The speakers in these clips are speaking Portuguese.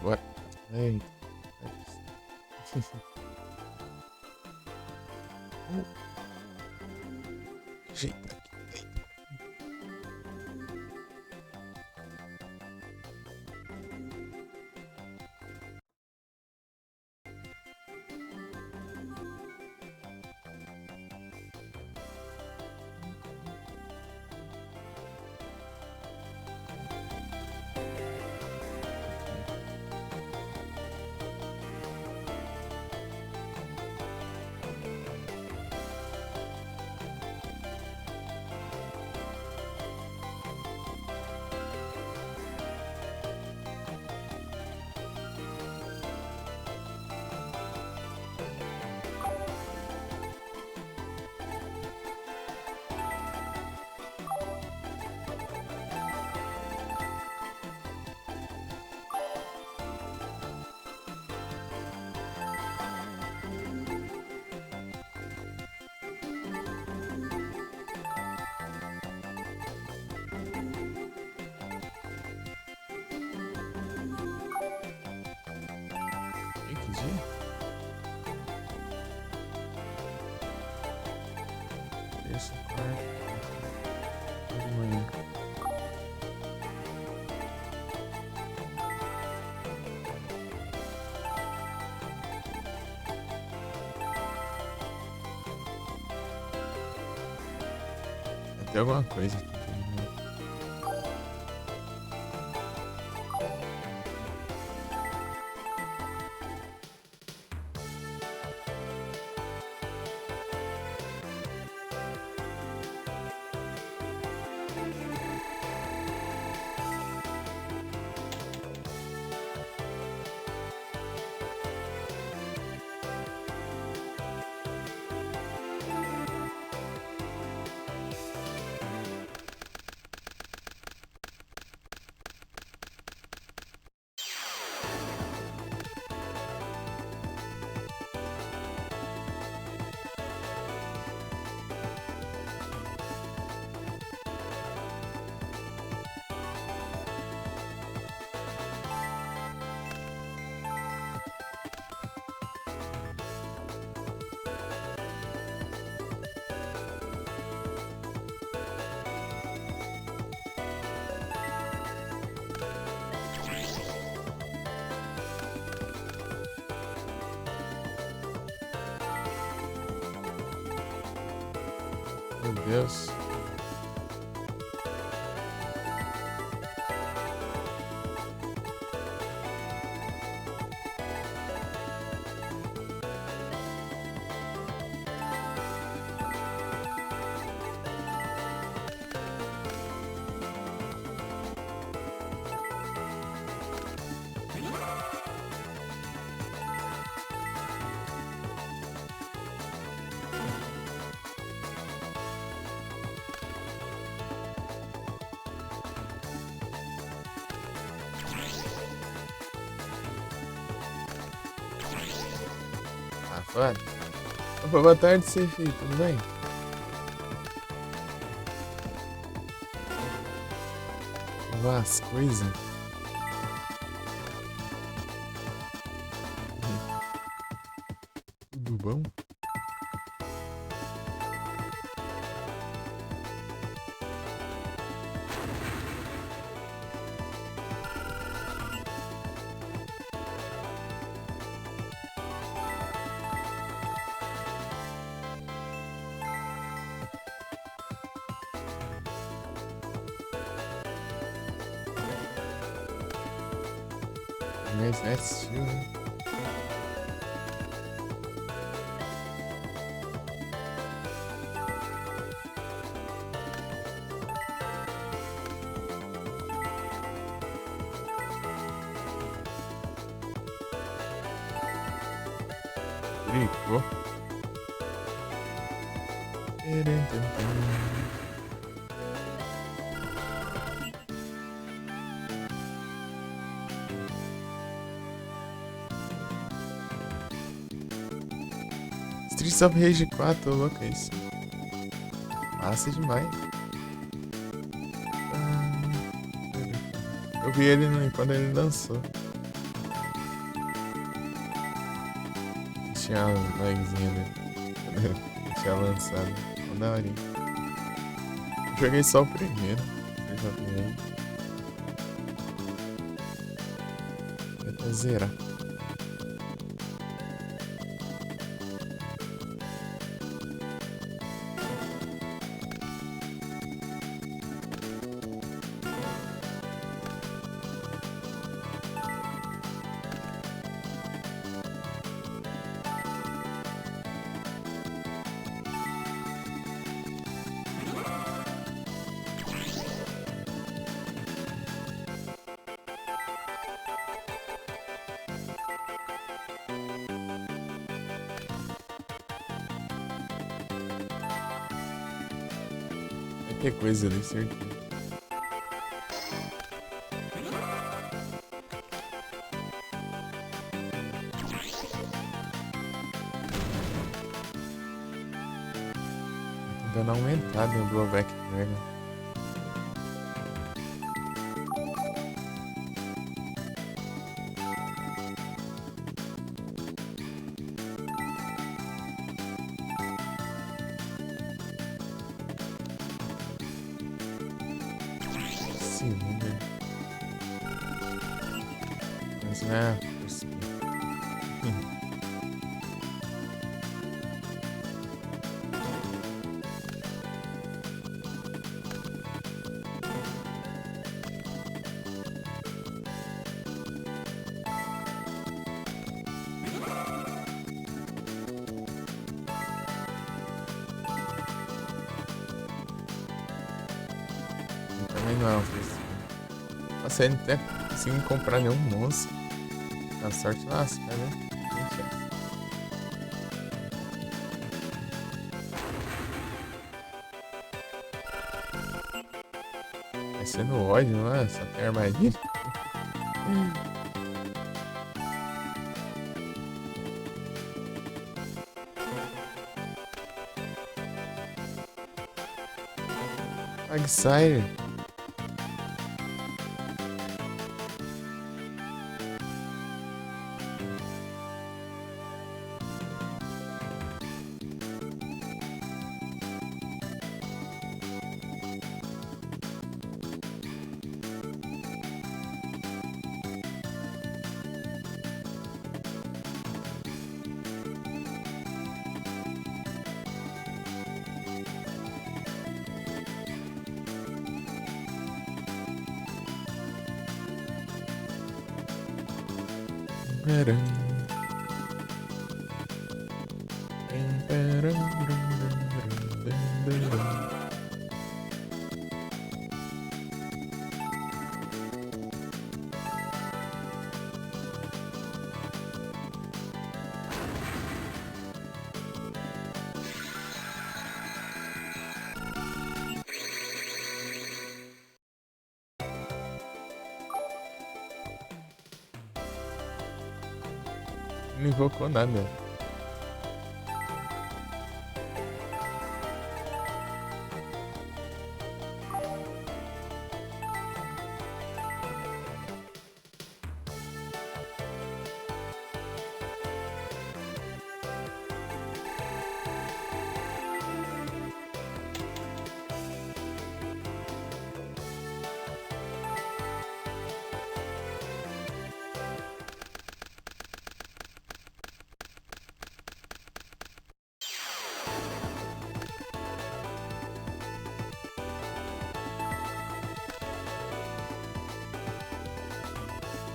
Bora. Eita. Jeito. Que dia? Terça, quarta, de manhã. Tem alguma coisa aqui. Meu Deus. Safado. Opa, boa tarde, Sefi. Tudo bem? Vá, as coisas. Tudo bom? Mas é assistiu, né? Brincou. Streets of Rage 4, louco, é isso. Massa demais. Eu vi ele quando ele lançou. tinha a lagzinha dele. Quando tinha lançado. Uma daorinha. Eu joguei só o primeiro. Eu joguei. Até zerar. Vai ter coisa ali, certeza. Tô dando aumentada no Blowback Dragon. Segunda. Mas né? Também não é um festival. Nossa, ele não tem conseguindo comprar nenhum monstro. A sorte lasca, né? Gente, vai sendo ódio, não é? Só tem armadilha. Agsire. Não invocou nada.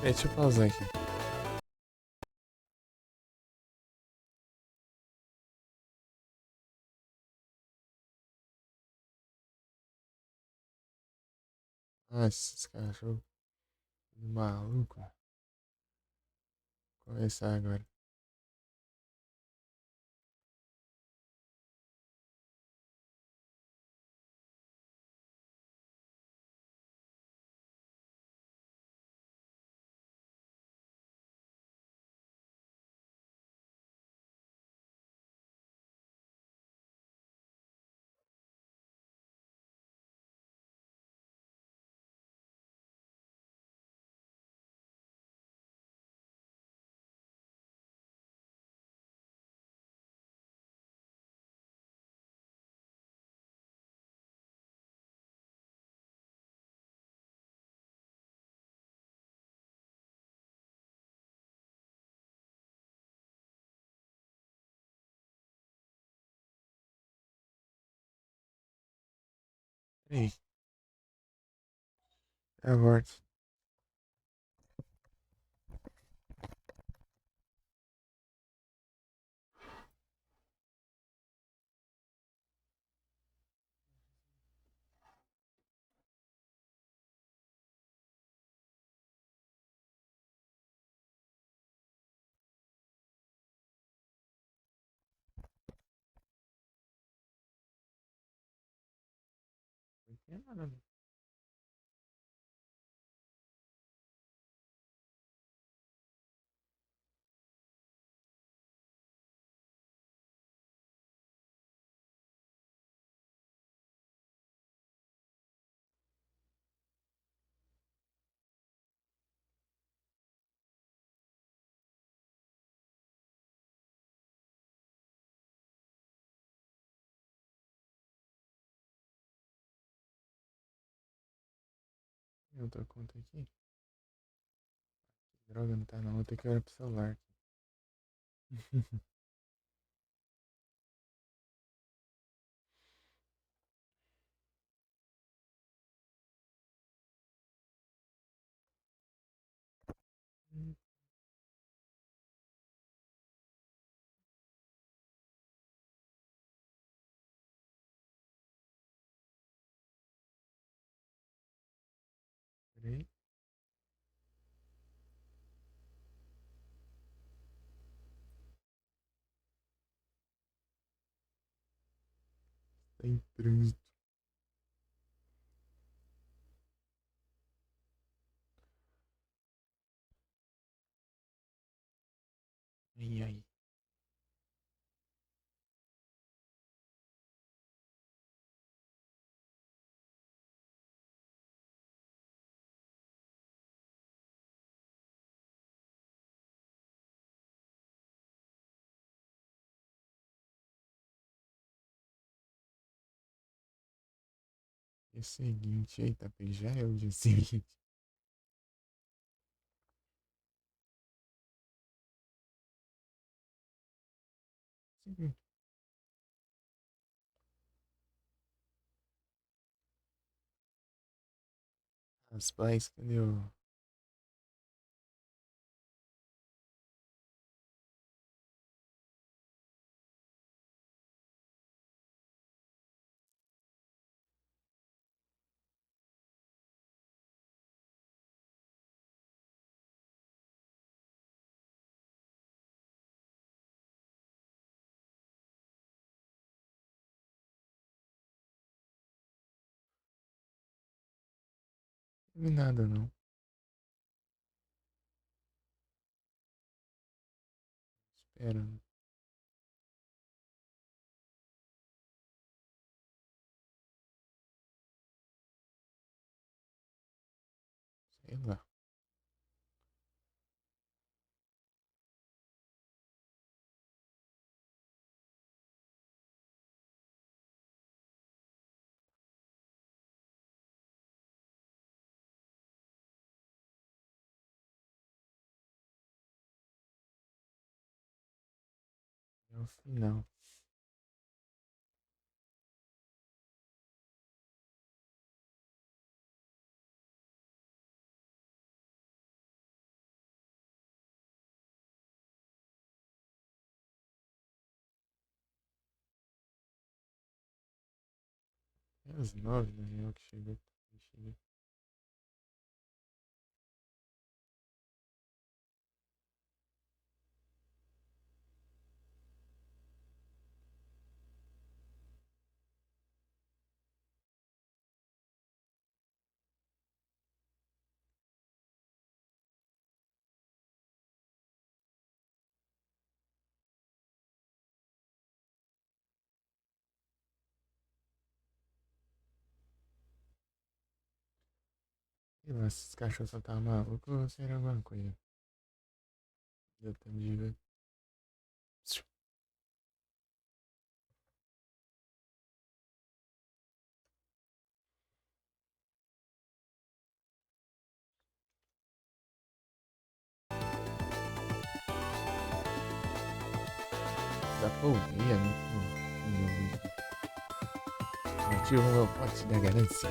Deixa eu pausar aqui. Ah, esses cachorros maluco. Vou começar agora. Ei, agora. Não tem nada, não. Tem outra conta aqui. Droga, não tá não. Vou ter que olhar pro celular. Peraí. Tá em trânsito. Ai, ai. Dia seguinte. Eita, já é o dia seguinte. Seguinte. Rapaz, cadê o. Não vi nada, não. Espera. Sei lá. É o final. É às 9, na real, que chega. Chega. Sei lá, se esses cachorros só tá maluco ou se era alguma coisa. Deu tempo de ver. Dá pra ouvir, é muito. positivo no meu pote da ganância.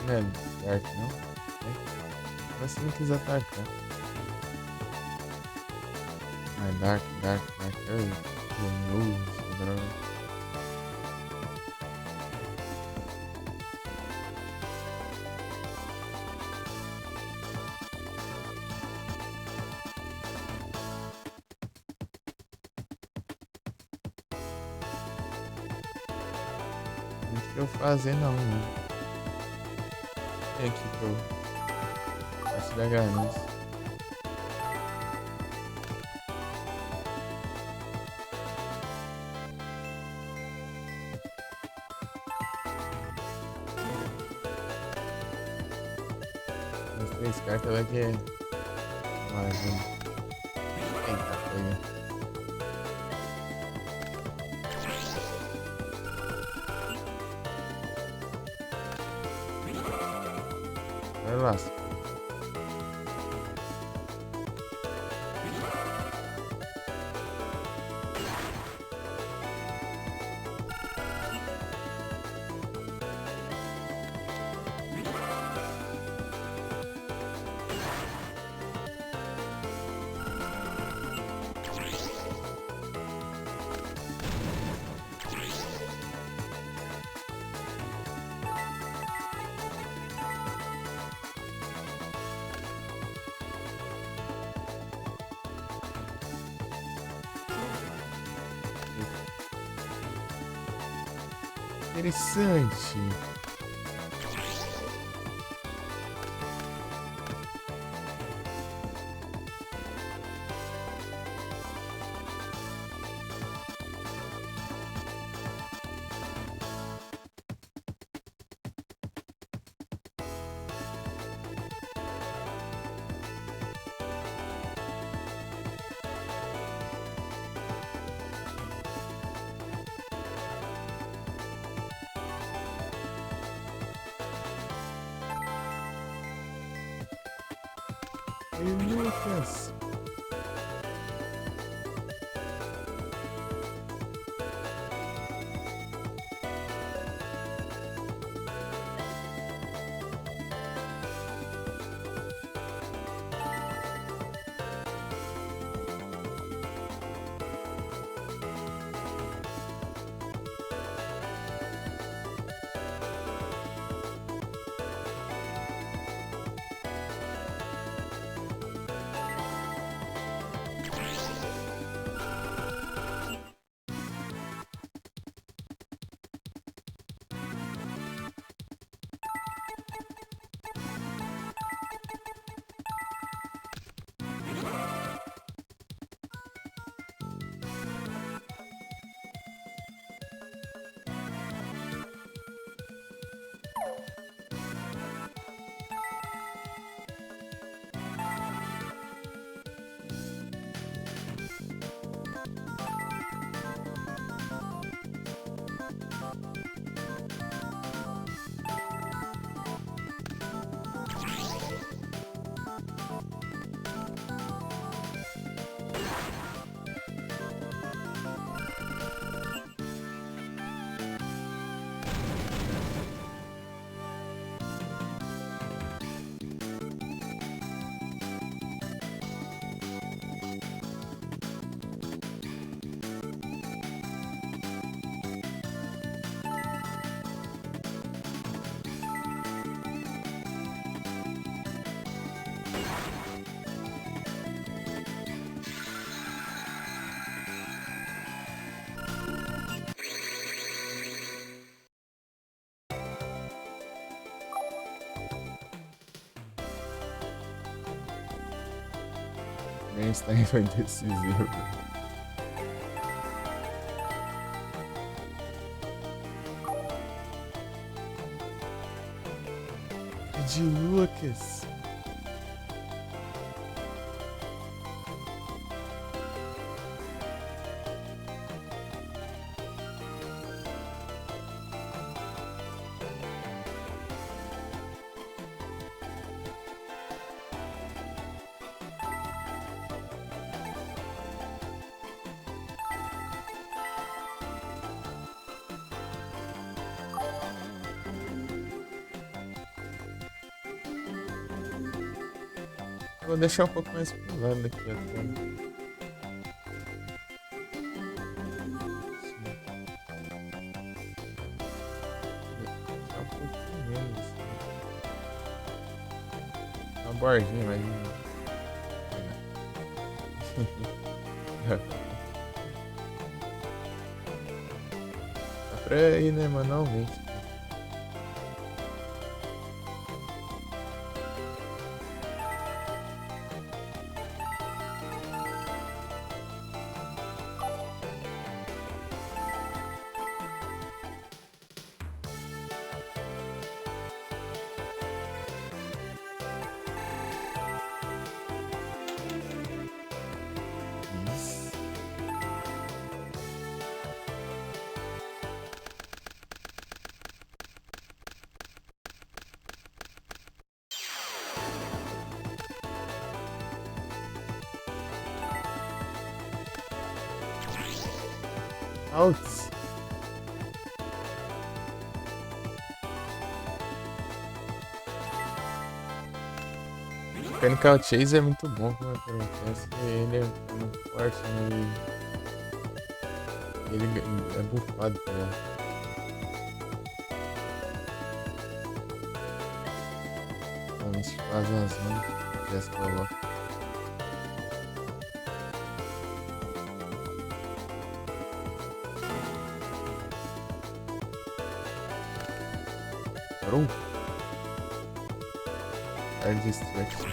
Não é Dark, não? É. Mas se não quiser atacar. Ah, é Dark. Ai, Venenoso, droga. Não tem o que eu fazer, não, né? Tem aqui que eu faço da ganância. As 3 cartas vai que é mais um. Eita, foi. Vai lá. Interessante. Ei, Lucas. Bernstein foi decisivo. De Lucas. Vou deixar um pouco mais pro lado aqui até. Deixar um pouquinho menos. Uma bordinha, mas. Dá pra ir, né, manualmente. Isso. Altos. Mechanical Chase é muito bom como acontece. Ele é muito forte, né? Ele é bufado pra realmente faz as mãos que as coloca. Parou? Air Destruction.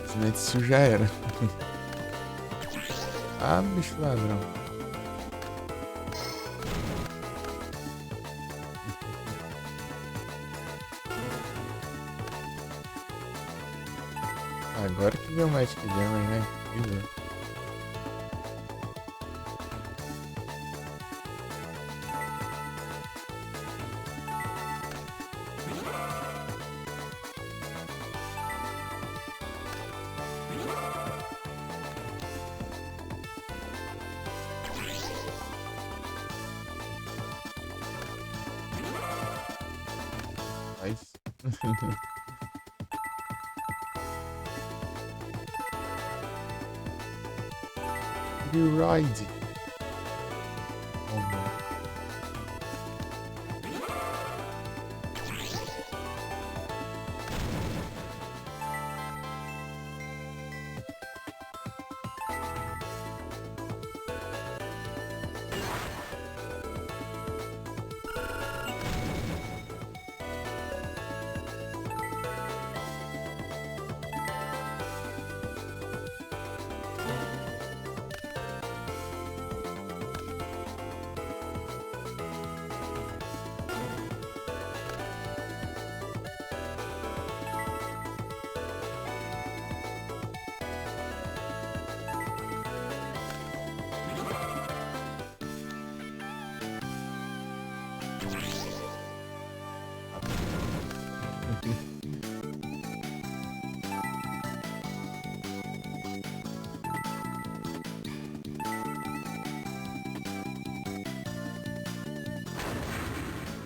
Simplesmente isso já era. Ah, bicho ladrão. Agora que veio o Magic Jammer, né? Incrível. Mas... Ride. Oh, não.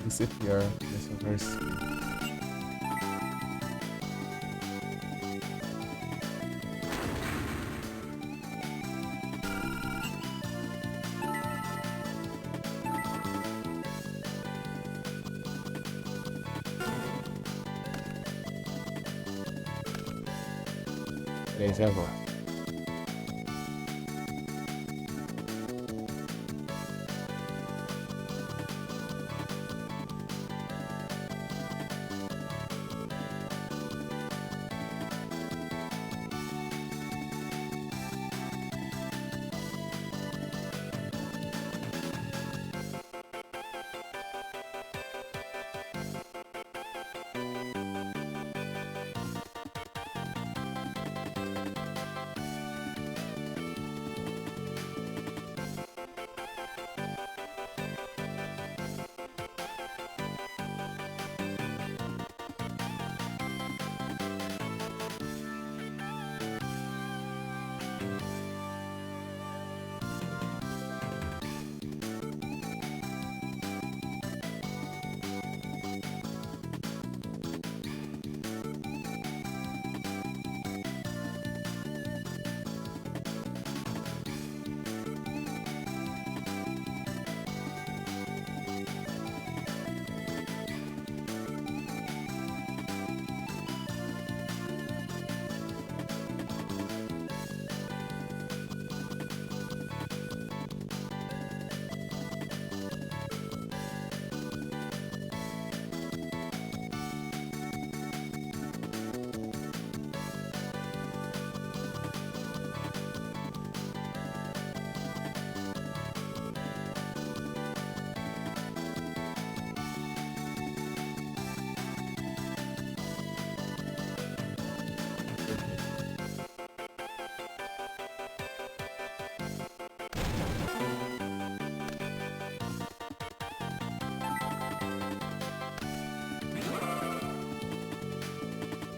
Vai ser pior nessa versão. Peraí, já volto.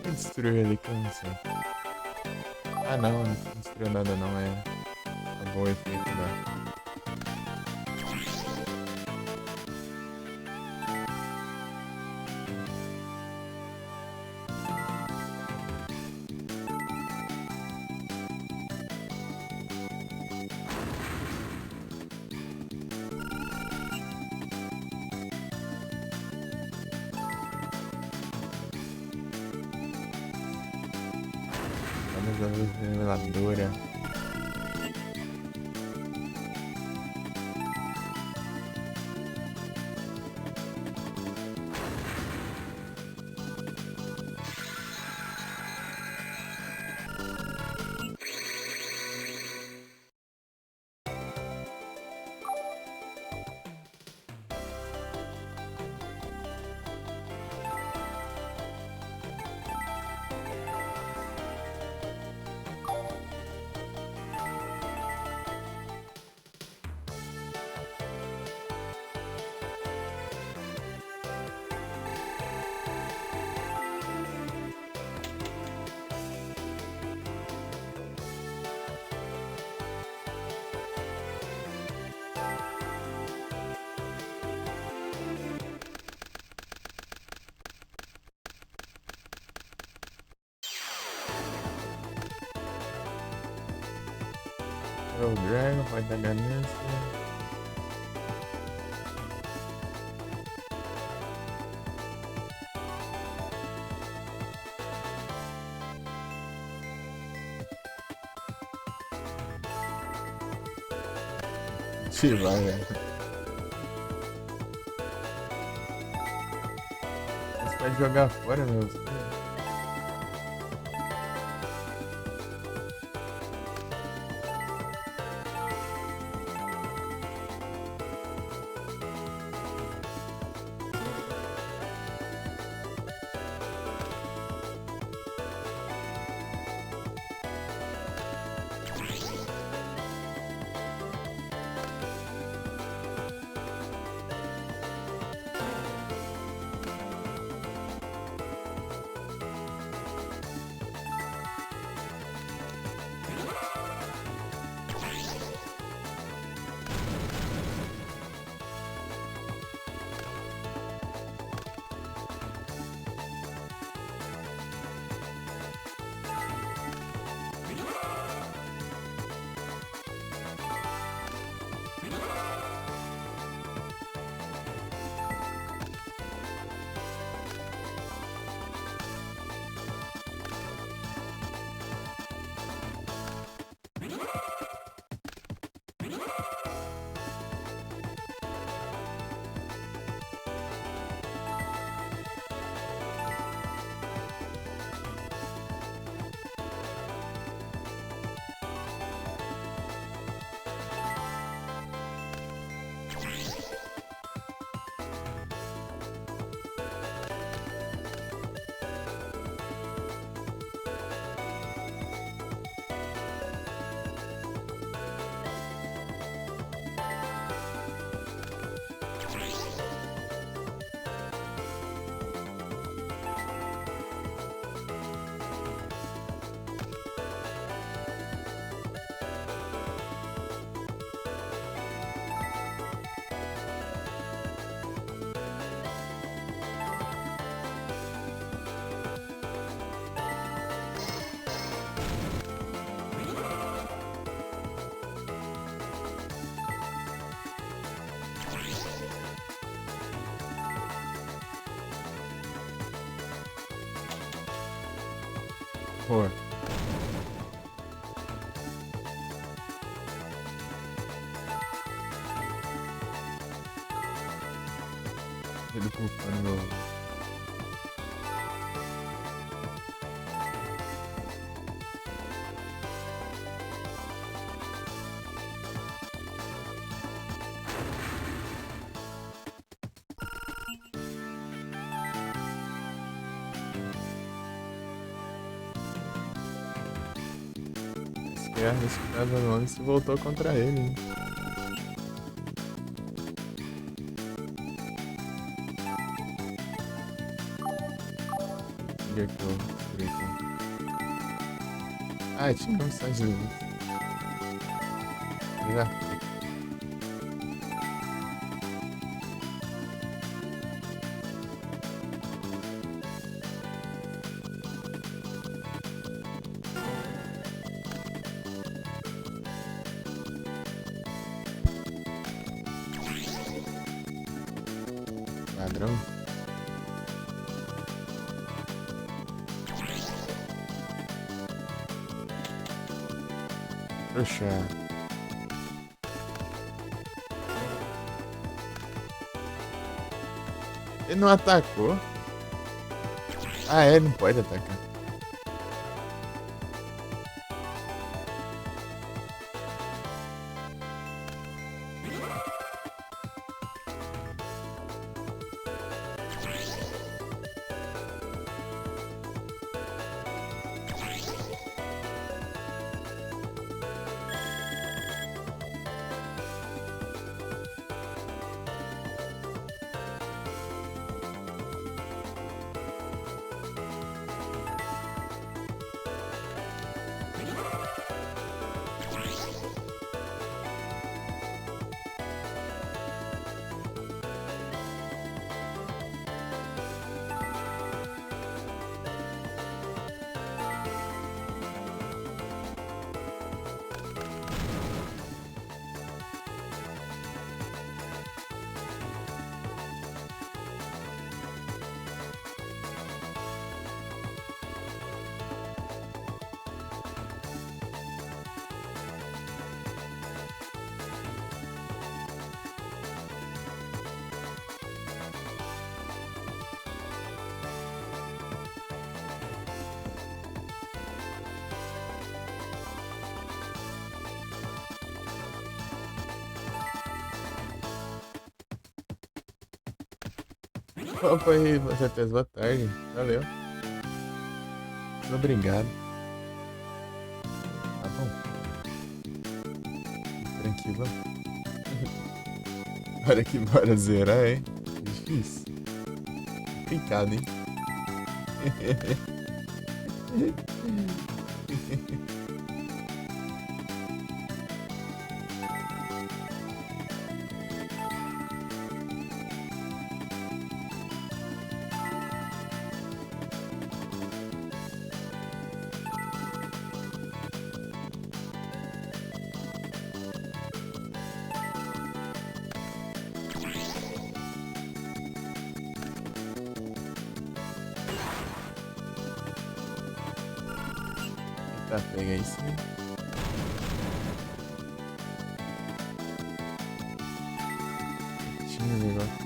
que destruiu ali que eu não sei? Ah não, não destruiu nada não, é. Acabou o efeito da. Vamos a luz reveladora. O Dragon, vai da ganância. Vai, velho. Você pode jogar fora, meu. Pô. Ele culpando. Esse cara não se voltou contra ele, hein? Aqui, ver como. Ah, tinha missões de luta. Já. Ladrão. Poxa. Ele não atacou? Ah, é, não pode atacar. Opa aí, com certeza, boa tarde. Valeu. Obrigado. Tá bom. Tranquilo. Olha que bora zerar, hein? Difícil. Complicado, hein? Tá, pega isso. Tinha o negócio.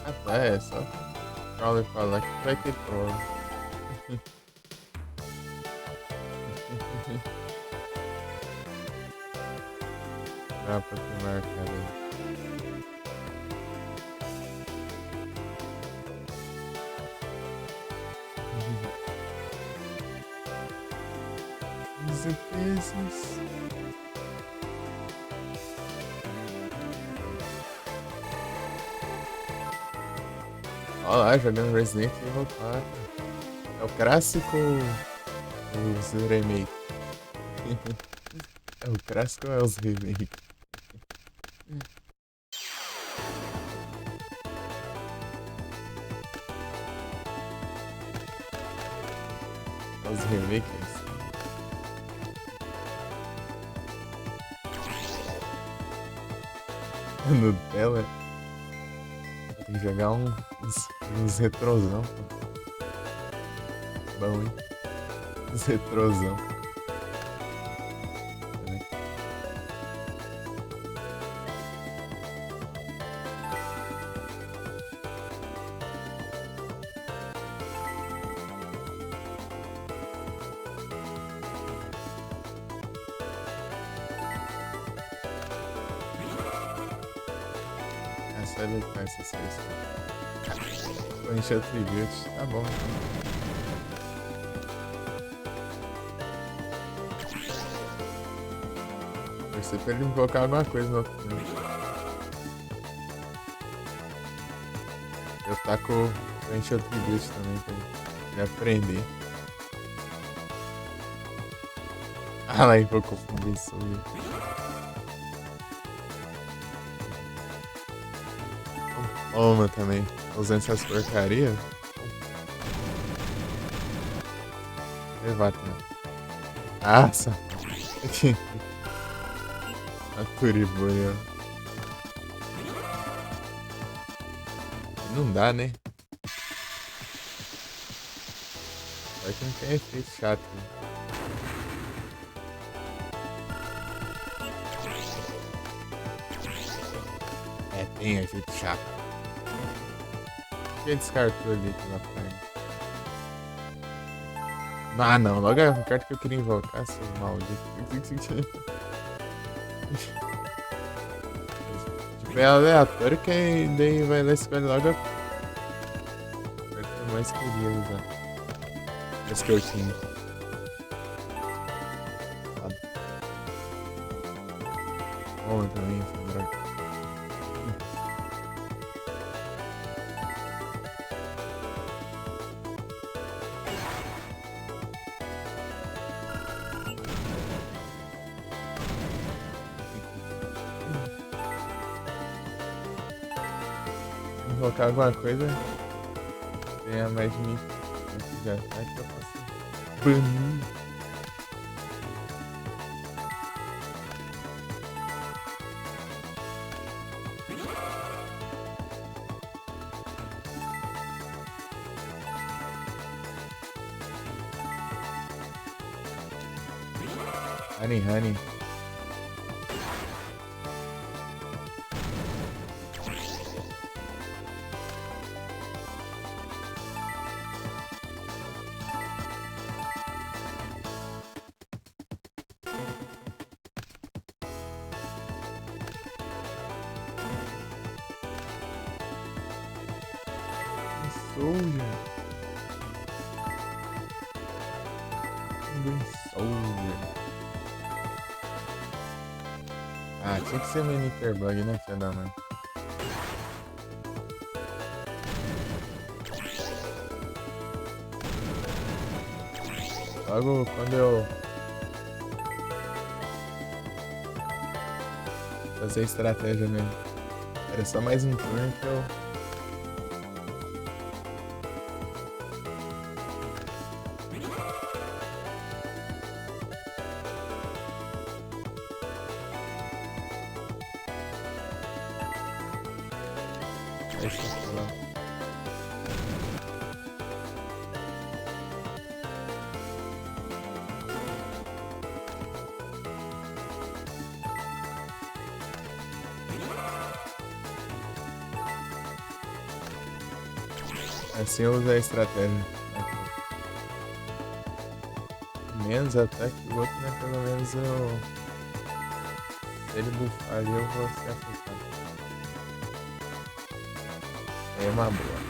Ah, tá, é só Crowley falar que vai ter prova. Dá pra te marcar aí. Pesos. Olha lá, jogando Resident Evil 4. É o clássico ou os remake? É o clássico ou é os remake? É os remakes. Nutella. Tem que jogar uns retrosão, pô. Bom, hein? Uns retrosão. sabe evitar essas coisas. Vou encher o tribute. Tá bom. Torcer pra ele invocar alguma coisa no outro turno. Eu taco. Vou encher o tribute também pra ele aprender. Ah lá, invocou o isso. Toma também. Usando essas porcarias. Levata. Nossa. A Turiburi, ó. Não dá, né? Vai que não tem efeito chato, né? É, tem efeito chato. Quem descartou ali pela frente? Ah, não. Logo a carta que eu queria invocar, seu maldito. Tipo, é aleatório que daí vai lá e escolhe logo a carta que eu mais queria usar. Esse que eu tinha. Bom, também, essa droga. Invocar alguma coisa, tenha mais de mim. Já tá que eu posso banir. Honey. Soldier. Ah, tinha que ser meu Hyperbug, né, filha da mãe? Logo quando eu fazer estratégia mesmo. Era só mais um turno que eu. Assim eu usei a estratégia. Menos ataque o outro, né? Pelo menos eu. Se ele bufar ali, eu vou ser afetado. É uma boa.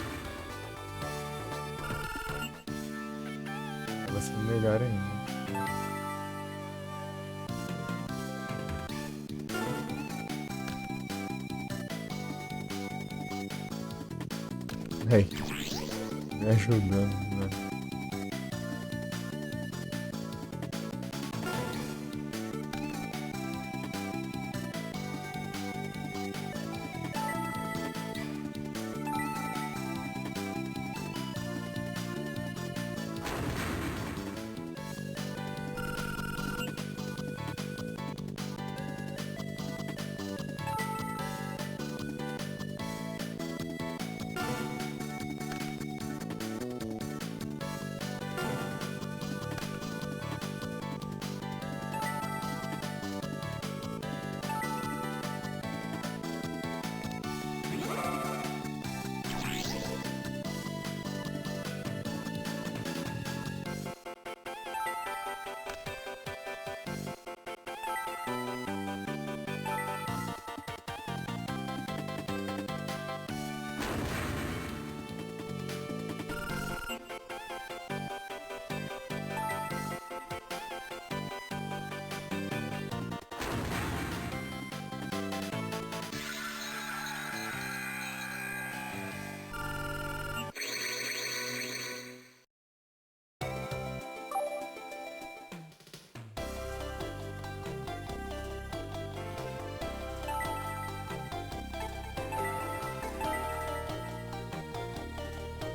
Vai ser melhor ainda. Ei, me ajudando, né?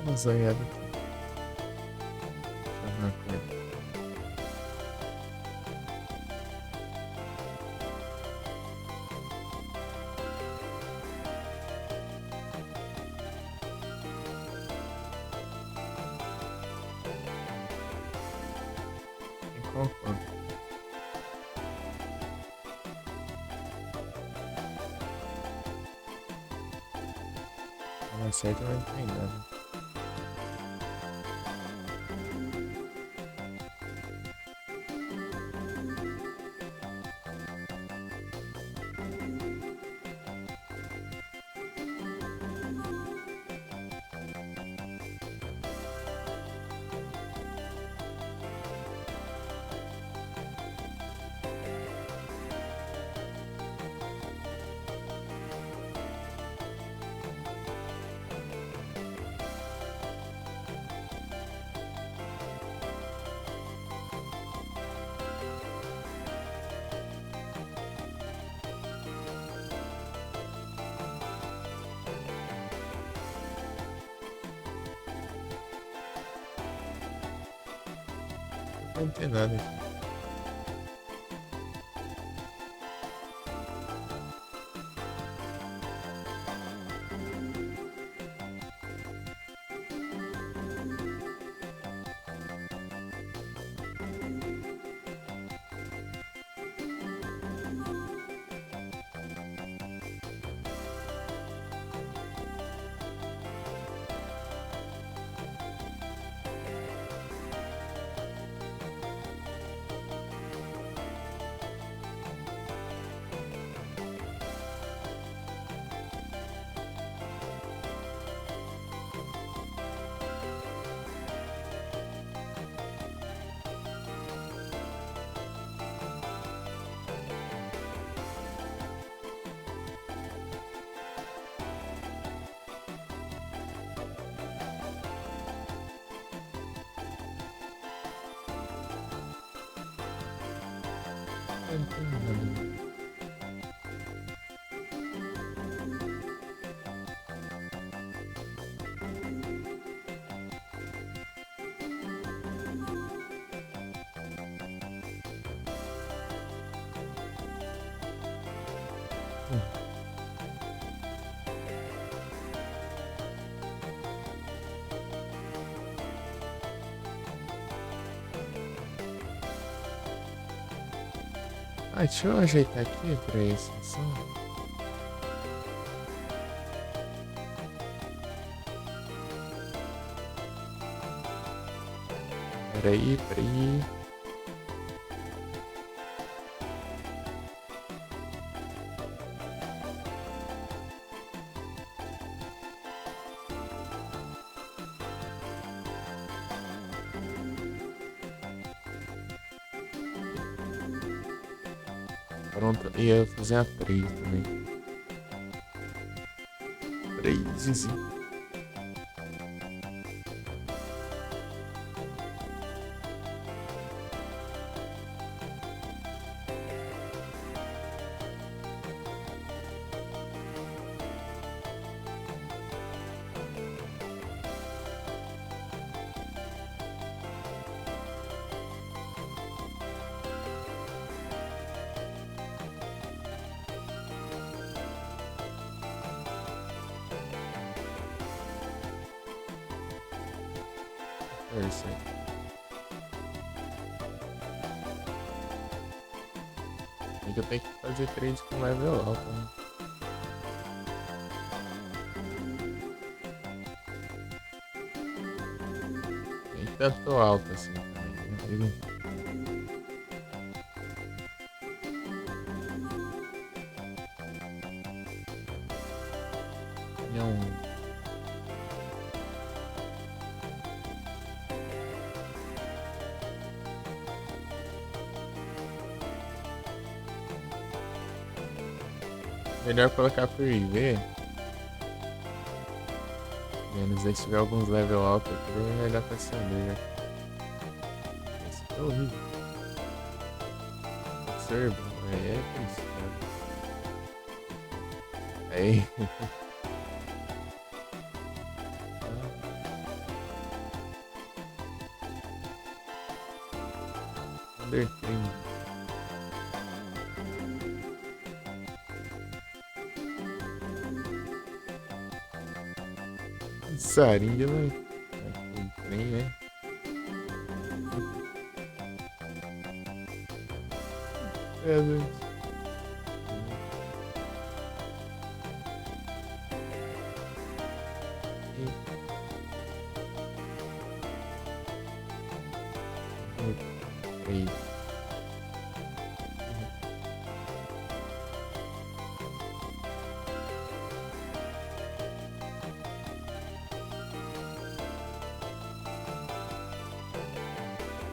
uma zoiada aqui. Deixa eu ver uma coisa. Tem qual quanto? Não acerta, mas não tem nada. Não tem nada aqui. Não tem nada. Ah, deixa eu ajeitar aqui pra esse som. Peraí, peraí. Pronto, ia fazer a 3 também. 3. É isso aí. É que eu tenho que fazer 3 com level alto, né? Nem tanto alto assim também, né? Não. Melhor colocar por IV. Menos aí se tiver alguns level alto aqui, é melhor pra saber, né? Esse é horrível. Observa, é isso, né? Aí. Undertale. Sarinha, né? Trem, né? É, né? Aí.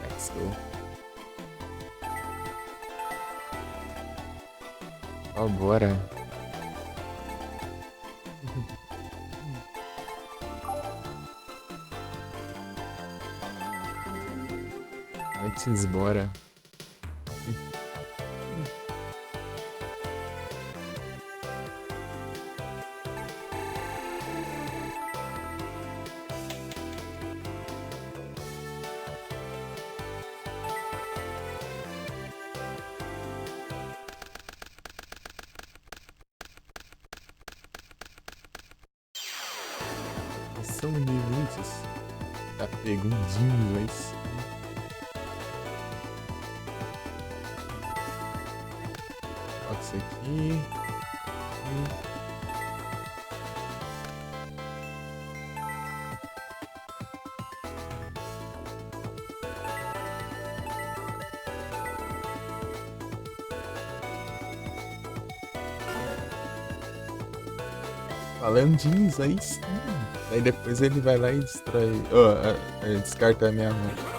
Let's go. Ó, bora. Antes, bora. São minutos. Tá pegundinho, mas. Ó, isso aqui. Falando de aí sim. Aí depois ele vai lá e destrói. Descarta a minha mão.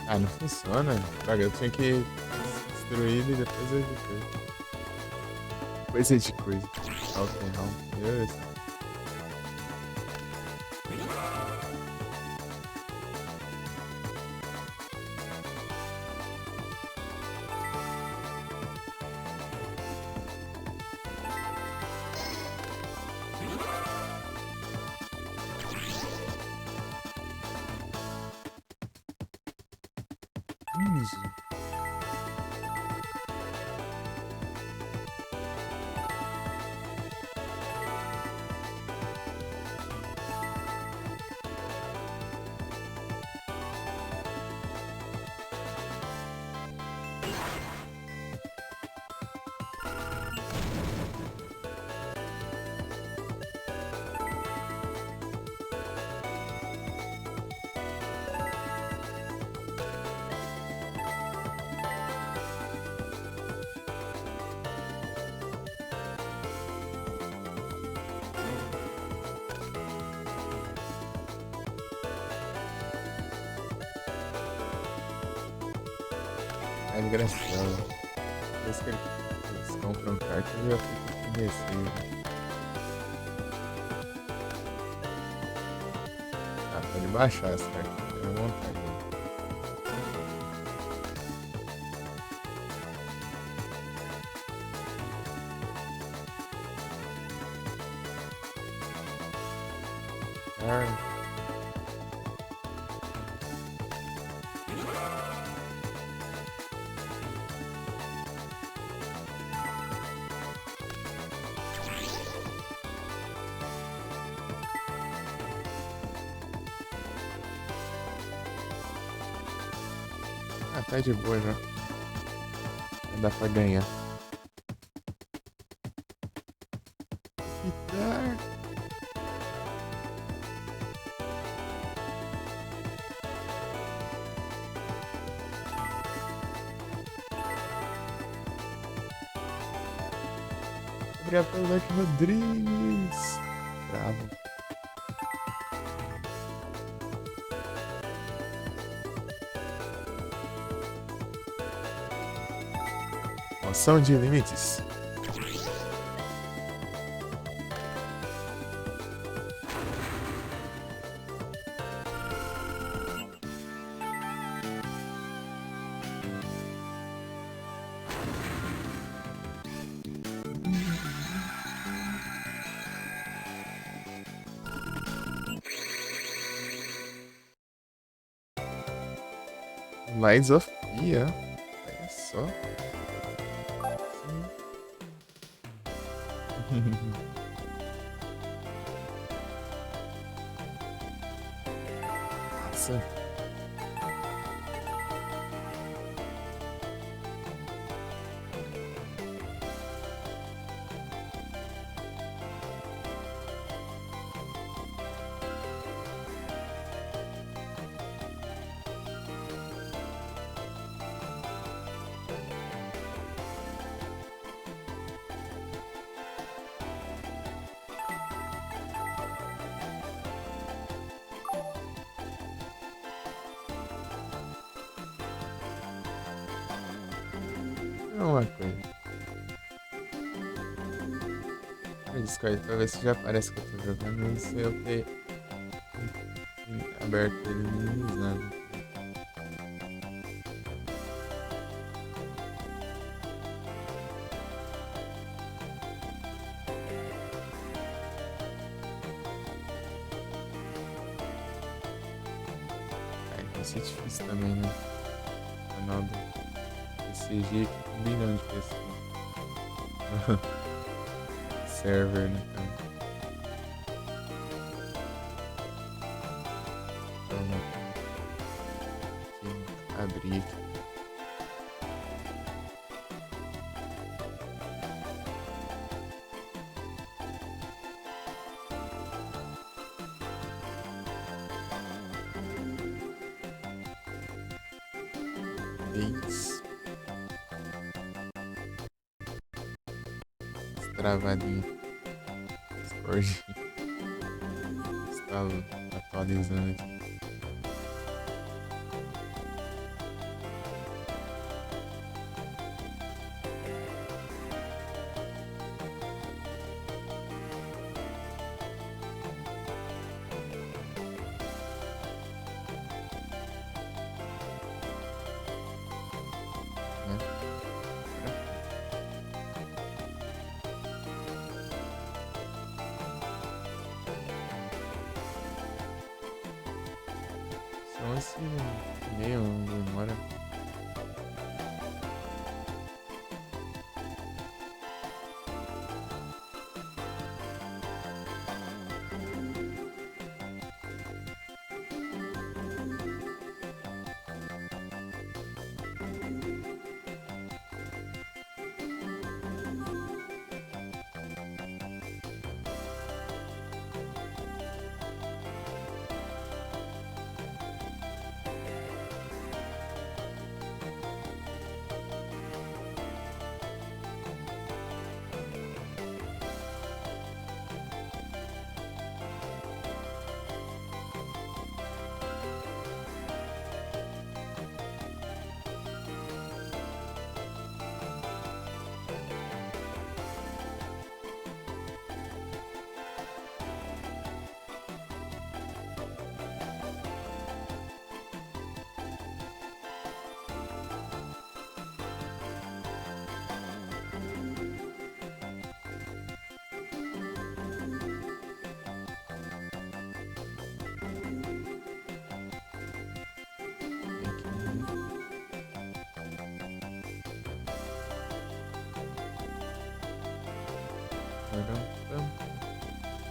Ah, não funciona. Droga, eu tinha que destruir ele e depois eu editei. Coisa de coisa. Ok, não. Deus. Isso. É engraçado. Depois que eles compram carta, eu já fico com receio. Ah, pode baixar as cartas, fica à vontade. Ah, tá de boa já. Dá pra ganhar. Guitar. Obrigado pelo like, Rodrigues. Bravo. Noção de limites. Lights of P, olha só. Nossa. É uma coisa. Eu Discord pra ver se já aparece que eu tô jogando e se eu ter aberto ele minimizado. Aí vai ser difícil também, né? Canal do CG com 1 milhão de pessoas. Server, né, cara? Vamos aqui, abrir aqui. Eis. Travadinho. Discord. Está atualizando aqui. Né? Só esse meio demora.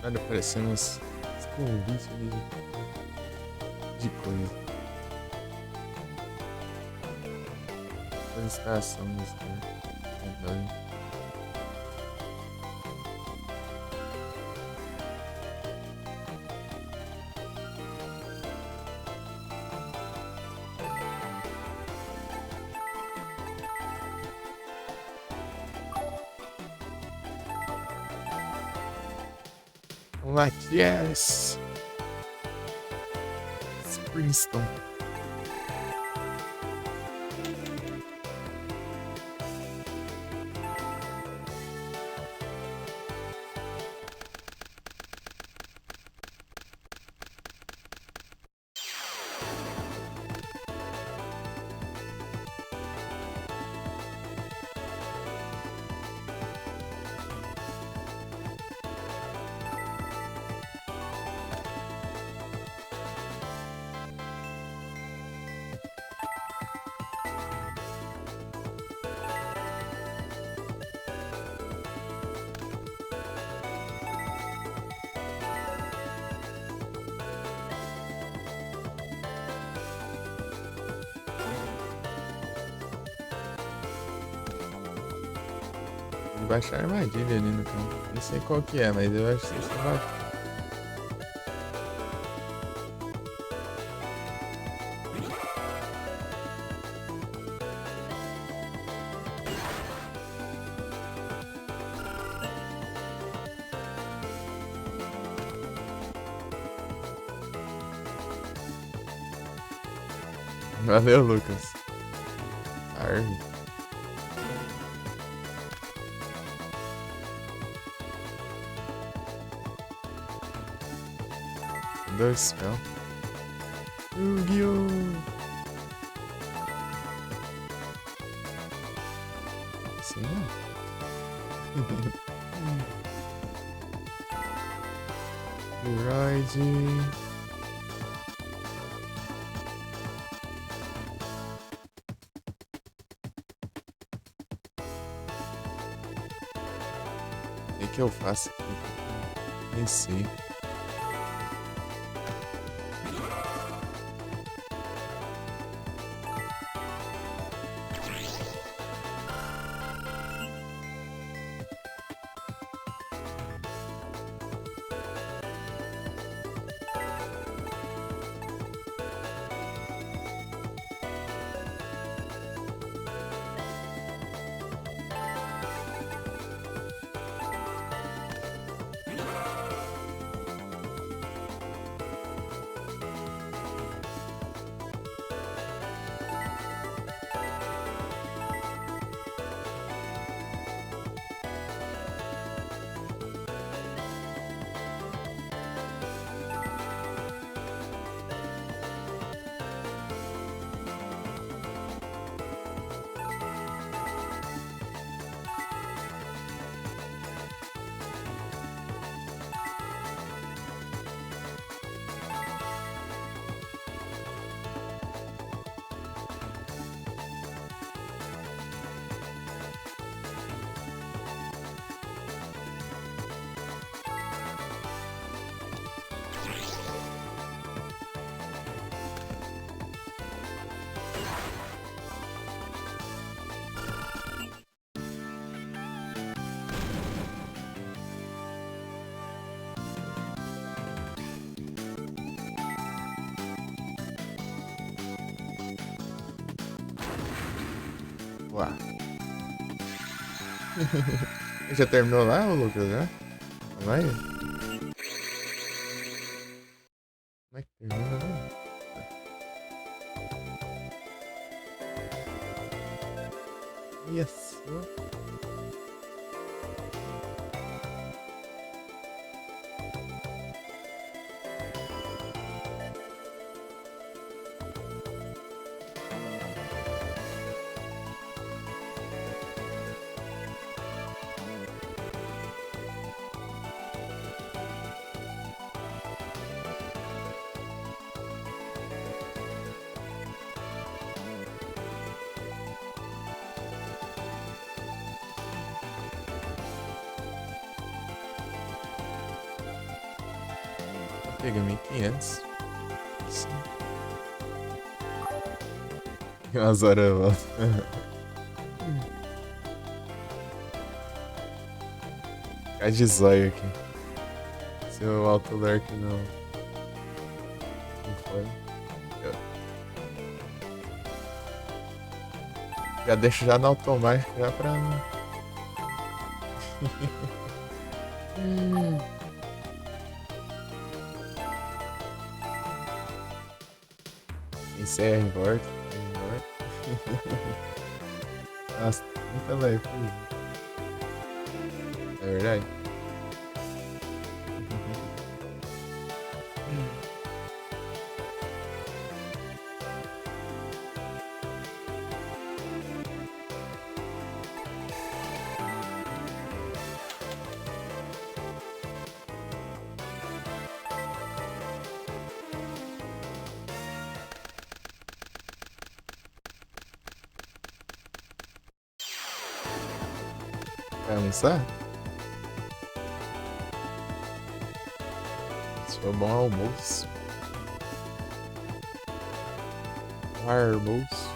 Olha, aparecendo uns convites ali de coisa. Solicitação dos caras. É doido. Vamos lá, yes! Springstone. que baixar a armadilha ali no campo. Não sei qual que é, mas eu acho que você vai. Valeu, Lucas. Arve. Dois spell. Yu-Gi-Oh! Sim, Ride. O que eu faço aqui? Nem sei. Uá. Já terminou lá, ô Lucas? Já? Vai? Como é que termina, né? Yes. Pega 1500. Sim. Umas horas volta. Ficar de zóio aqui. Seu autolark não. Não foi. Já deixo já no automático já pra. Encerra, importa. Nossa, muita life. É verdade? Vai almoçar? Isso foi um bom almoço. Almoço.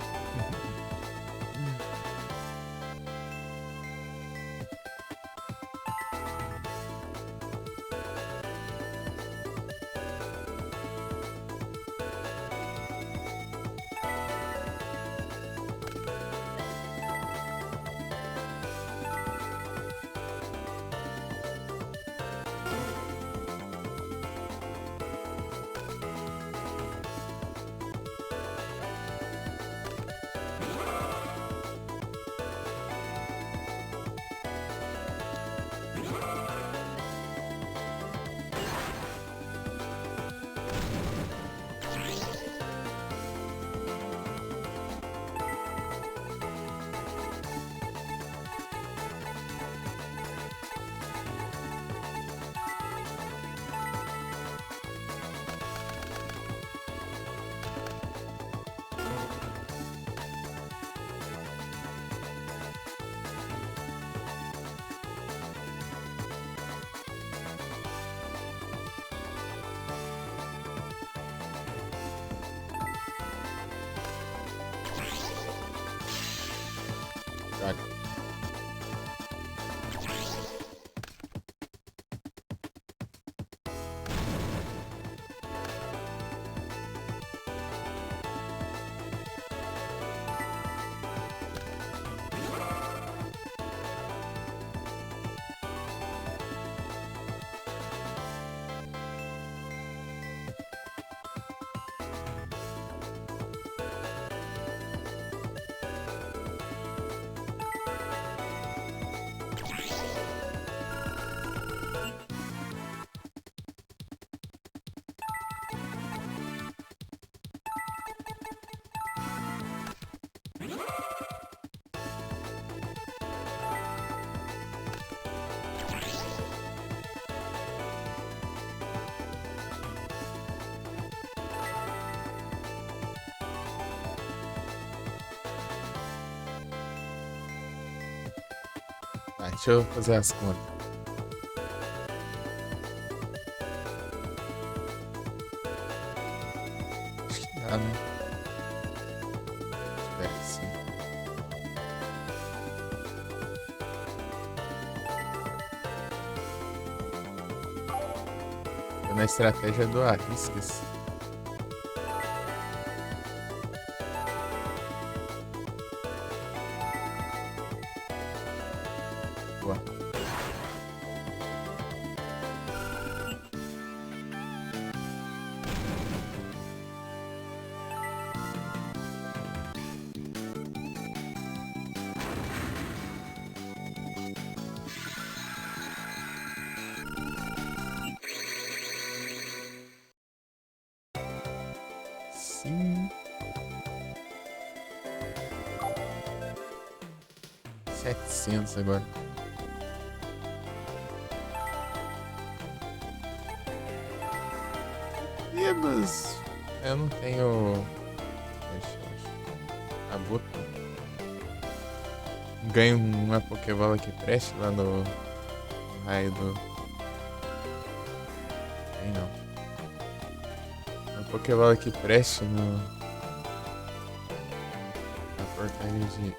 Deixa eu fazer as contas. Acho que dá, né? Espero que sim. Tô na estratégia do arrisca-se. Boa. Sim. 700 agora. Mas eu não tenho. Deixa eu achar. Acabou tudo. Ganho uma Pokébola que preste lá no raio do. Tem não. Uma Pokébola que preste no. Na portaria de.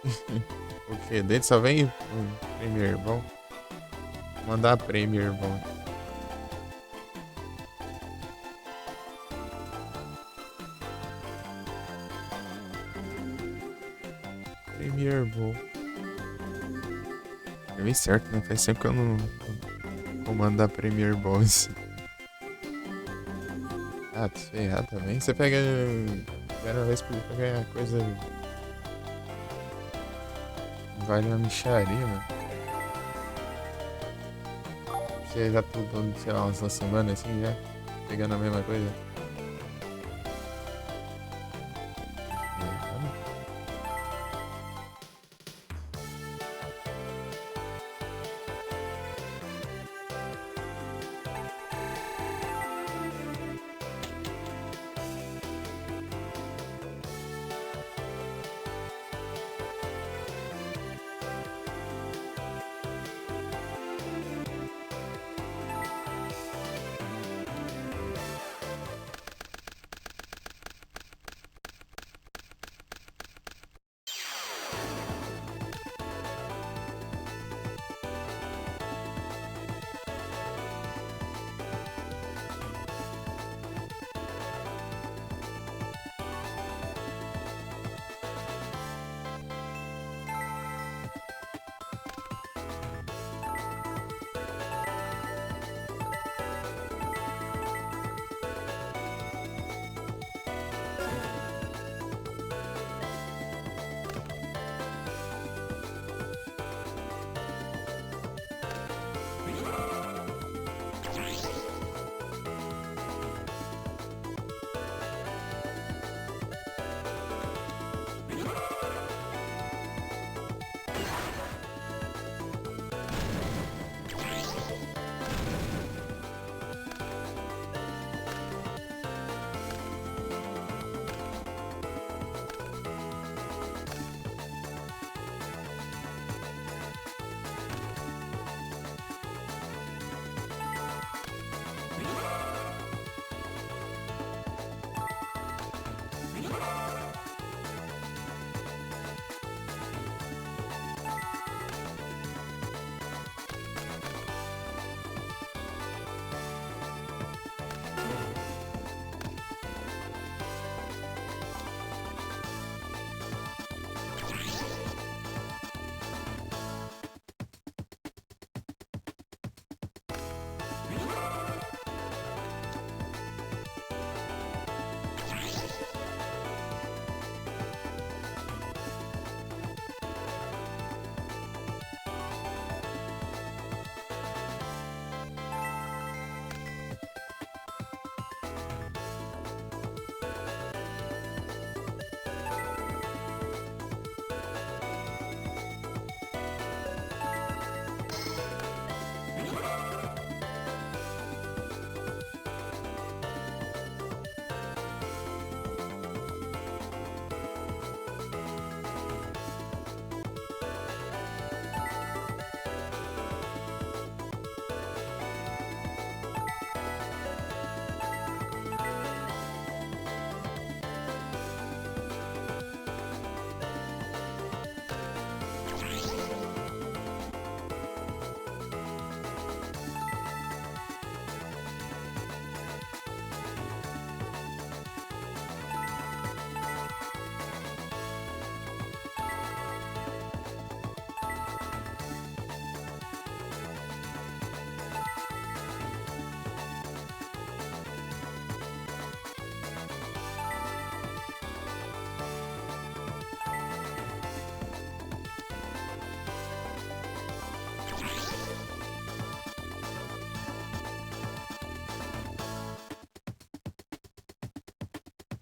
O que? Dele só vem o Premier Bom. Vou mandar a Premier Bom. Premier Bom. É bem certo, né? Faz tempo que eu não vou mandar Premier Boss. Ah, tô ferrado também. Você pega. Primeira vez pra ganhar coisa. Vale uma mixaria, mano. Você já tá dando, sei lá, uma semana assim já. Pegando a mesma coisa.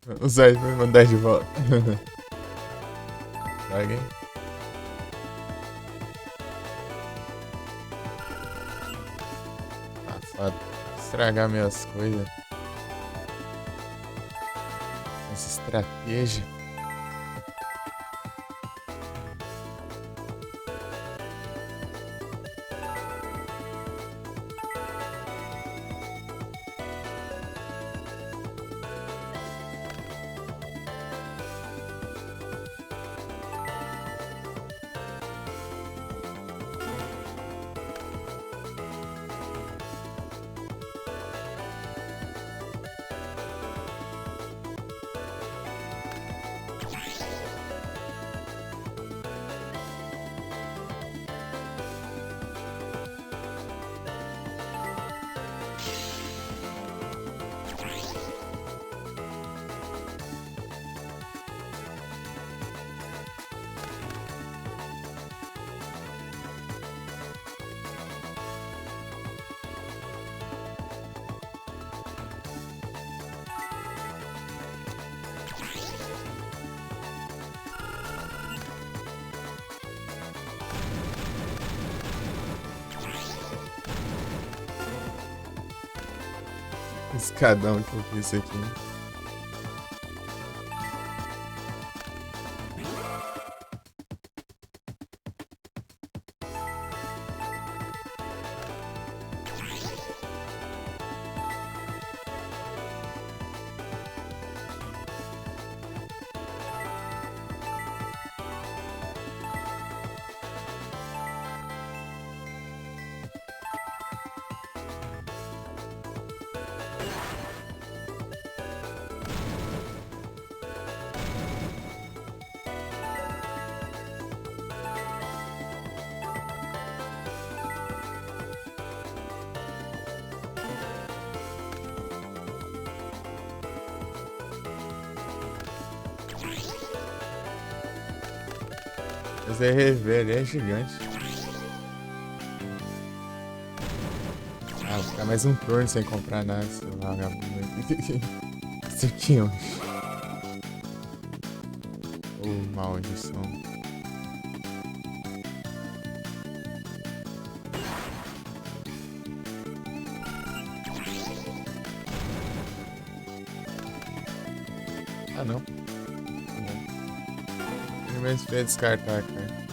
O site vai mandar de volta. Traga, hein? Safado. Estragar minhas coisas. Essa estratégia. Escadão que eu fiz aqui. Mas é rever, ele é gigante. Ah, vou ficar mais um turno sem comprar nada, sei lá, vagabundo. Isso aqui, ó. Oh, maldição. Ah, não. Primeiro espelho descartar, cara.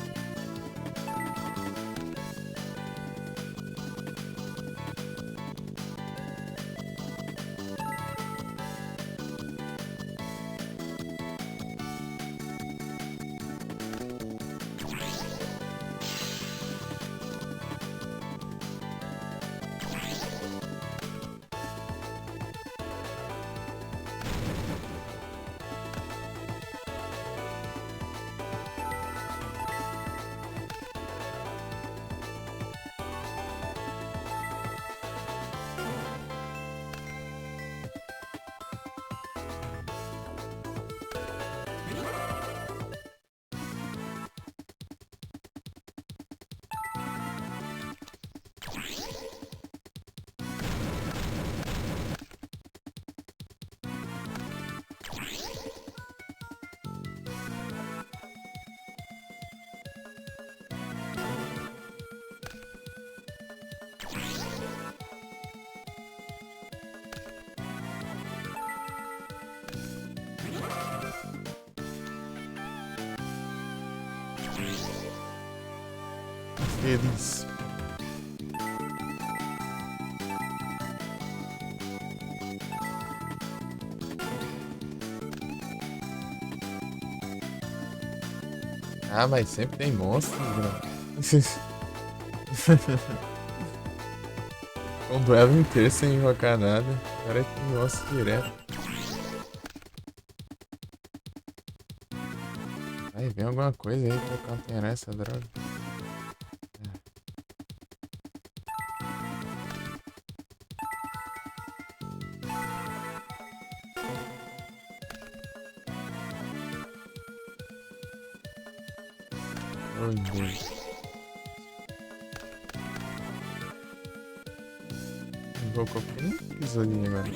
Feliz. Ah, mas sempre tem monstro, né? Um duelo inteiro sem invocar nada. Agora tem monstro direto. Aí vem alguma coisa aí pra conteinar essa droga. Oh, Deus. Invocou quem? Pisolinho agora.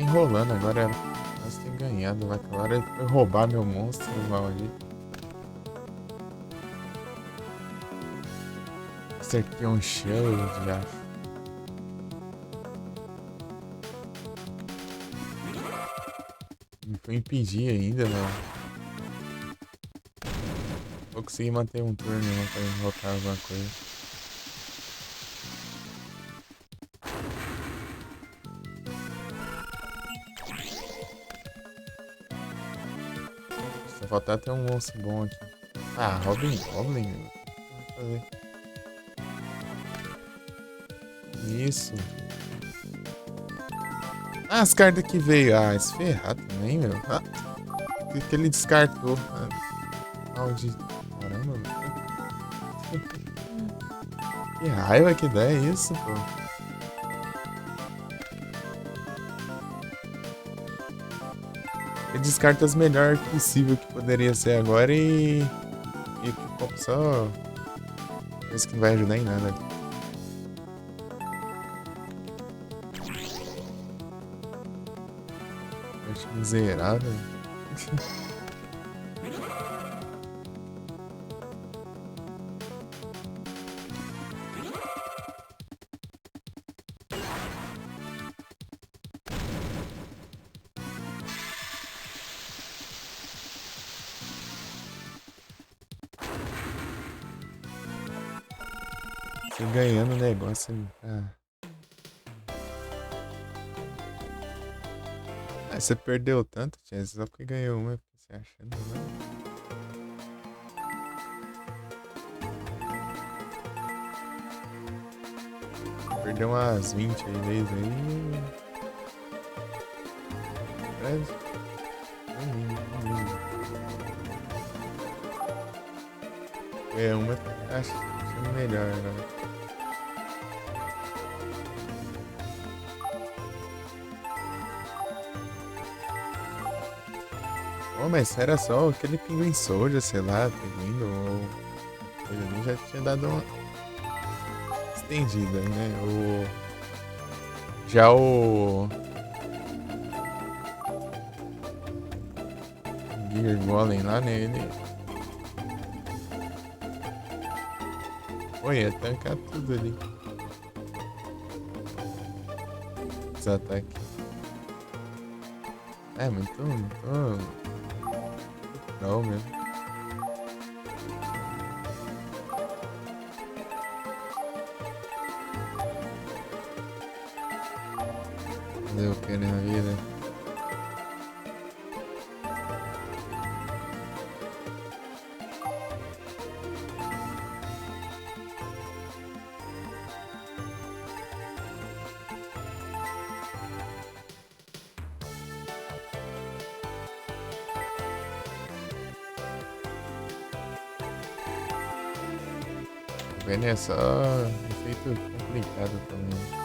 enrolando agora. Nós temos ganhado lá. Aquela hora ele foi roubar meu monstro maldito. Acertei um shield, acho. Me foi impedir ainda, mano. Vou conseguir manter um turno lá pra invocar alguma coisa. Só faltar ter um monstro bom aqui. Ah, Robin Goblin, meu. O que eu vou fazer? Isso. Ah, as cartas que veio. Ah, se ferrar também, meu. Ah, que ele descartou. Ah, de... Caramba, meu. Que raiva que dá isso, pô. Ele descarta as melhores possível que poderia ser agora e ficou só coisa que não vai ajudar em nada. Acho miserável. Você ganhando o negócio. Ah, você perdeu tanto, tia. Só porque ganhou uma, porque você achando, né? Perdeu umas 20 aí vezes aí. Parece. Não lindo, não lindo. É uma, achando melhor, né? Oh, mas era só aquele pinguim soldier, sei lá, pinguim ou coisa ali já tinha dado uma estendida, né? Já o Gear Golem lá, né? Ele. Pô, ia tancar tudo ali. Os ataques. É, muito. Não mesmo. Fazer o que na vida? O Vayne é só efeito complicado também.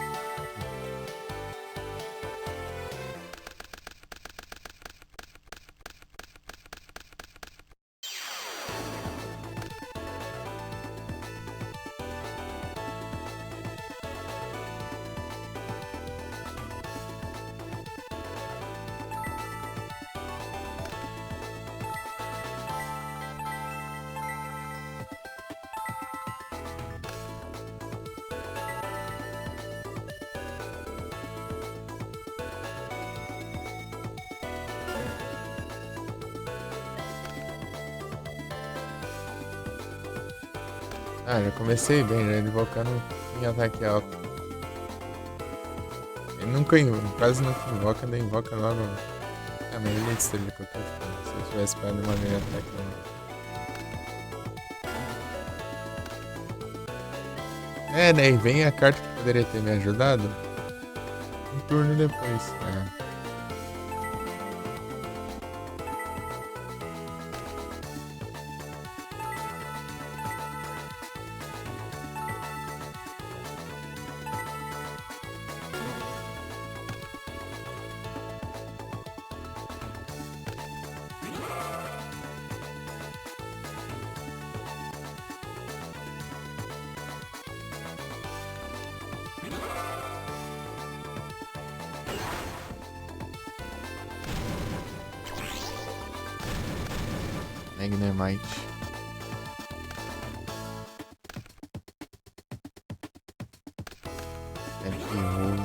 Ah, já comecei bem, já invocando em ataque alto. Ele nunca quase nunca invoca, nem invoca logo. Ah, mas ele destruiu de qualquer forma. Se eu tivesse parado uma meia ataque não. É, né? E vem a carta que poderia ter me ajudado. Um turno depois. Ah. Magnemite. Roll.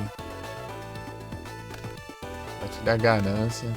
Vai te dar ganância.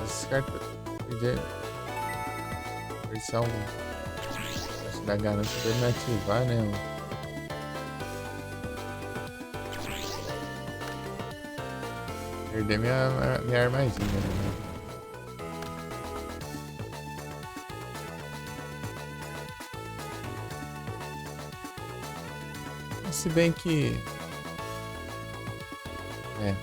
Essas cartas eles são. Acho que dá ganância dele me ativar, né? Perder minha armadilha, né? Se bem que. É.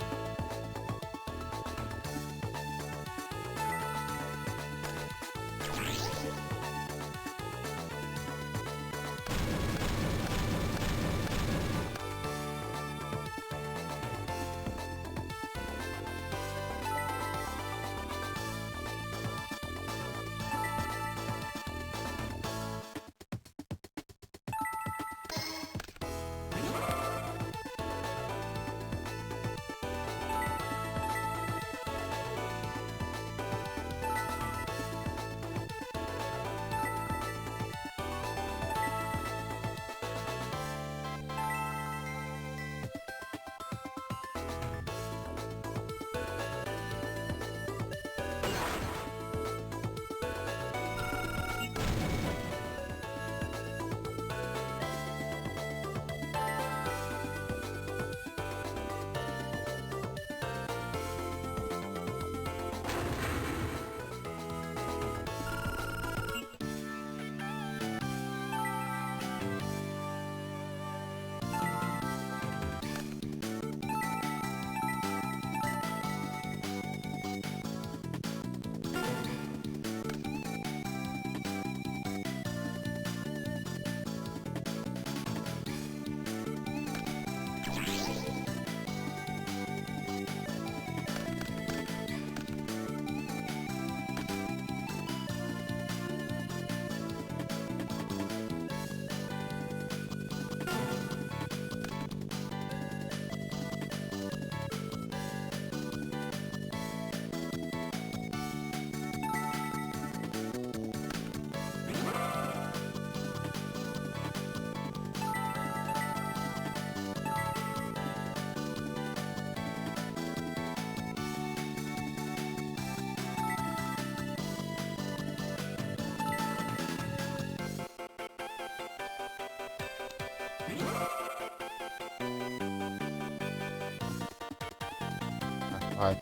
Vai.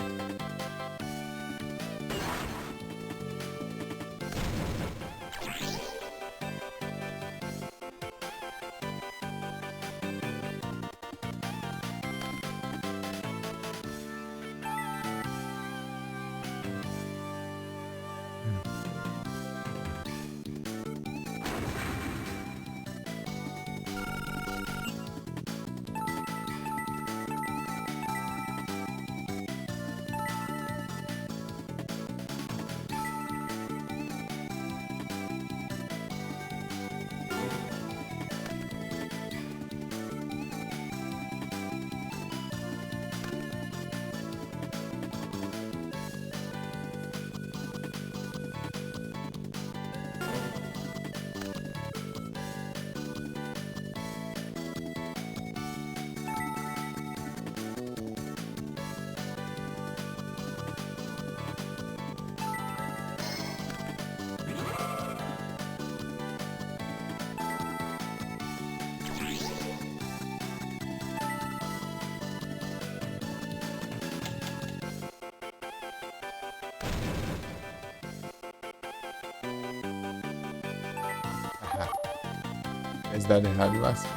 Mas dado errado, lasca.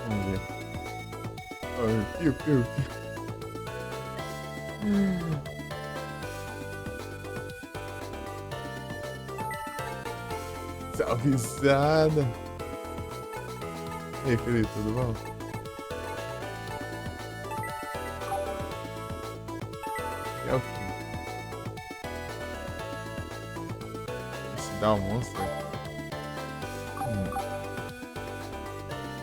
Vamos ver. Oh, piu, piu, piu. Salvezada. E aí, Felipe, tudo bom? É o fim. Esse dá um monstro.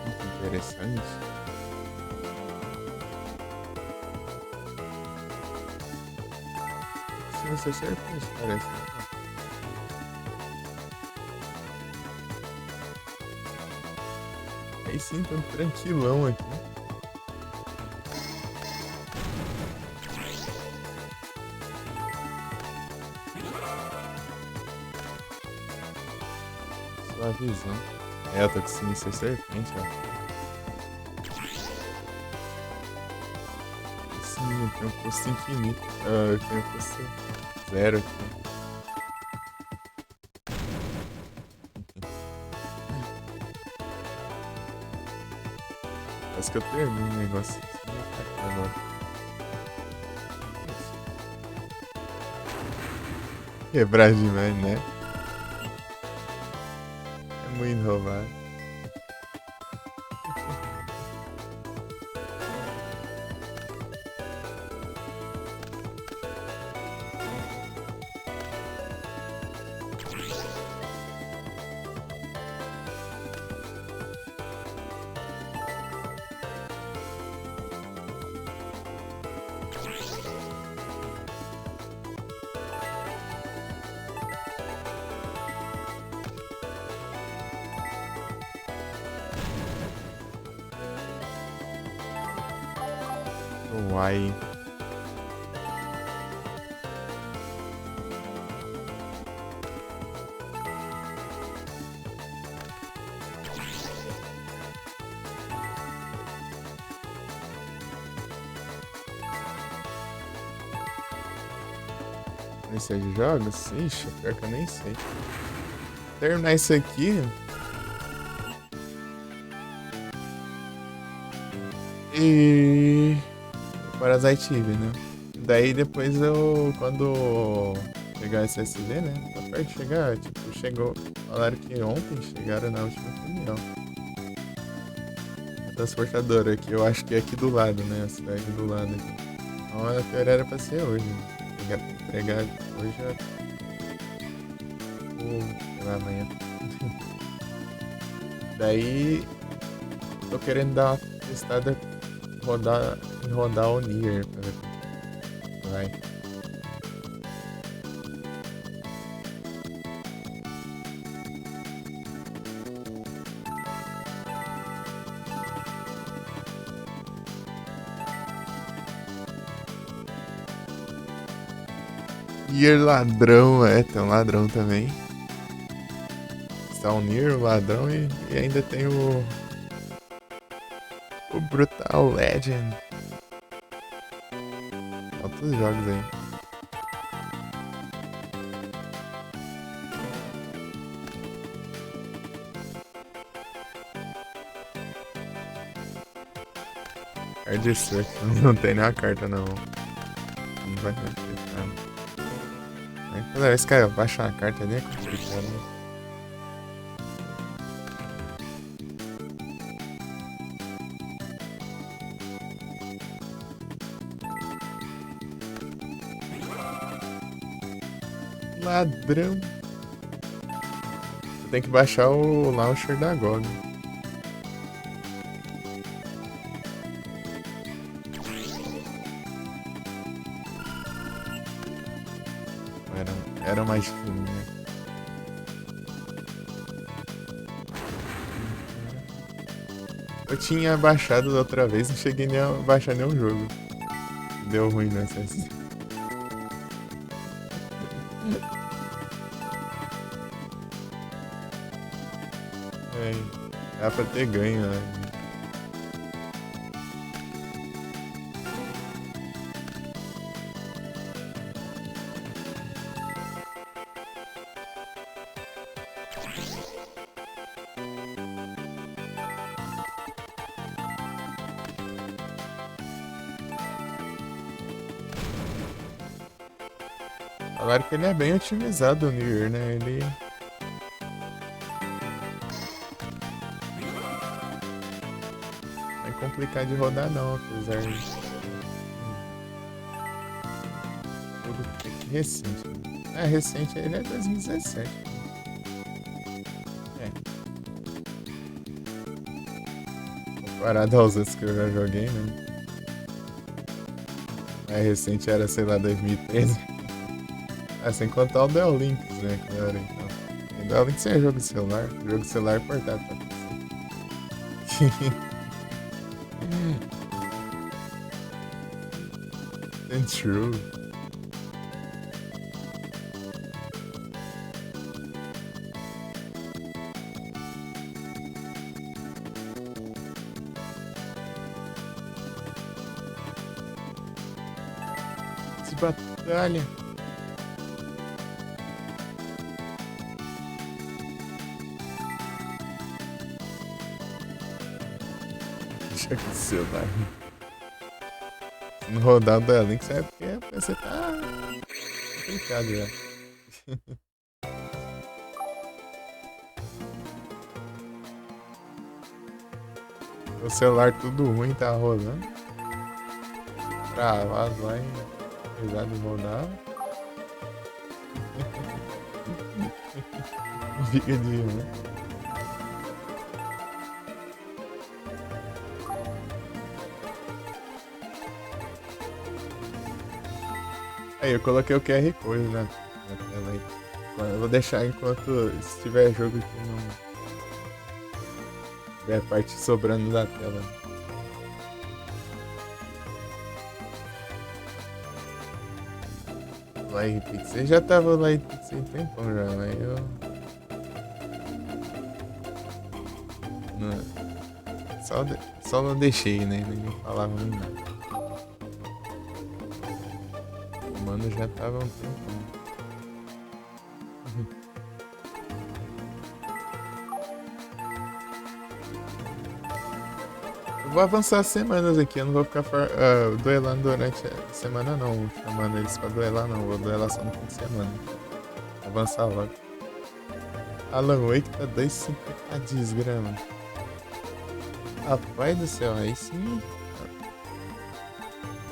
Muito interessante. Se você serpente, parece. Aí sim, tão tranquilão aqui. Suavizão. É, eu tô conseguindo ser serpente, ó. Sim, eu tenho um custo infinito. Eu tenho um custo zero aqui. Parece que eu termino o negócio agora. Quebrar demais, né? É muito roubado. Uai. Conhecer de jogos? Ixi, pior que eu nem sei. Terminar isso aqui. E. Parasite Eve, né? Daí depois eu. Quando chegar esse SSD, né? Tá perto de chegar, tipo, chegou. Falaram que ontem chegaram na última reunião. A transportadora, que eu acho que é aqui do lado, né? A cidade do lado aqui. Então a teoria era pra ser hoje. Entregar hoje ou sei lá, amanhã. Daí tô querendo dar uma testada em rodar o Nier pra ver como vai. Nier ladrão, tem um ladrão também. Está o Nier, o ladrão e ainda tem o Brutal Legend. Altos jogos aí. Card Destruction, não tem nenhuma carta na mão. Não vai acontecer nada. Toda vez que eu baixo uma carta ali é complicado, né? Ladrão. Você tem que baixar o launcher da GOG. Era mais difícil, né? Eu tinha baixado da outra vez, não cheguei nem a baixar nenhum jogo. Deu ruim nessa. Dá pra ter ganho, né? Falaram que ele é bem otimizado, o Nier, né? Ele... não é complicado de rodar não, apesar de... jogo recente. É, recente, ele é 2017. Comparado aos outros que eu já joguei, né? Mais recente era, sei lá, 2013. Sem contar o Duel Links, né? Claro, então. O Duel Links é jogo de celular. Jogo de celular portátil pra PC. And true. Se batalha. Deixa aqui o celular. Se não rodar o Duel Links é porque a PC tá complicado já. O celular tudo ruim tá rolando. Travado lá em apesar de rodar. Fica de ruim. Aí eu coloquei o QR Code na tela aí. Eu vou deixar enquanto se tiver jogo que não tiver parte sobrando da tela. Live Pixel já tava Live Pixel tem tempão já, mas eu. Não, só não deixei, né? Ninguém falava nem nada. O mano já tava um tempão. Eu vou avançar as semanas aqui, eu não vou ficar duelando durante a semana não, chamando eles pra duelar não, vou duelar só no fim de semana. Avançar logo. Alan Wake tá 2,50 a desgrama. Rapaz do céu, aí sim.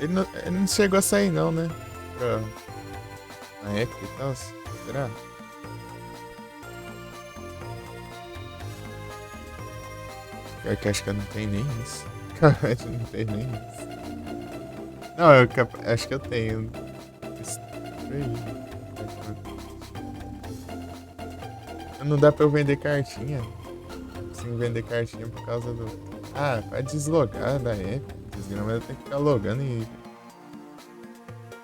Ele não chegou a sair não, né? Na época e tal, será? Pior que acho que eu não tenho nem isso. Acho que não tem nem isso. Não, acho que eu tenho. Não dá pra eu vender cartinha. Consigo vender cartinha por causa do. Ah, vai deslogar da época. Desgrama, eu tenho que ficar logando e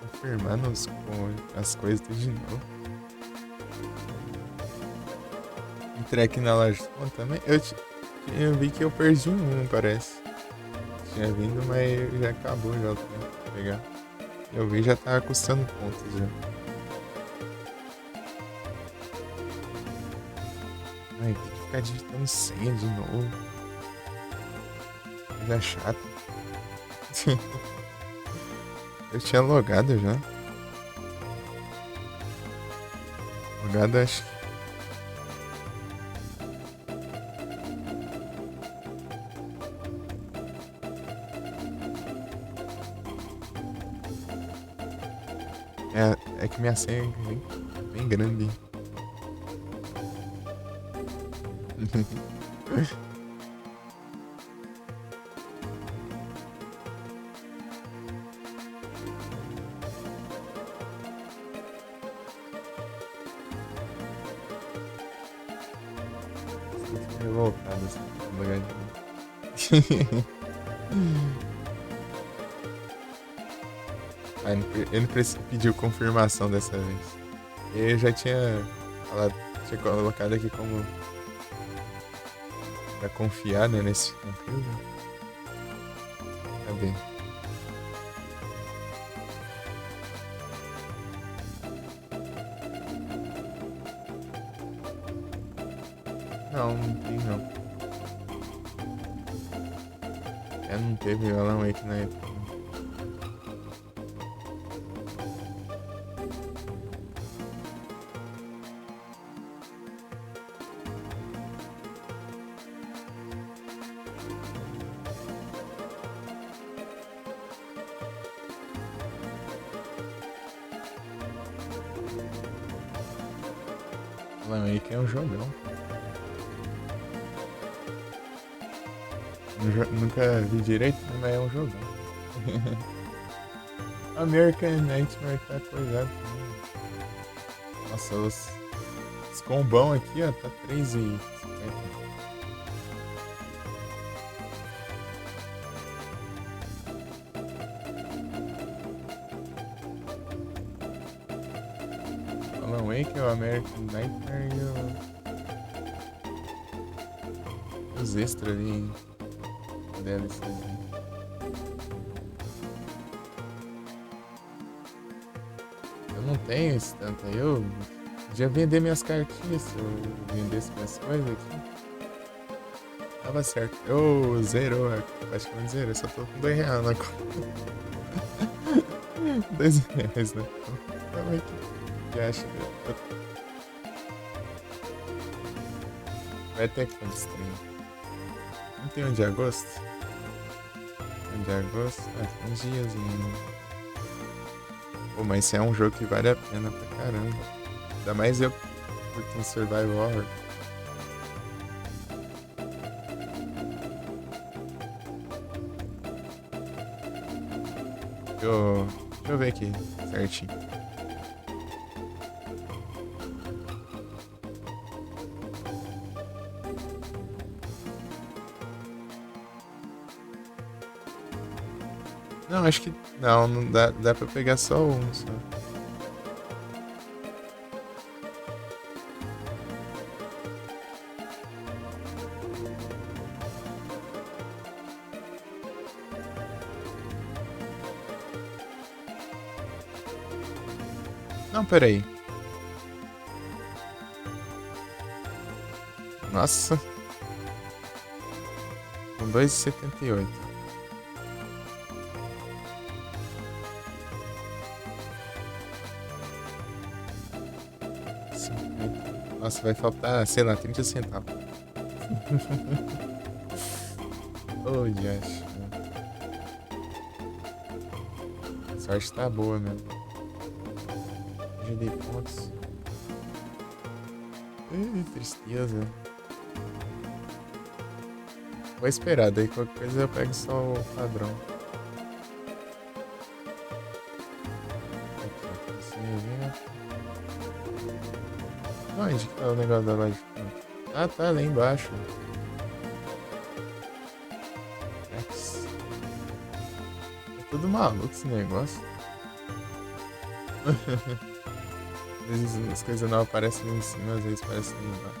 confirmando com as coisas tudo de novo. Entrei aqui na loja também. Eu vi que eu perdi um, parece. Tinha vindo, mas já acabou já o tempo pra pegar. Eu vi já tava custando pontos já. Ai, tem que ficar digitando senha de novo. Coisa chata. Eu tinha logado já. Logado acho que. É que minha senha é bem grande. Estou revoltado assim, logadinho. Eu não pediu confirmação dessa vez. Eu já tinha falado, tinha colocado aqui como pra confiar, né, nesse computador. Cadê? Não tem não. Não teve Alan Wake na época. Alan Wake é um jogão. Nunca vi direito, mas é um jogão. American Nightmare tá coisado também. Nossa, os combão aqui, ó, tá 3,50. Alan Wake, o American Nightmare e os extras ali DLC. Eu não tenho esse tanto aí, eu podia vender minhas cartinhas se eu vendesse minhas coisas aqui. Tava certo. Eu zerou, praticamente zerou, só tô com R$2 na conta. R$2 na conta. Calma aqui. Já acho que vai ter quantos tem? 31 de agosto? 1 de agosto? Ah, uns dias ainda. Pô, mas esse é um jogo que vale a pena pra caramba. Ainda mais eu curto um survival horror. Deixa eu ver aqui certinho. Não, acho que. Não dá pra pegar só um só. Não, peraí. Nossa. Com 2,78. 50. Nossa, vai faltar, sei lá, 30 centavos. Ô, Josh. A sorte tá boa mesmo. Já dei pontos. Tristeza. Vou esperar, daí qualquer coisa eu pego só o padrão. Aqui, esse evento. Onde que tá o negócio da loja? Ah, tá ali embaixo. X. É tudo maluco esse negócio. Às vezes as coisas não aparecem em cima, às vezes aparecem embaixo.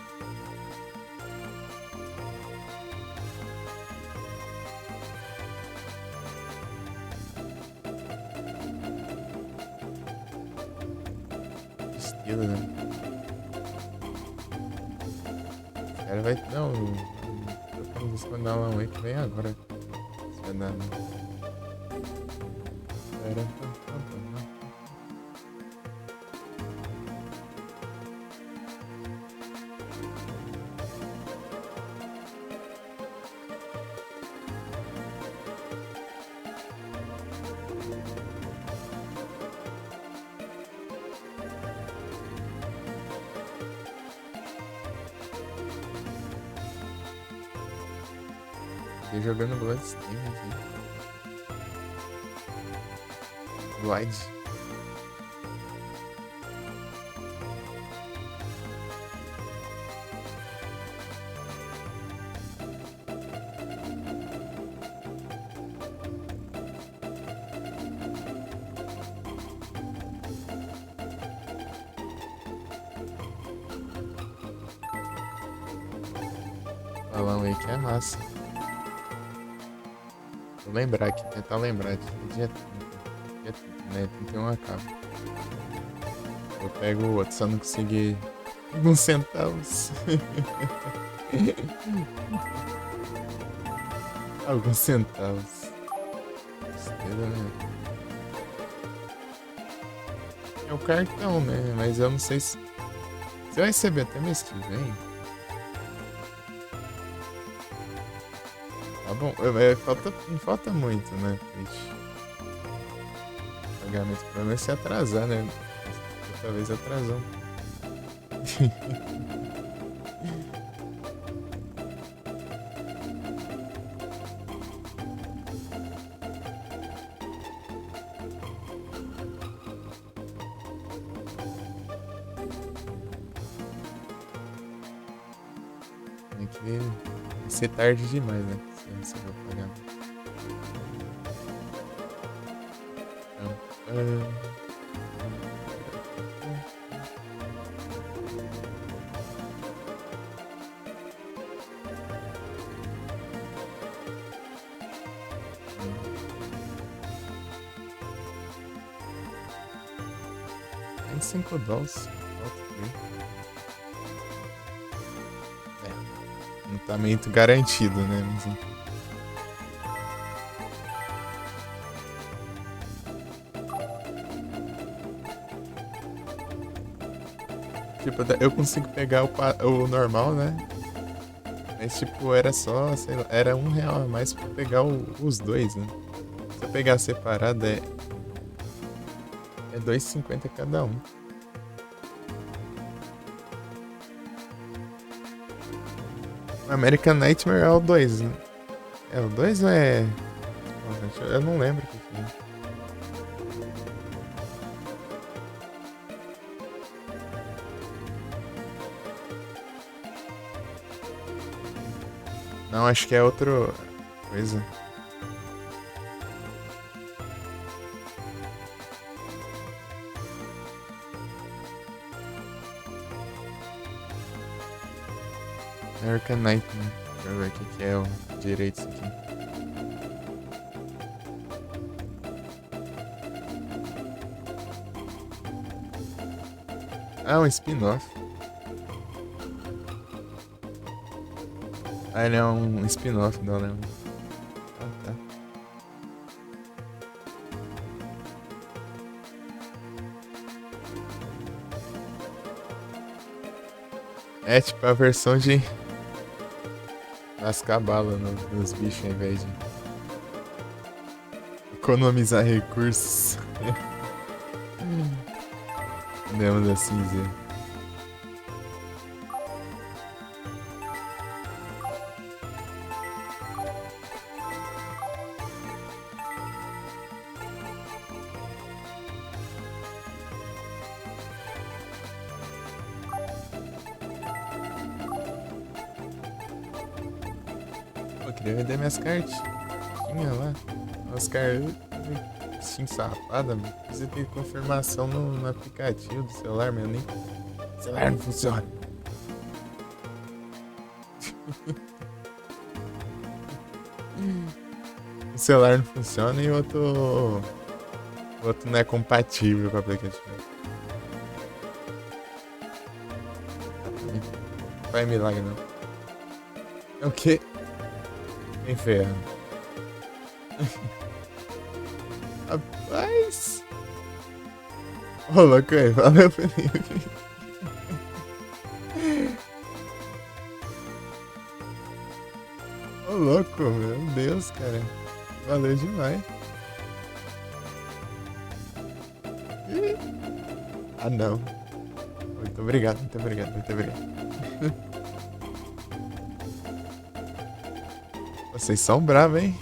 Estilo, né? O cara vai. Não, trocando isso quando dá uma Wake vem agora. Isso vai dar, né? Fiquei jogando Bloodstained aqui. Glide. Alan Wake é massa. Vou lembrar aqui, tentar lembrar. Dia 30, né? 31 acaba. Eu pego o outro, só não consegui alguns centavos. Alguns centavos. Besteira, né? É o cartão, né? Mas eu não sei se. Você vai receber até mês que vem? Tá bom. Não falta muito, né? Twitch. Pagamento. O problema é se atrasar, né? Talvez atrasou. Tem que ser tarde demais, né? Se eu vou pagar. $25. Não tá muito garantido, né? Mas, tipo, eu consigo pegar o normal, né? Mas, tipo, era só, sei lá, era R$1 a mais pra pegar os dois, né? Se eu pegar separado, é $2,50 cada um. American Nightmare é o 2, né? É o 2 ou é. Eu não lembro o que é. Não, acho que é outra coisa. American Nightmare. Deixa eu ver o que é o direito isso aqui. Ah, um spin-off. Ah, ele é um spin-off, não lembro. Ah, tá. É tipo a versão de lascar bala nos bichos ao invés de economizar recursos. Podemos assim dizer. Pô, queria vender minhas cartinhas lá. Os caras. Sim, safada, mano. Precisa ter confirmação no aplicativo do celular, meu. Nem. O celular não funciona. O celular não funciona e o outro não é compatível com o aplicativo. Não faz milagre, não. É o quê? Inferno. Rapaz. Ô, louco aí. Valeu, Felipe. Ô, louco, meu Deus, cara. Valeu demais. Ah, não. Muito obrigado, muito obrigado, muito obrigado. Vocês são bravos, hein?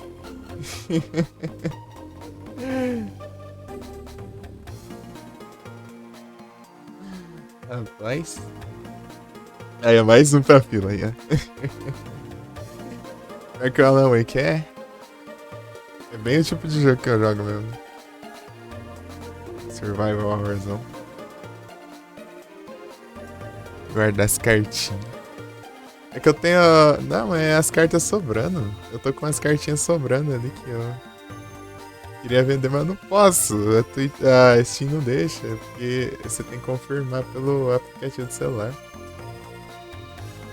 Rapaz. Aí é mais um pra fila aí, ó. É que o Alan Wake é? É bem o tipo de jogo que eu jogo mesmo. Survival Horrorzão. Guardar as cartinhas. É que eu tenho. Não, mas é as cartas sobrando. Eu tô com as cartinhas sobrando ali que eu queria vender, mas não posso. A Steam não deixa, porque você tem que confirmar pelo aplicativo do celular.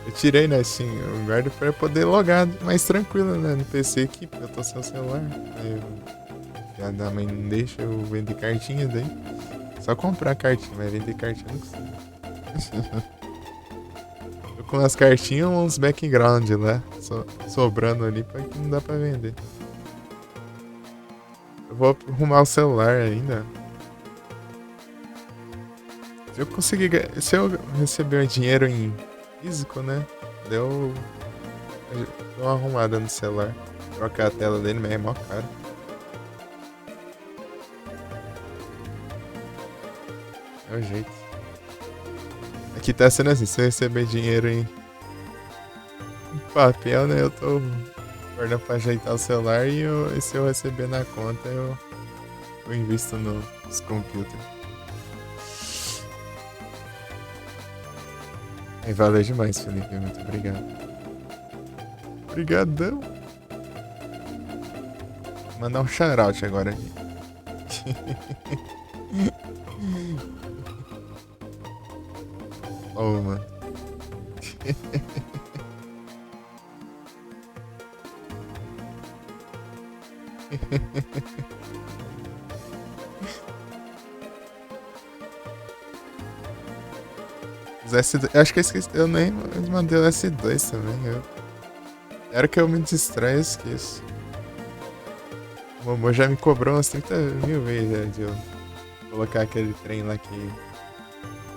Eu tirei na Steam, eu guardo pra poder logar mais tranquilo, né, no PC aqui, porque eu tô sem o celular. Aí a da mãe não deixa eu vender cartinha daí. Só comprar cartinha, mas vender cartinha não consigo. Tô com as cartinhas uns background lá, sobrando ali pra que não dá pra vender. Eu vou arrumar o celular ainda. Se eu conseguir. Se eu receber o dinheiro em físico, né? Deu uma arrumada no celular. Trocar a tela dele, mas é mó caro. É o jeito. Aqui tá sendo assim, se eu receber dinheiro em papel, né? Eu tô guardando pra ajeitar o celular e se eu receber na conta, eu invisto nos computers. Aí valeu demais, Felipe. Muito obrigado. Obrigadão. Vou mandar um shoutout agora aqui. Oh, mano. Os S2, eu acho que eu esqueci, eu nem mandei o S2 também. Era que eu me distraio, eu esqueço. O Momo já me cobrou umas 30 mil vezes já, de eu colocar aquele trem lá que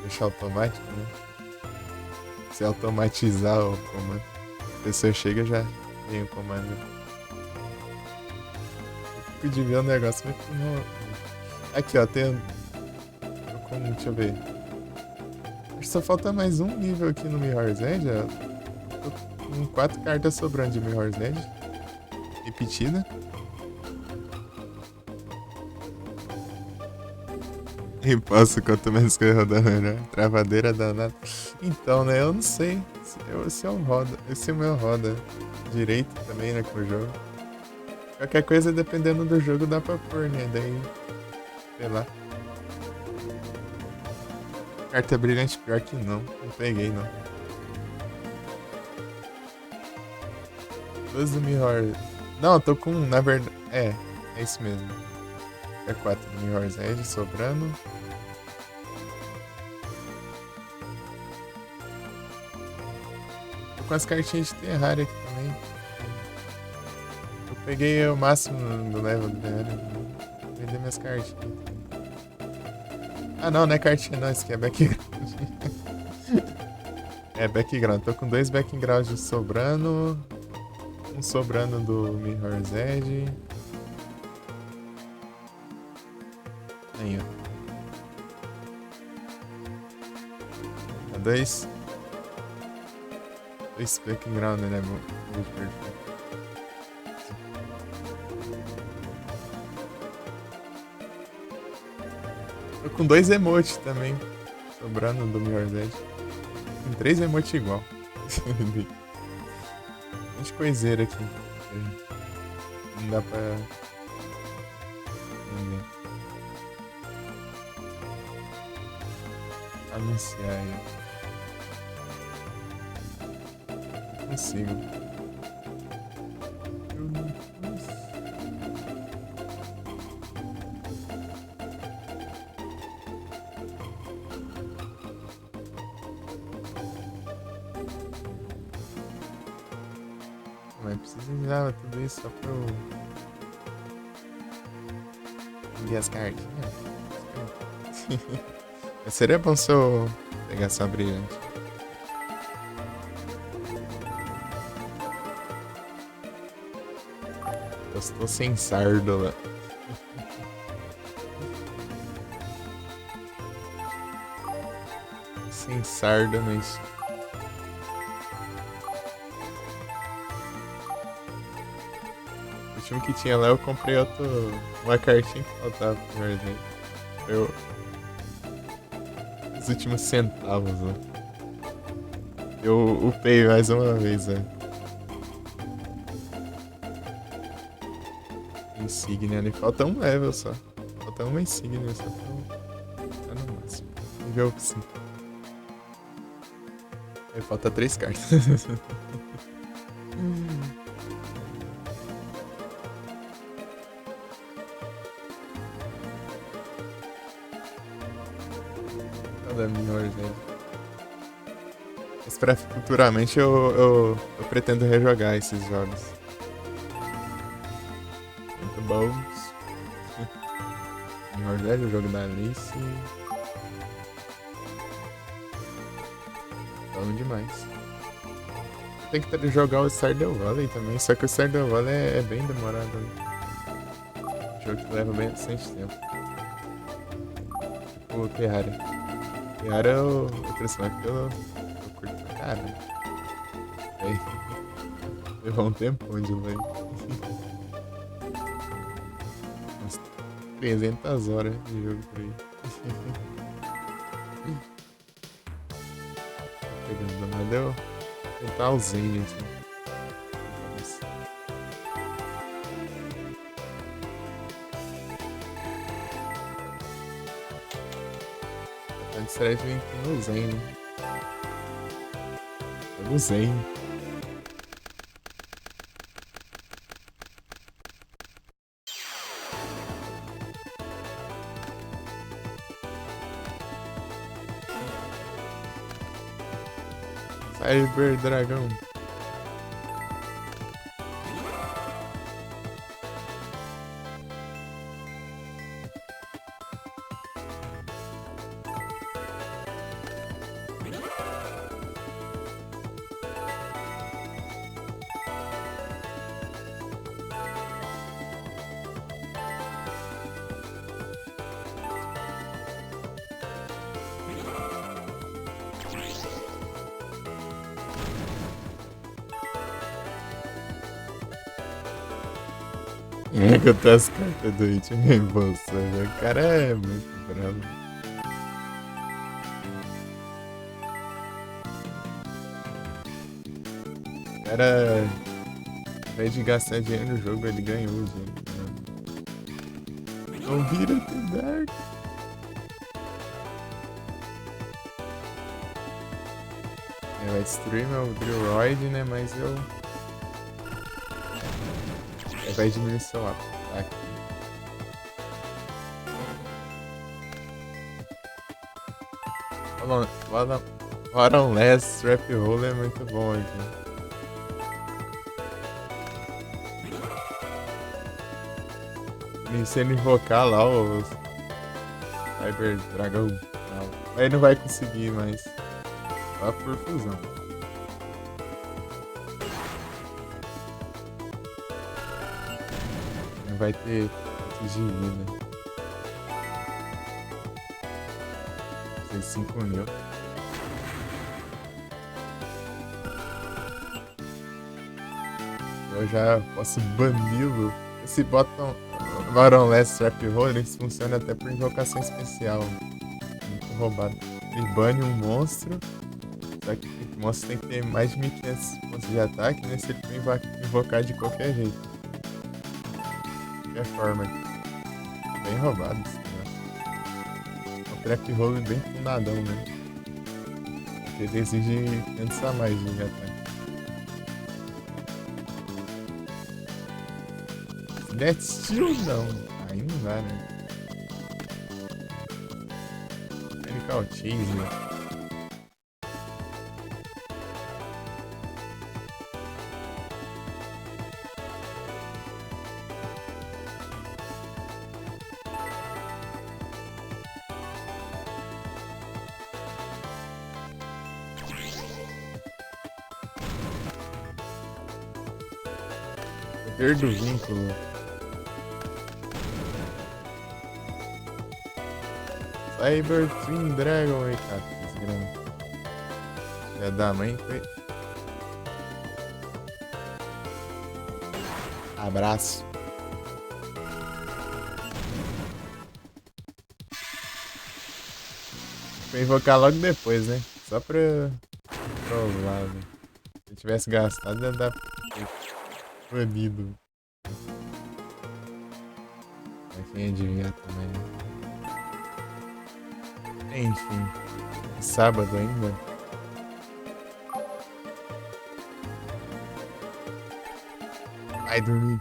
deixa automático, né? Se automatizar o comando. A pessoa chega já vem o comando. Eu fico de ver o negócio, mas não. Aqui, ó, tem. Deixa eu ver. Acho que só falta mais um nível aqui no Mirror's Edge. Tô com 4 cartas sobrando de Mirror's Edge. Repetida. Imposto quanto menos que eu rodar, né? Travadeira danada. Então, né? Eu não sei se eu rodo. Se o meu roda direito também, né? Com o jogo. Qualquer coisa, dependendo do jogo, dá pra pôr, né? Daí. Sei lá. Carta brilhante, pior que não. Não peguei, não. 12 do Mirror. Não, eu tô com. Na verdade. É isso mesmo. É 4 do Mirror's Edge sobrando. com as cartinhas de Terraria aqui também. Eu peguei o máximo do level do Terraria. Vou vender minhas cartinhas. Ah, não, não é cartinha não, isso aqui é background. É background. Tô com 2 backgrounds sobrando. Um sobrando do Mirror's Edge. Aí, ó. Tá 2 background, né? Muito perfeito. Tô com 2 emotes também. Sobrando do Mirror's Edge. Tem 3 emotes igual. Muita coiseira aqui. Não dá pra vender. Anunciar aí. Não consigo. Eu não consigo. Mas precisava tudo isso só pra eu vender as cartinhas. Mas seria bom se eu pegar só brilhante. Eu estou sem sárdola. Sem sarda, mas... O time que tinha lá, eu comprei uma cartinha que faltava pro meu exemplo. Os últimos centavos, né? Eu upei mais uma vez, velho. Insígnia ali. Falta um level só. Falta uma insígnia só pra no máximo. Nível 5. Aí falta 3 cartas. Nada melhor, velho. Mas pra futuramente eu pretendo rejogar esses jogos. Muito bons. Melhor velho, o jogo da Alice. Bom demais. Tem que jogar o Stardew Valley também, só que o Stardew Valley é bem demorado. Um jogo que leva bastante tempo. O Terraria. Terraria eu impressionado porque eu curto pra caramba. Aí, levou um tempão de lei. Umas 300 horas de jogo por aí. Pegando nada, deu. Tentar o Zen, assim. Antes era de vir no Zen, né? No Zen. Cyber Dragão. É que eu tô as cartas do It em reembolso. O cara é muito bravo. O cara, ao invés de gastar dinheiro no jogo, ele ganhou o dinheiro. Não vira The Dark. Vai destruir meu Grillroid, né? Mas eu... vai diminuir seu ataque. Lá Bottomless Trap Hole é muito bom aqui. E se ele invocar lá os Cyber Dragão, não. Aí não vai conseguir, mas só por fusão. Não vai ter pontos de vida. 5.000. Eu já posso bani-lo. Esse botão Baronless Trap Hole, eles funcionam até por invocação especial. Muito roubado. Ele bane um monstro. Só que o monstro tem que ter mais de 1.500 pontos de ataque, né? Se ele for invocar de qualquer jeito. De qualquer forma. Bem roubado esse negócio. O Trap Hole bem fundadão, né? Porque ele exige 500 a mais de ataque. Death Steel não. Aí não dá, né? Medical Chase, né? Poder do vínculo. Cyber Twin Dragon, eita, desgrama. Já da mãe foi. Abraço. Vou invocar logo depois, né? Só pra trollar, né? Se eu tivesse gastado, ia dar banido. Pra quem adivinhar também, né? Enfim, sábado ainda. Vai dormir.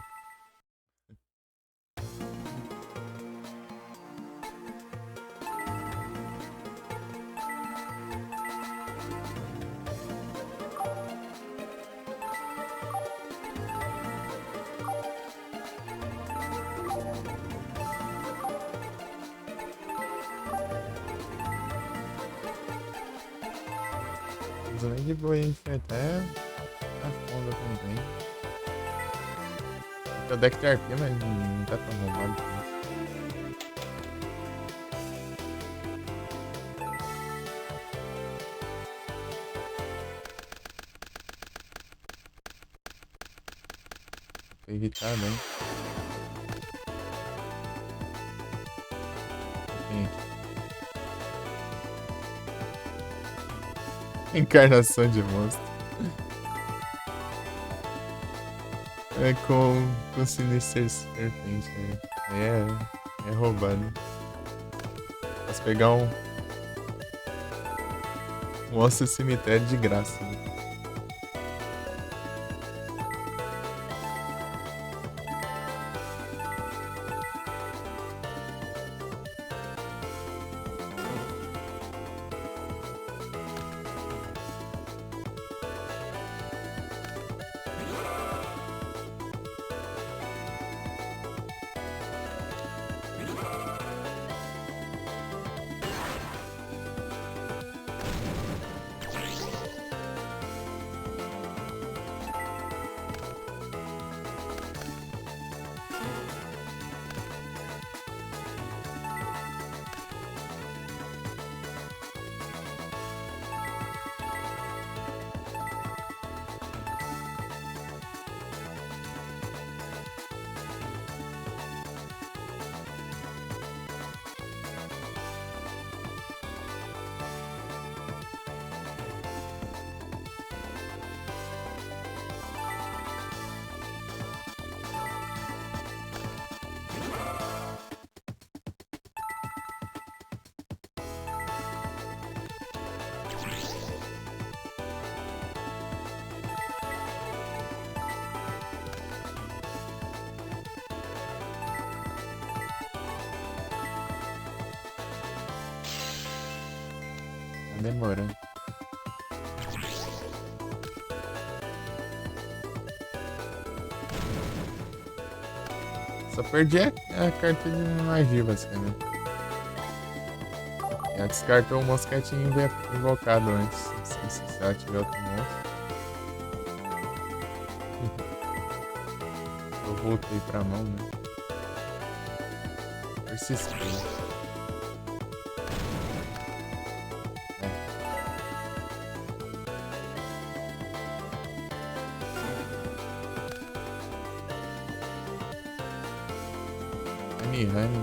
Nem de boa, hein? Foi até a fundo também. O deck tem arpia, mas não tá tão roubado com isso. Pra evitar, né? Encarnação de monstro. É com Sinister Serpente, né? É roubado. Posso pegar um monstro cemitério de graça, né? Tá demorando. Só perdi a carta de magia, basicamente. Ela descartou o mosquetinho invocado antes. Não sei se ela tiver outro monstro. Eu voltei pra mão, né? Persistiu. Honey.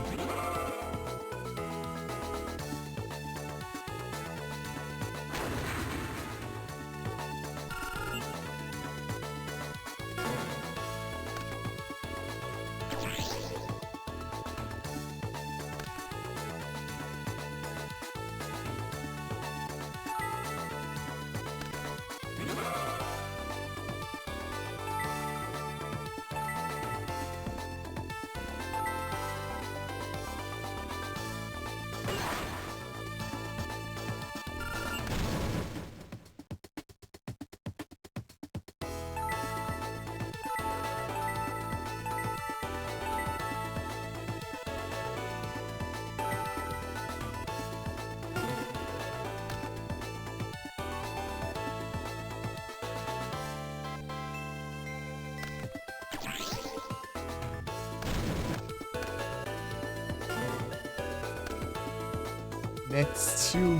Next two.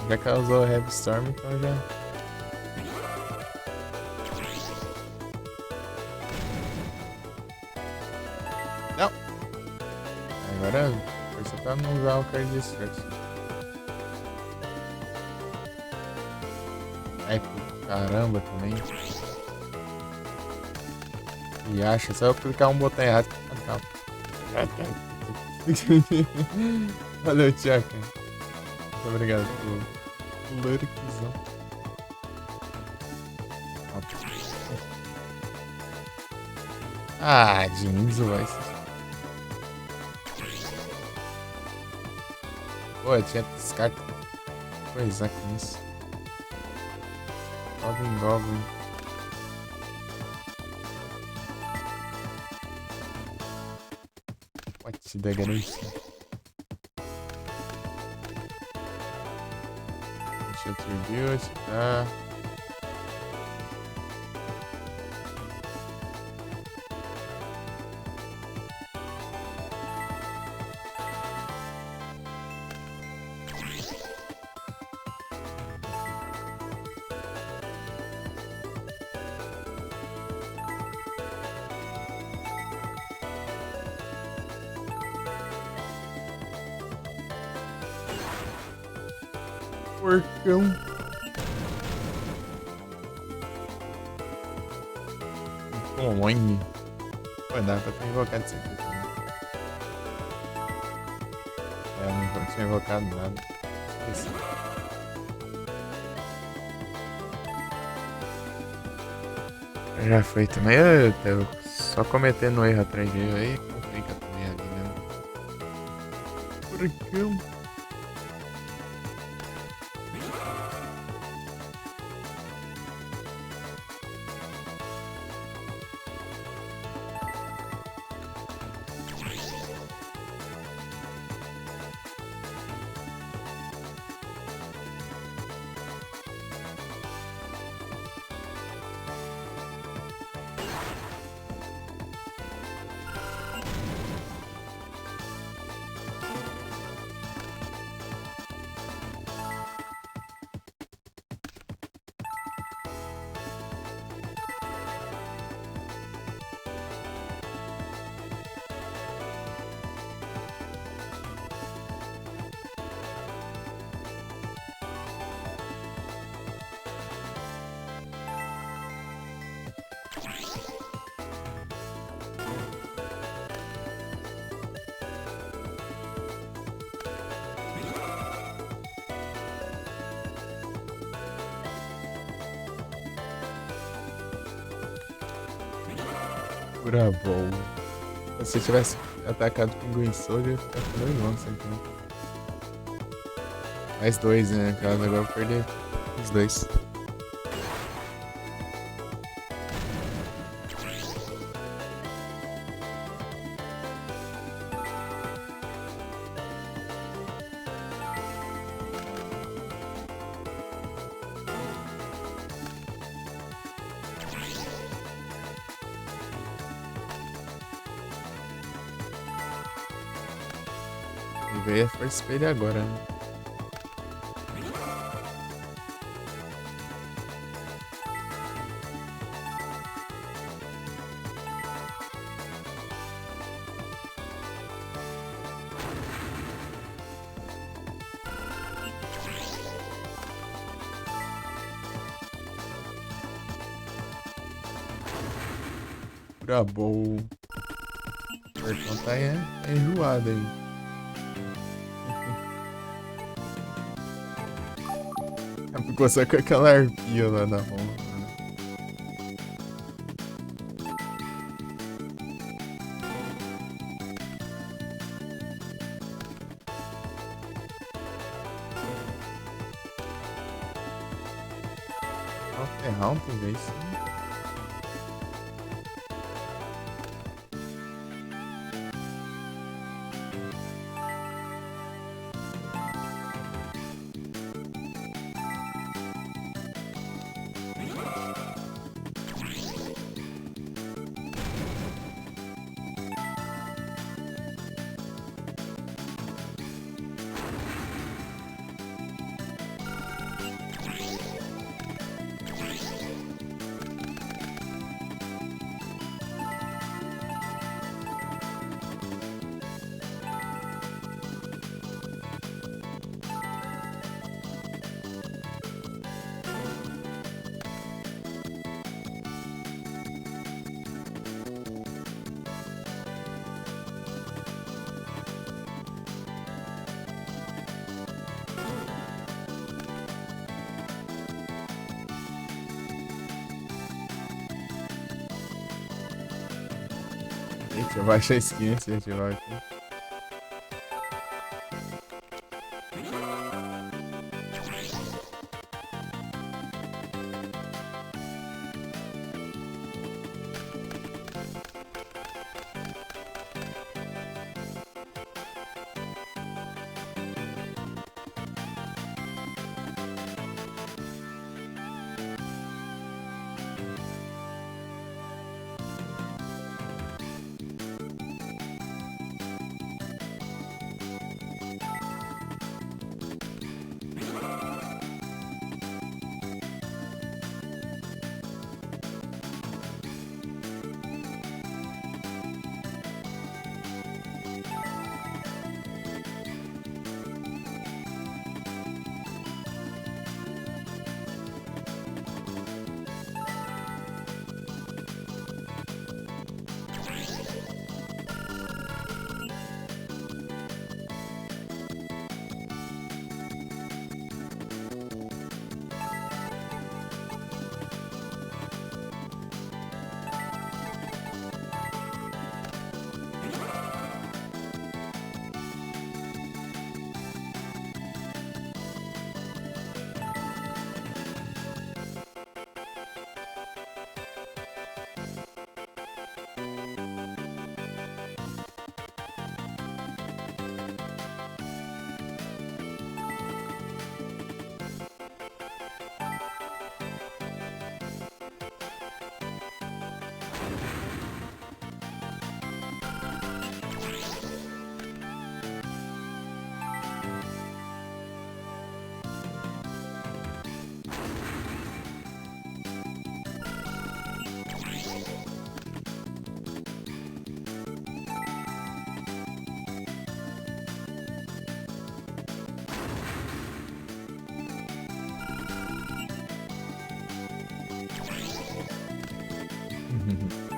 Já que ela usou o Heavy Storm, então já. Não! Agora força pra não usar o Card Destruction. Ai, caramba também. E acha, só eu clicar um botão errado. Valeu, Tchaka. Muito obrigado pelo lurkzão. Ah, Jinx vai ser. Pô, eu tinha descarta. Coisa com isso. Goblin. What da garantia. Deixa eu tribute, tá? Porcão. Põe. Pô, dá pra ter invocado isso aqui também. Não tinha invocado nada. Esqueci. Já foi também. Eu só cometendo erro atrás dele aí, complica também a vida, né? Porcão. Cura boa. Se tivesse. atacado com Green Soldier e ficar com 2 monstros, então. Mais 2, né? Caso agora eu vou perder os 2. E veio a força pra ele agora, né? Cura boa. O portão tá enjoado aí. Ficou só com aquela arpia lá na mão. Ó, ferrar um por vez. Deixa eu baixar a skin antes de ativar aqui.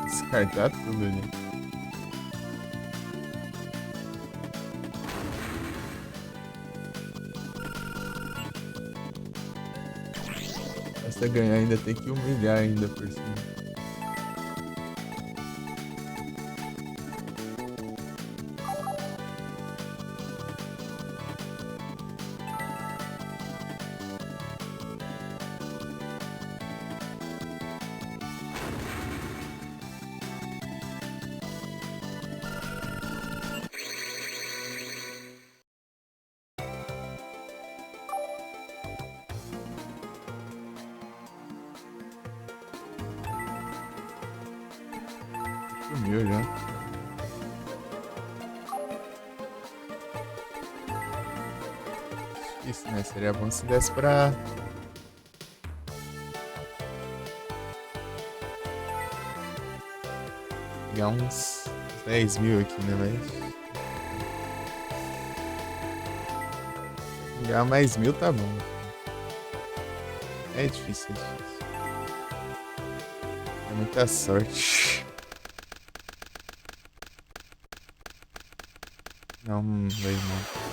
Descartar tudo ali. Basta ganhar, ainda tem que humilhar ainda por cima. Sumiu já. Isso, né? Seria bom se desse pra... pegar uns 10 mil aqui, né, velho? Ganhar mais 1000 tá bom. É difícil, é difícil. É muita sorte. Não, vai não.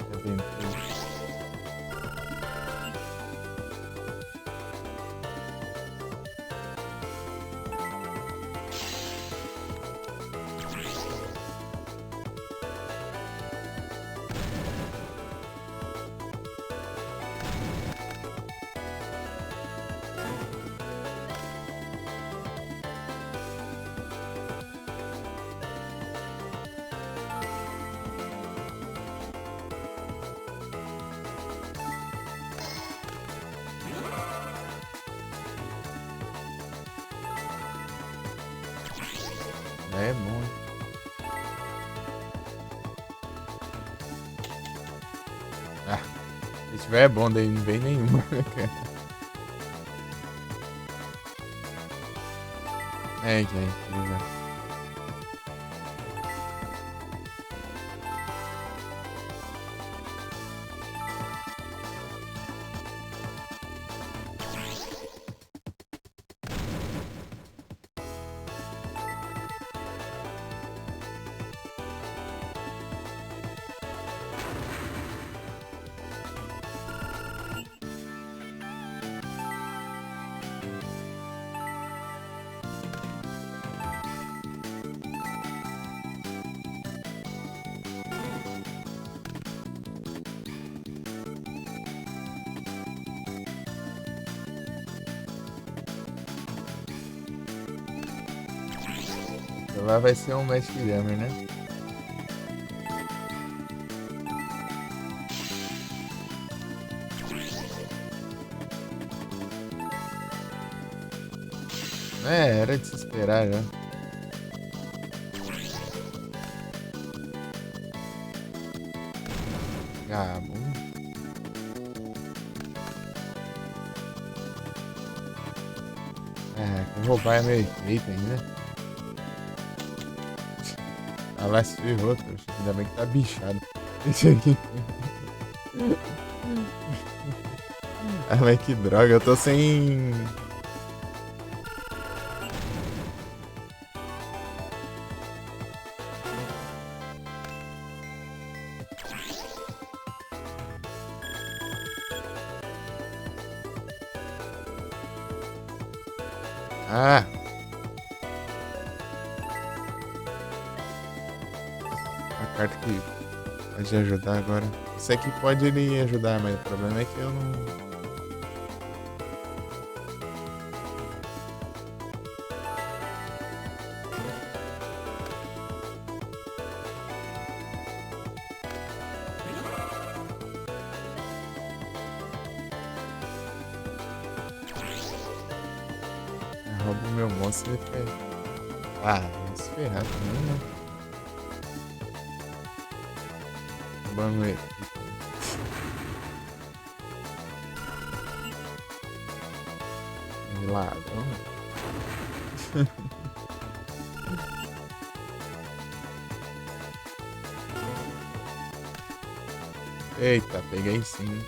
É bem feio. É bom, hein? Ah, se tiver é bom, daí não vem nenhuma. É, gente, já. Lá vai ser um Magic Jammer, né? É, era de se esperar já. Ah, bom. É, roubar é meio feito ainda. Ah, lá se ferrou, trouxa. Ainda bem que tá bichado. Esse aqui. Ah, mas que droga, eu tô sem. Ah! A carta que pode ajudar agora. Isso aqui pode ele ajudar, mas o problema é que eu não. Roubo meu monstro e fica. Ah, vamos se ferrar também, né? Roubando ele. Ladrão. Eita, peguei sim.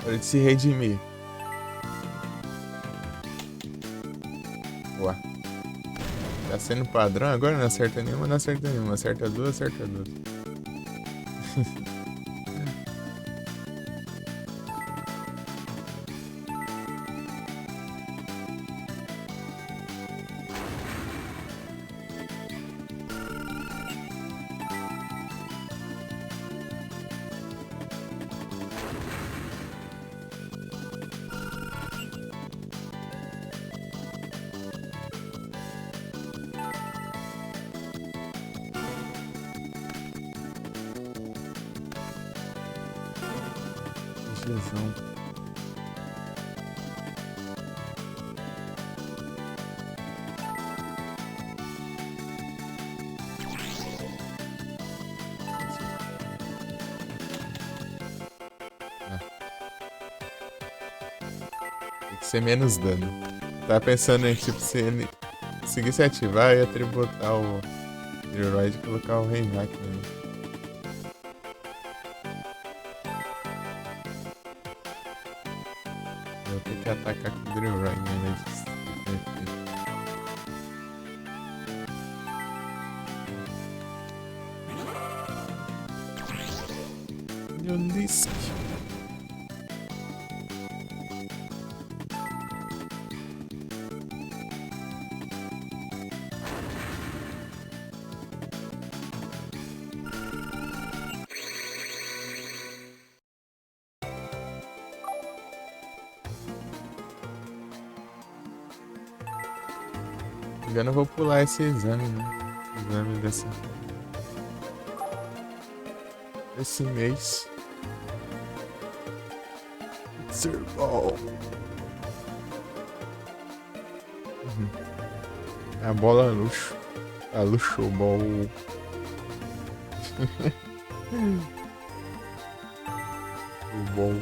Para de se redimir. Boa. Tá sendo padrão agora? Não acerta nenhuma, não acerta nenhuma. Acerta duas, acerta duas. Jesus. Tem que ser menos dano. Tava pensando em, tipo, se ele conseguisse ativar, eu ia tributar o Leroy e colocar o Reinhardt nele. Eu vou ter que atacar com o Leroy nele. Disc. Eu não vou pular esse exame, né? Exame desse mês. Ser bom. A bola luxo. A luxo ball. O bom.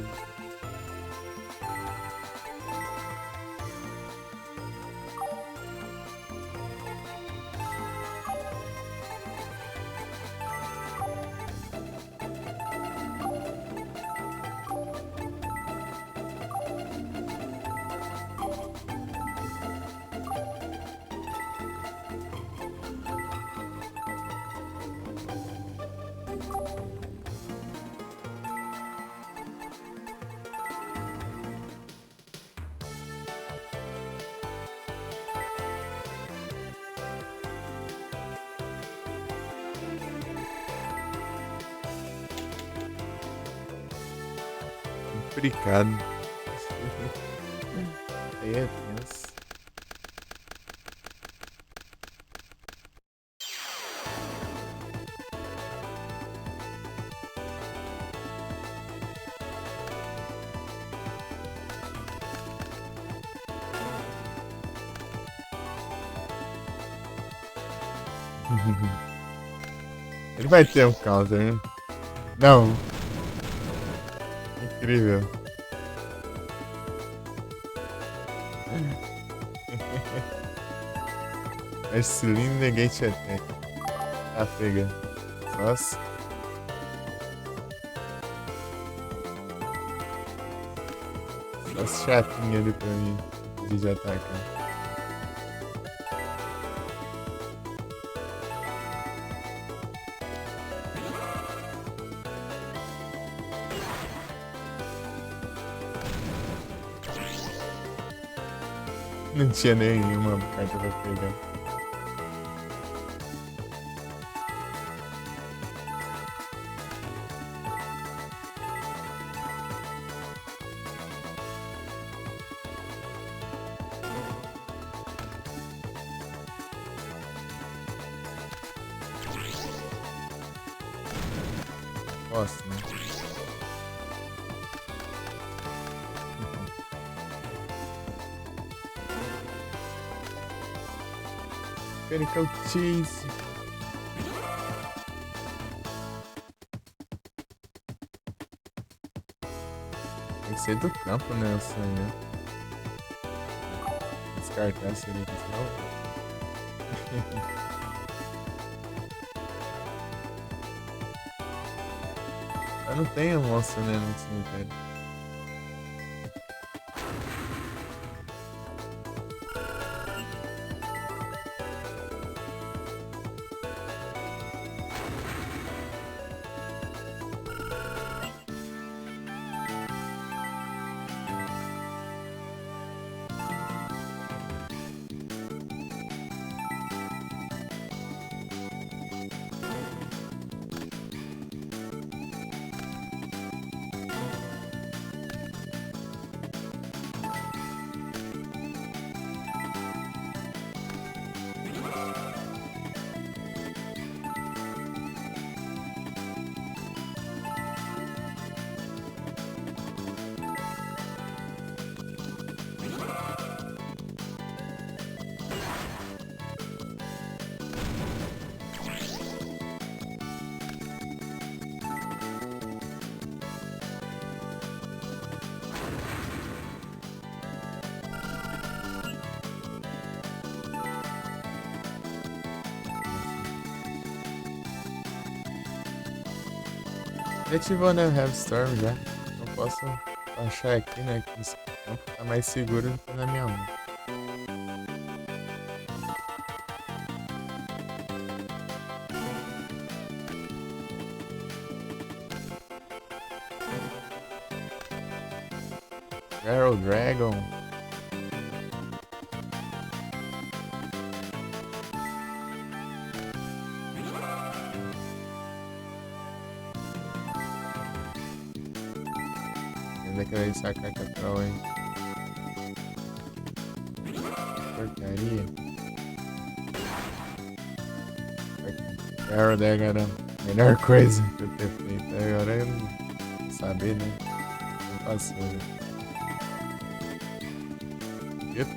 Complicado. Aí é tenso. Ele vai ter um counter, né? Não. Incrível. Arceline Negate Attack. Ah, pega. Nossa. As chatinhas ali pra mim. De atacar. Não tinha nenhuma carta pra pegar. Posso, né? Mechanical Chase. Tem que ser do campo, né? O sonho. Descartar seria pessoal. Eu não tenho monstro, né? No cemitério. Ativou, né? Storm já. Não posso achar aqui, né? Que esse campo tá mais seguro do que na minha mão. Barrel Dragon. Ainda quero isso a carta troll, hein? Porcaria. Barrel Dragon era a melhor coisa que eu ter feito. Agora eu não saber, né? Não passou, né? Yep.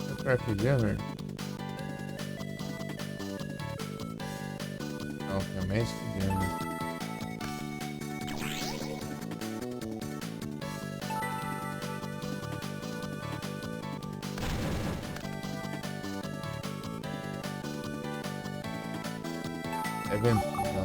É pra RPG, velho? Não, foi Magic Gamer. Evento, tá?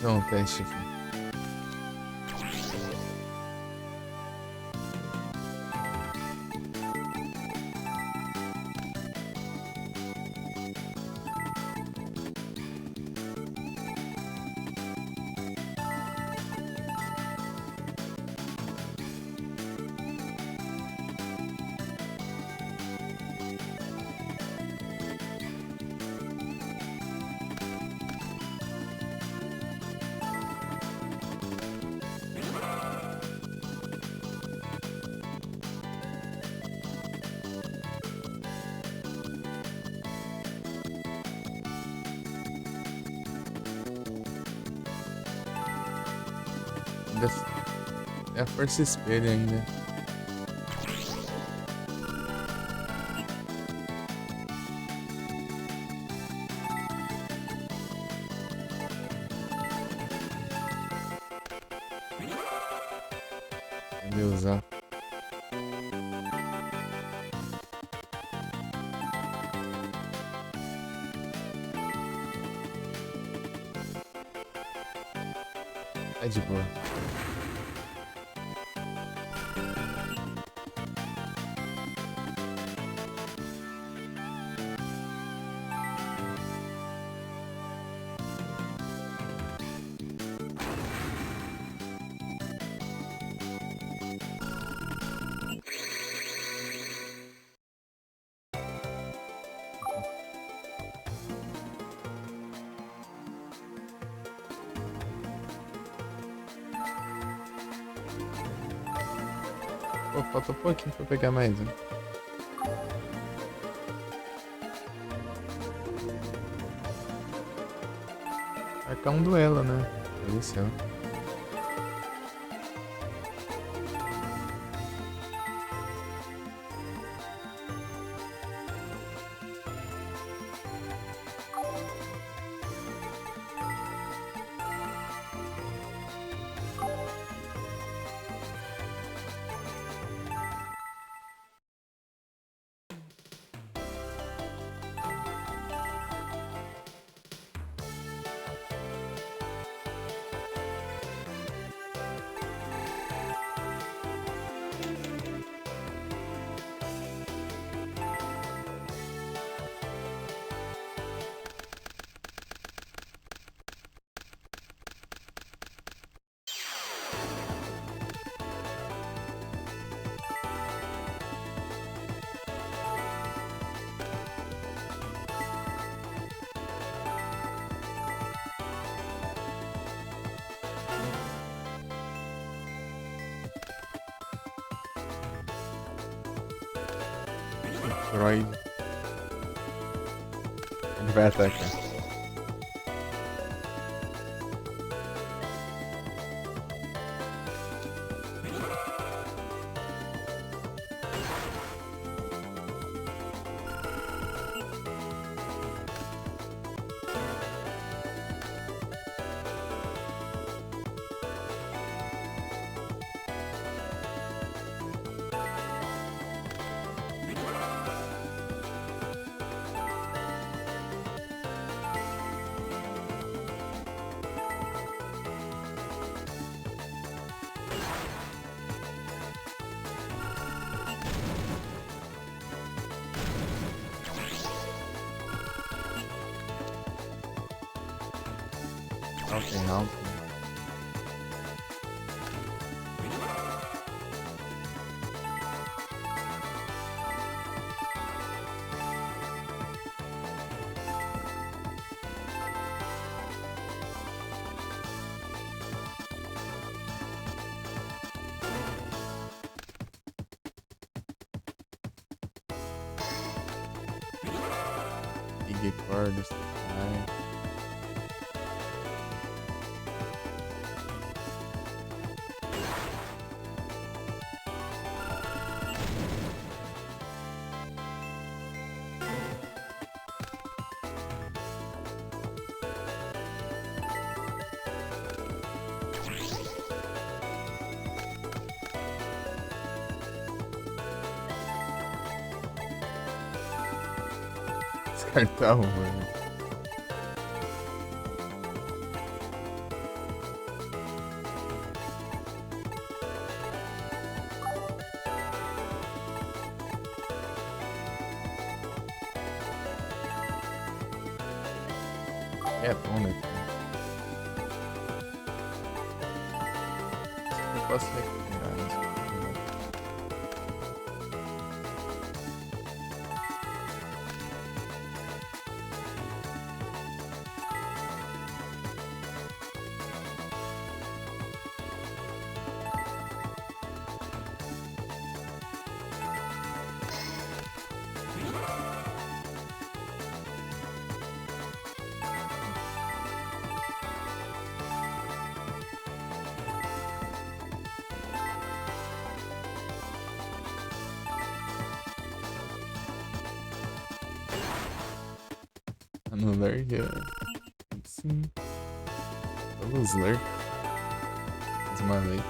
fazer um teste aqui. É a força espelho ainda. Ele usar. É de boa. Pô, falta um pouquinho pra pegar mais um. Marcar um duelo, né? Isso. Freud. Ele vai atacar. Tem alto. Big cordas. Descartar um, mano. É bom, né? Eu posso recuperar, né? No Lurk, sim. Vamos Lurk. Mais uma vez.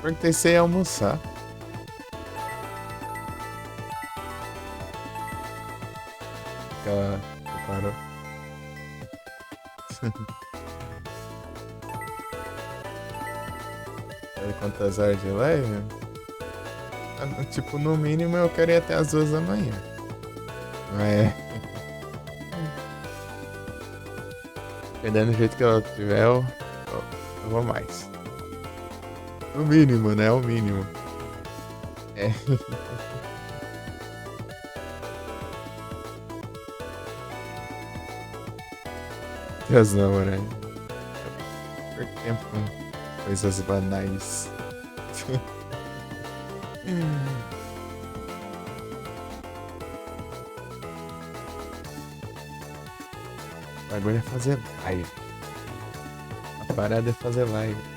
Perguntei se ia almoçar. Que ela preparou. Sabe quantas horas de live? Tipo, no mínimo eu quero ir até as 2 da manhã. Mas, dependendo do jeito que ela tiver, eu vou mais. O mínimo, né? O mínimo. É. Deus não, né? Por tempo com coisas banais. O bagulho é fazer live. A parada é fazer live.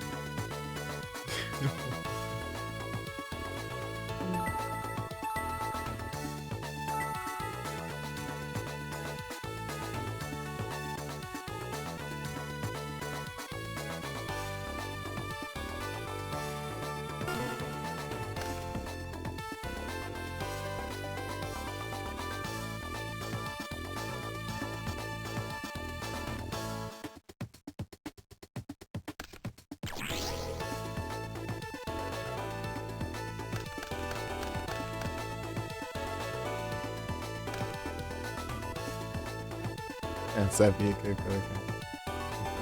Eu sabia que eu ia colocar.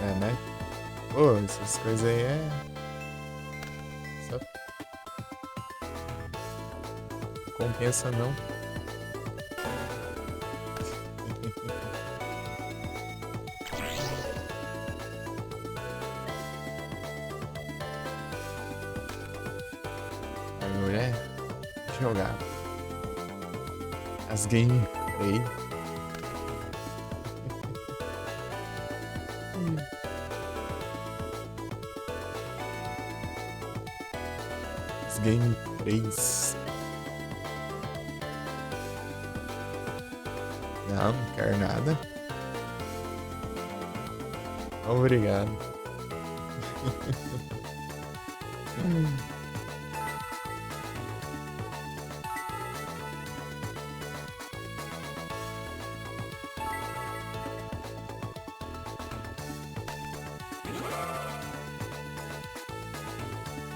É, né? Pô, essas coisas aí é. Só compensa não. A mulher jogava. As gameplay. As gameplays. Não quero nada. Obrigado.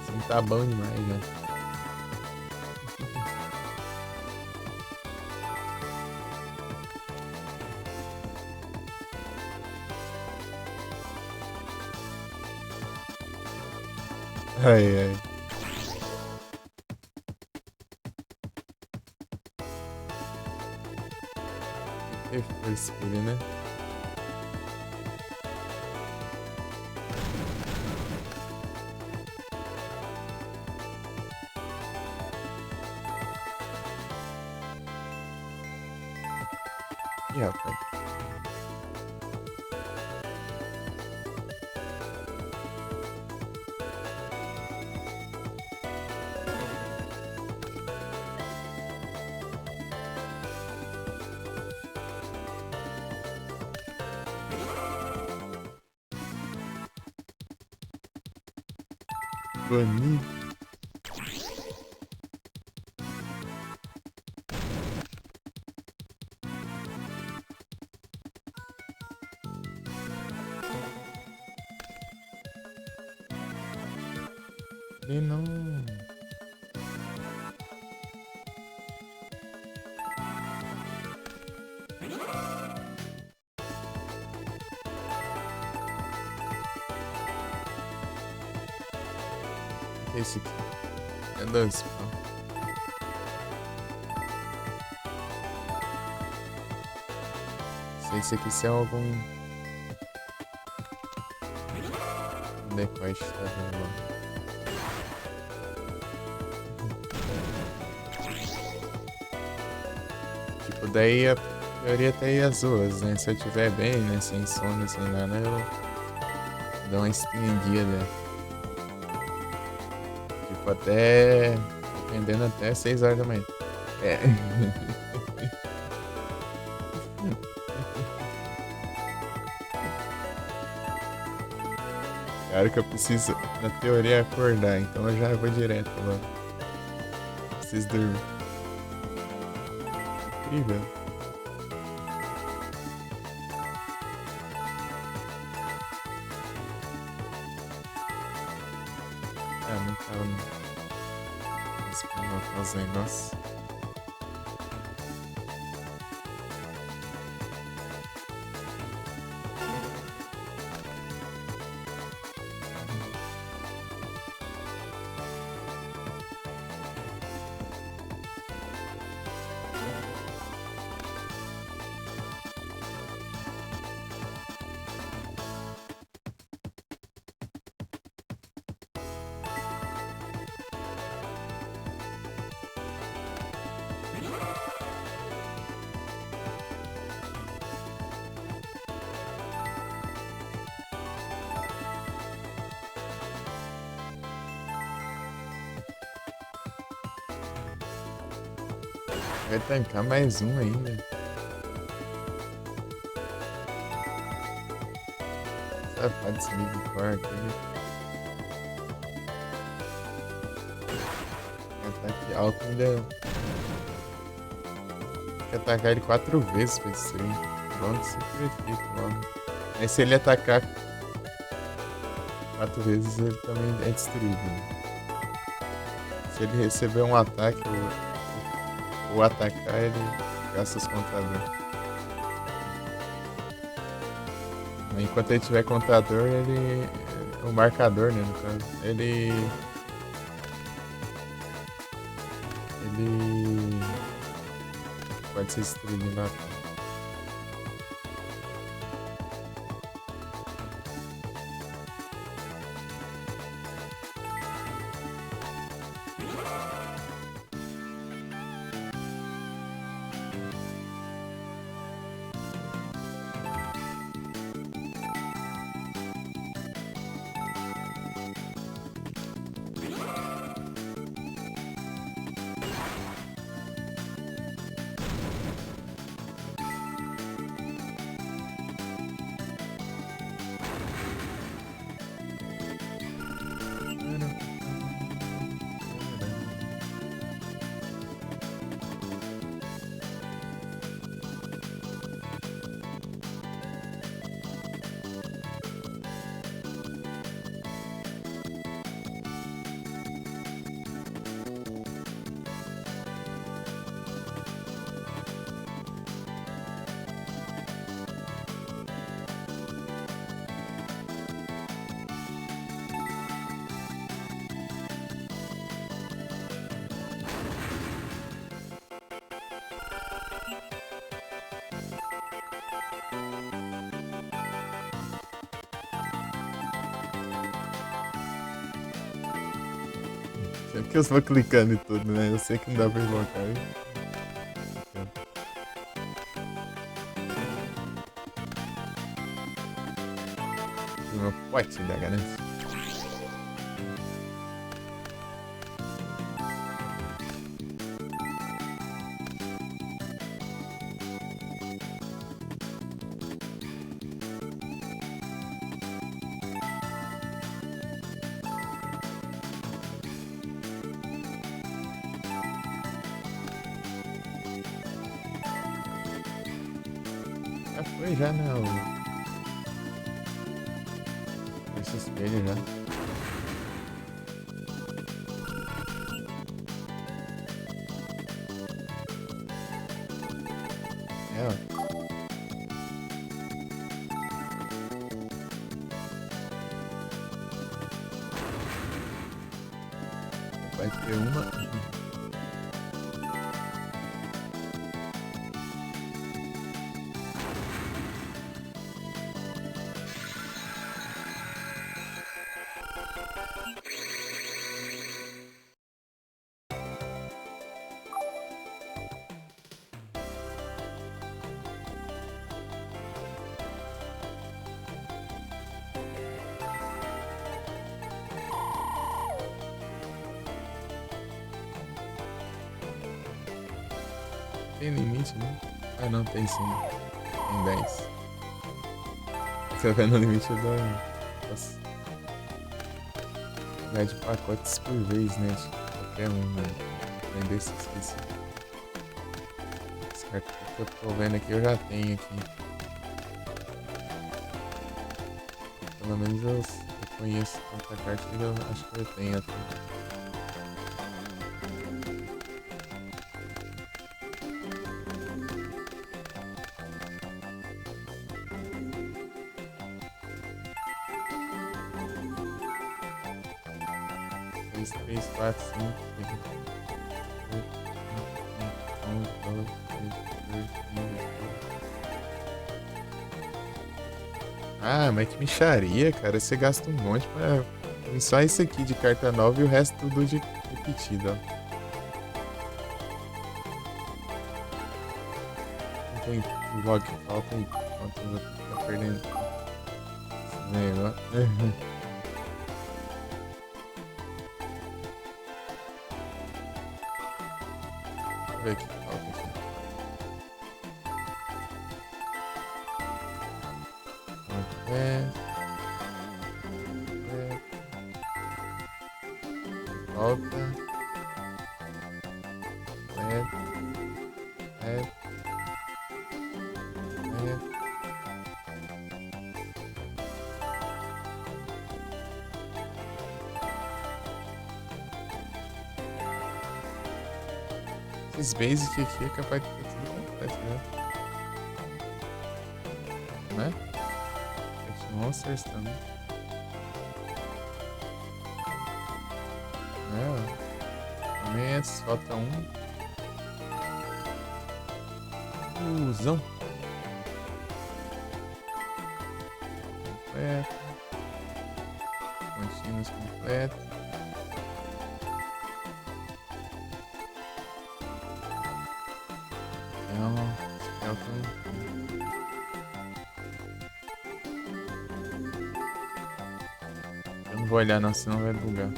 Assim tá bom demais, né? Ai, ai. Que frescura, né? Ih, rapaz. Bonito. E não. é esse aqui? É doce, pô. Não sei se aqui é algum decote, tá vendo lá? Tipo, daí a maioria até ir as duas, né? Se eu tiver bem, né? Sem sono, sem nada, eu dou uma estendida. Tipo, até. Dependendo até 6 horas da manhã. É. Claro que eu preciso, na teoria, acordar, então eu já vou direto lá. Preciso dormir. Incrível. Ah, não tava esperando os negócios. Vai tancar mais um ainda. Safado esse Big Core aqui. Ataque alto ainda. Tem que atacar ele 4 vezes pra esse trem. Vamos ser perfeito, vamos. Aí se ele atacar 4 vezes, ele também é destruído. Né? Se ele receber um ataque ou atacar, ele gasta os contadores. Enquanto ele tiver contador, ele. O marcador, né? No caso. Ele pode ser destruído em batalha. Sempre que eu vou clicando em tudo, né? Eu sei que não dá pra invocar. Uma pote da ganância. Já foi, já não. Esse espelho já. É, ó. ter uma. Tem limite, né? Ah, não, tem sim. Tem 10. Você vai no limite da. Nossa. Vai de pacotes por vez, né? Acho que qualquer um, né? Tem desse específico. Esse cartão que eu tô vendo aqui, eu já tenho aqui. Pelo menos eu conheço tanta carta que eu acho que eu tenho até. Dois, três, quatro, cinco, seis, oito, nove, 11, 12, 13, 14, 15, 16. Ah, mas que mixaria, cara. Você gasta um monte pra vir só isso aqui de carta nova e o resto tudo de repetido, ó. Não tem log que falta aí. Quanto eu tô perdendo esse negócio. Deixa eu ver o que falta aqui. Volta. Esses basic aqui é capaz de ter tudo completo, né? Né? Pet Monsters também. Também esses, falta um. Fusão. Completo. Contínuos completo. Eu não vou olhar não, senão vai bugar.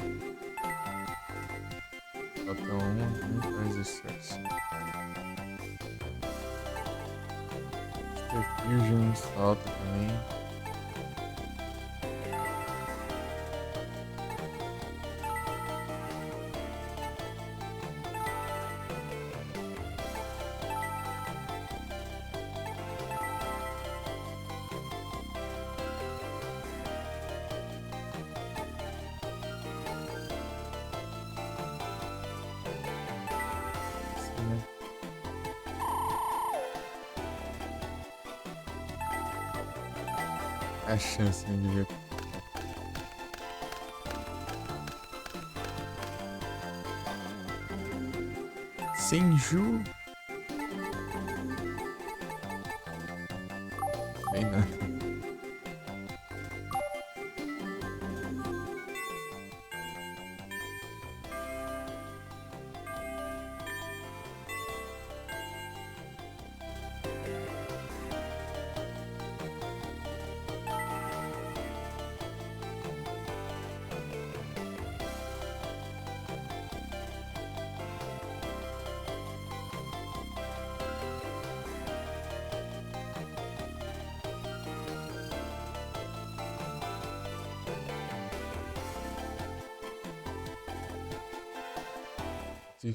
Falta um, dois, sete. Fusion, falta também. A chance de ver. Senju. Bem nada.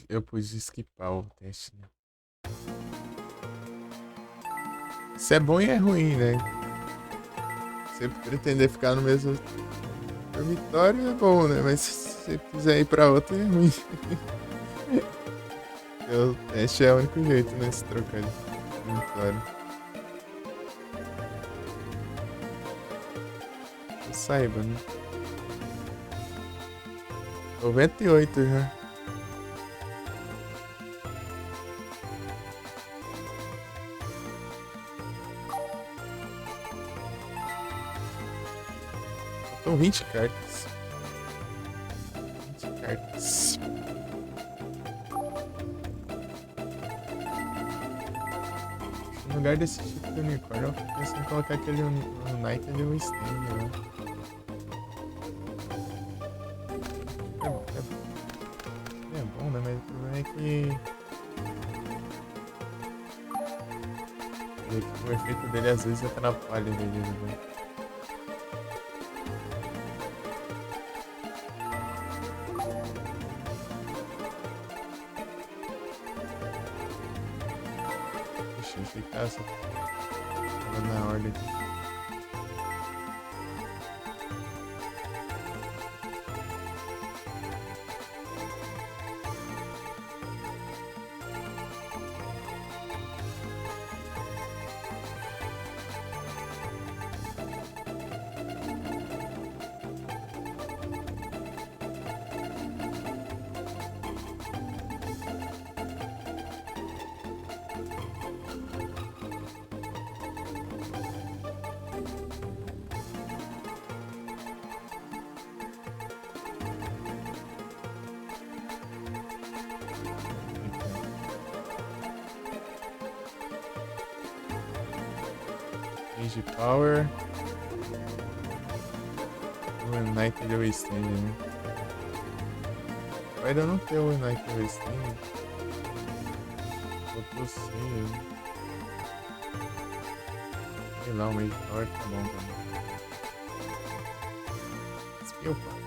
Eu pude skipar o teste, né? Isso é bom e é ruim, né? Você pretender ficar no mesmo dormitório é bom, né? Mas se você quiser ir pra outro é ruim. O teste é o único jeito, né? Se trocar de dormitório. Eu saiba, né? 98 já. Faltam 20 cartas. 20 cartas. No lugar desse tipo de unicórnio, eu fico pensando em colocar aquele Nike ali, o stand, né? É bom, né? Mas o problema é que o efeito dele às vezes atrapalha ele, né? Puxa, achei que tava na ordem. Age Power. O United é o stand, né? Vai ainda não ter o United é o stand. Faltou sim. Sei lá, o Age Power tá bom também. Skill Power.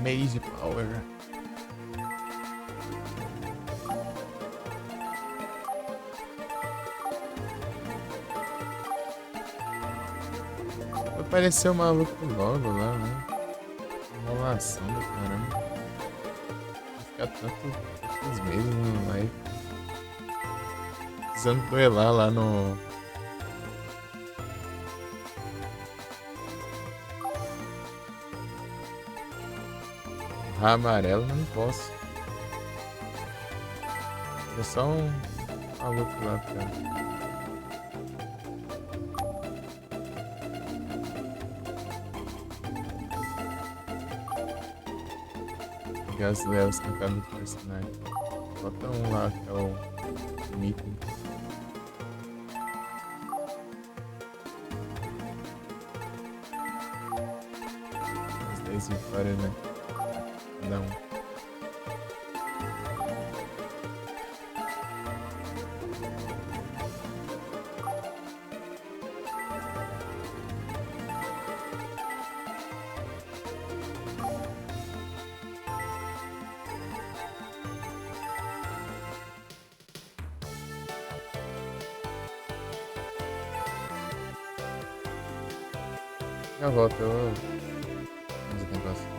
Mage Power. Vai parecer o maluco logo lá, né? Enrolação do caramba. Vai ficar tantos meses no live. Precisando duelar lá no. Amarelo, mas não posso. É só um maluco lá, cara. Pegar as lelas com cada personagem. Bota um lá que é o Meeting. As 10 vitórias, né? Cada um. Já volto, eu. Vamos o negócio.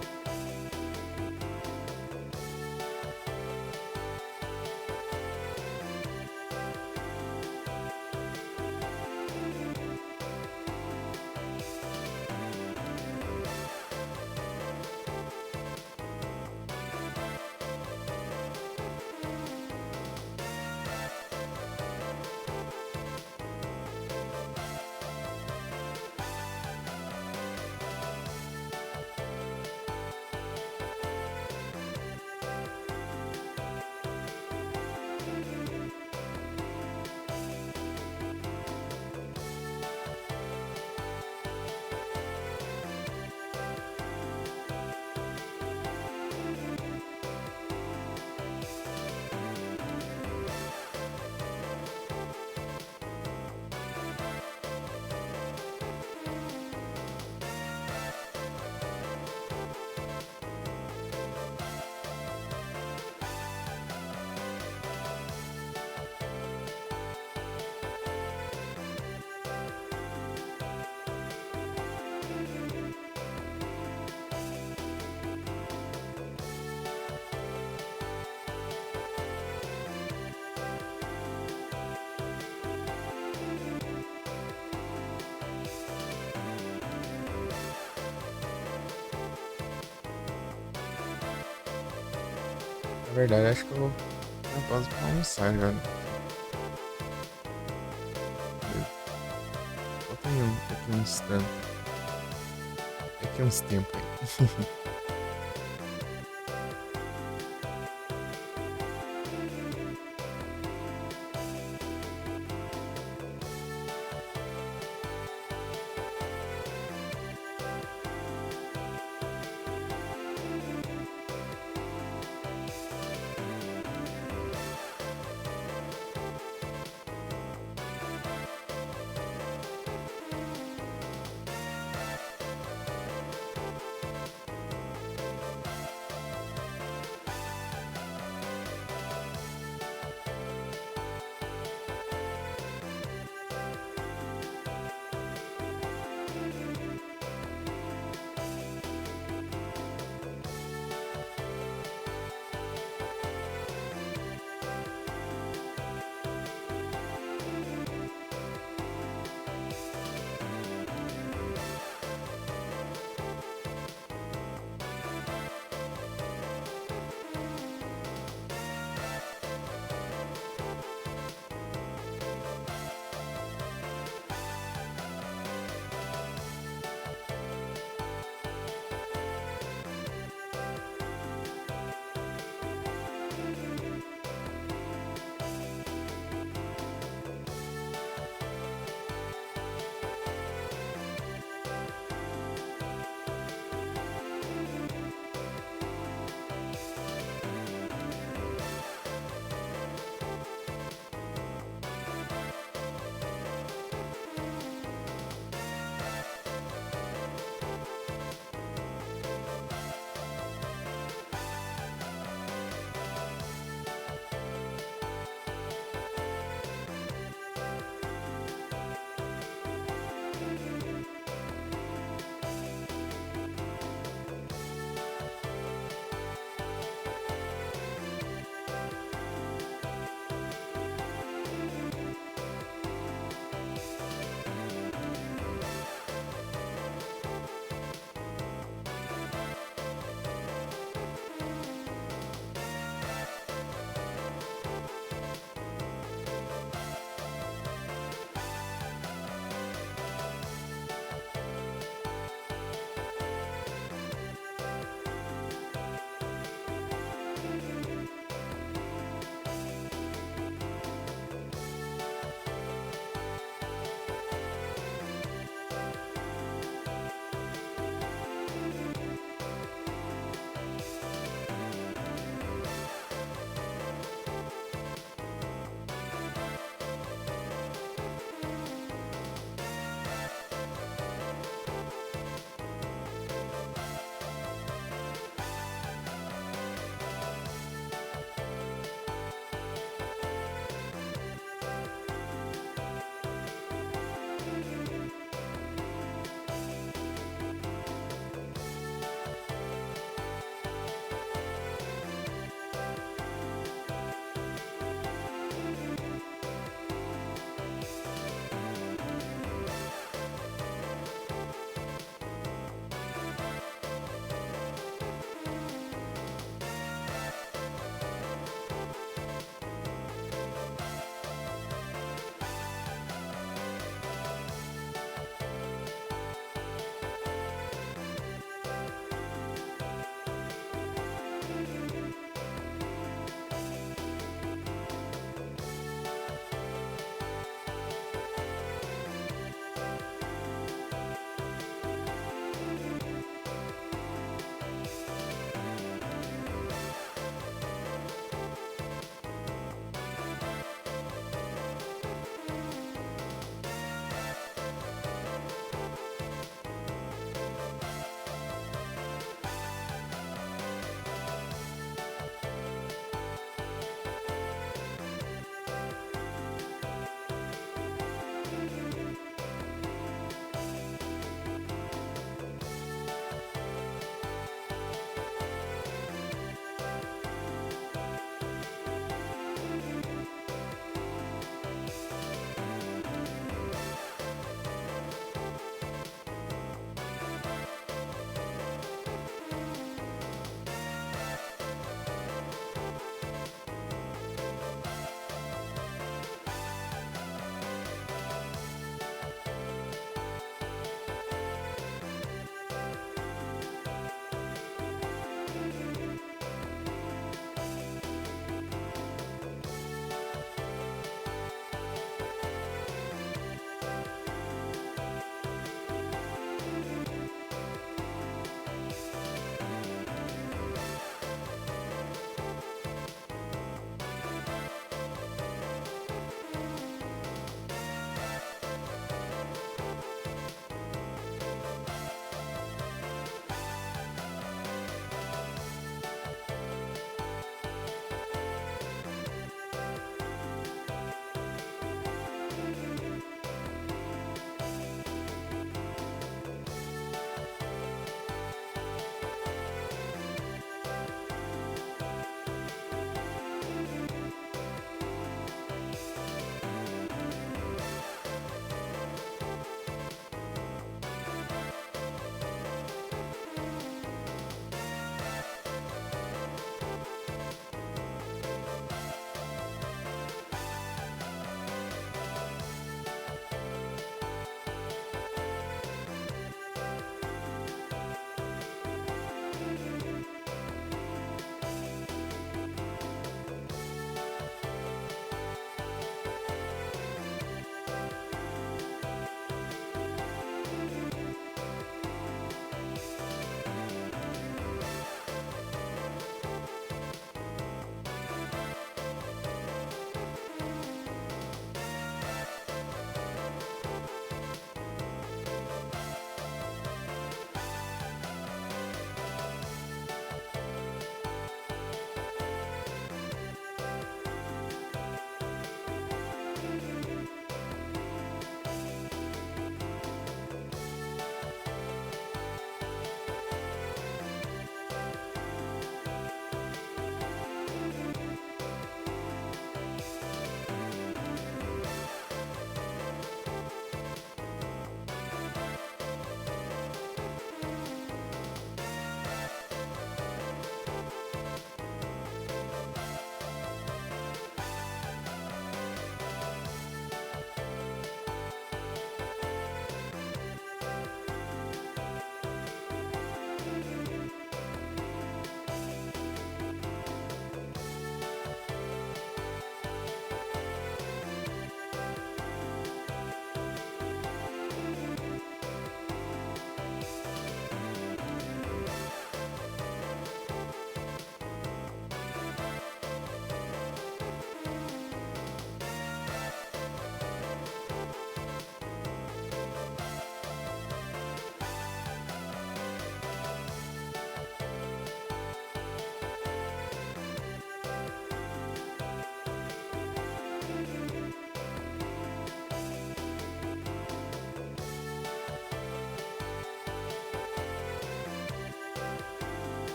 Na verdade, acho que eu vou na pausa pra almoçar já. Falta um, daqui uns tantos. Daqui uns tempos aí.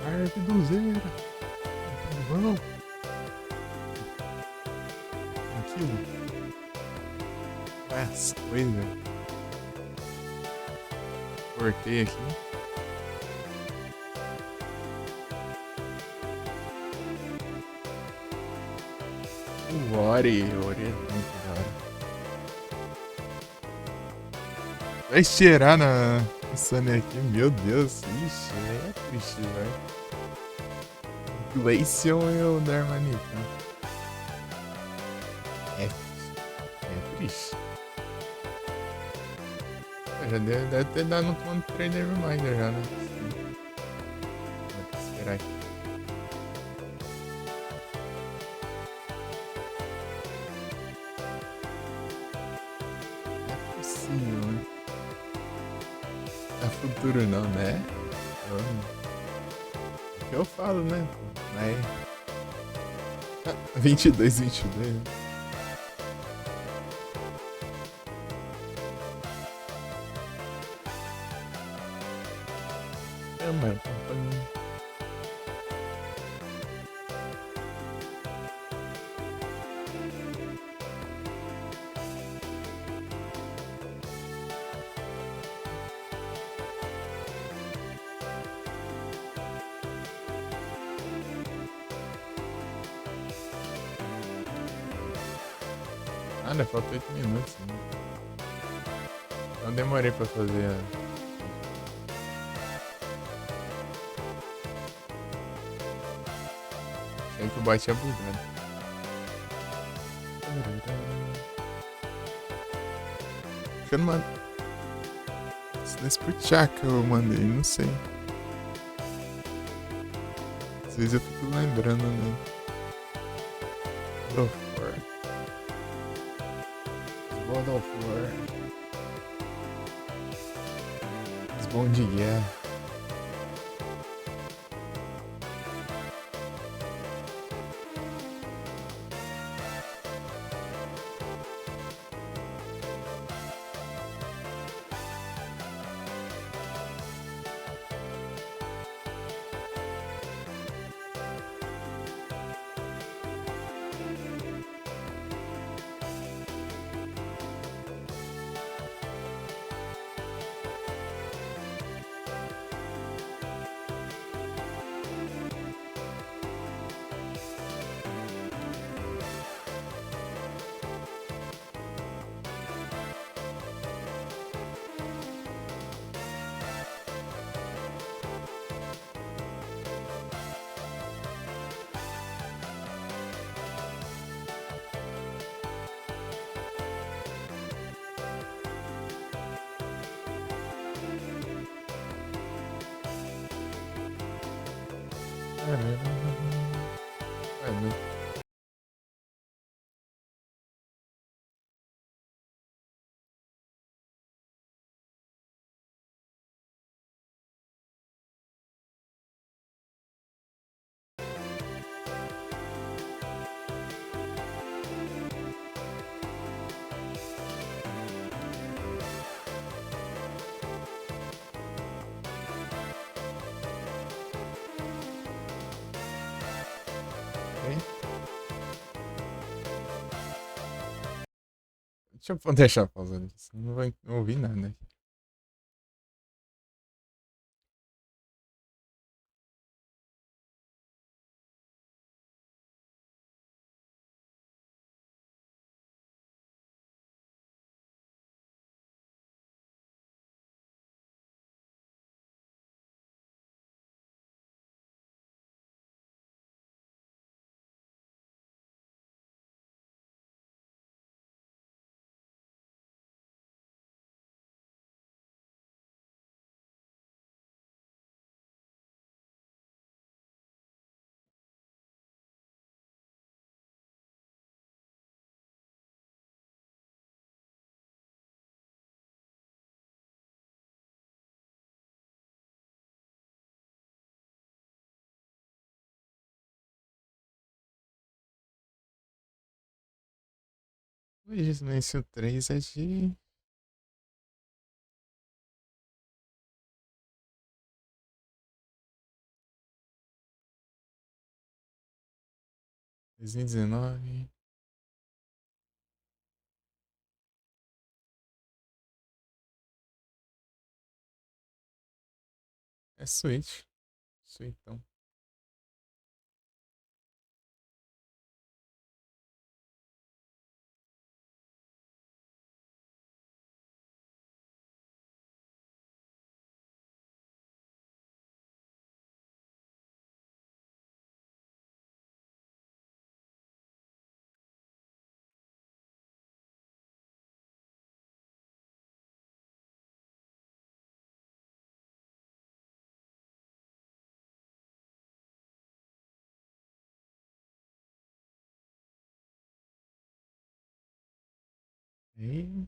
Arviduzeira. Vamos. Tranquilo. As coisas. Cortei aqui. O Ori. Ori é muito da hora. Vai cheirar na Sunny aqui. Meu Deus. Ixi, é triste, velho. Glaceon e o Darmanica. É triste. Já deve ter dado no ponto Trader Reminder já, né? Vou esperar aqui. Não é possível, né? É futuro não, né? É o que eu falo, né? Mas... 22, 22, né? É, mano. Ah, ainda falta 8 minutos, né? Não demorei pra fazer a... Achei que o bot tinha bugado. Acho que eu não mandei. Nesse pro Chaka eu mandei, não sei. Às vezes eu fico lembrando, né? God of War. God of War. Os bons de guerra. É muito. Hein? Deixa eu deixar pausando aqui, senão não vai ouvir nada. O Silêncio 3 é de. 2019. É Switch. Suitão. E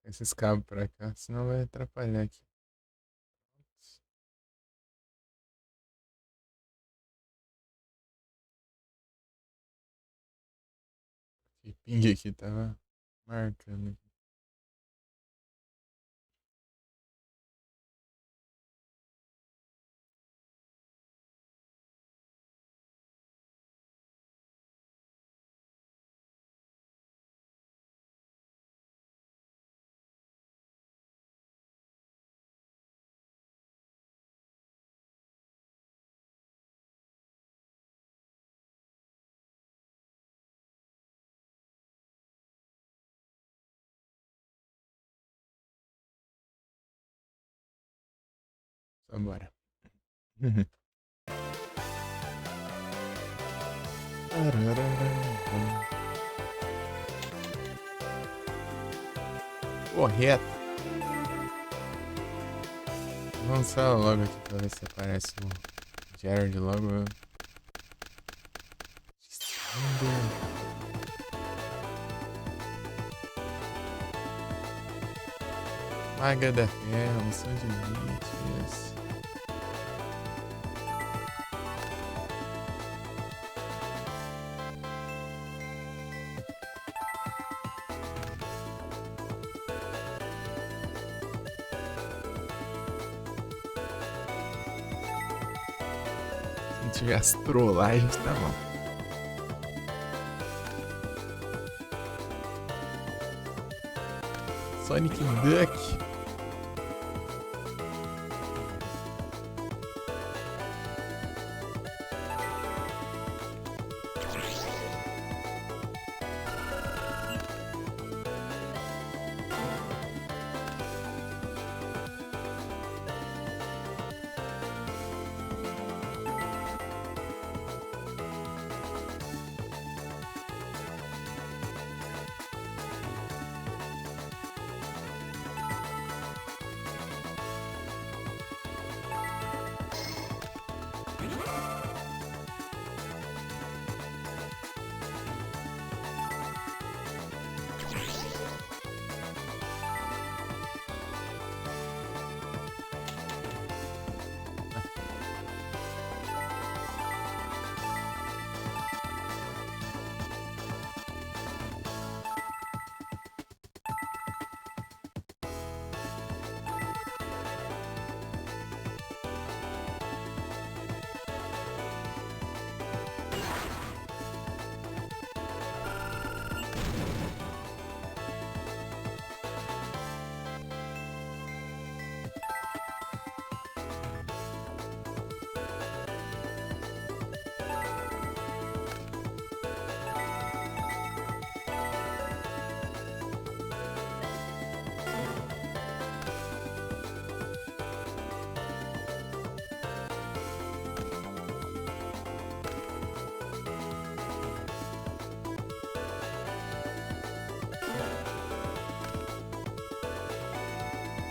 esses cabos pra cá, senão vai atrapalhar aqui. Que ping aqui tava marcando. Só bora. Correto. Vamos só logo aqui pra ver se aparece o Jared logo. Maga da Terra, Moção de Limites. Se tiver as trollagens, tá bom. Sonic Duck.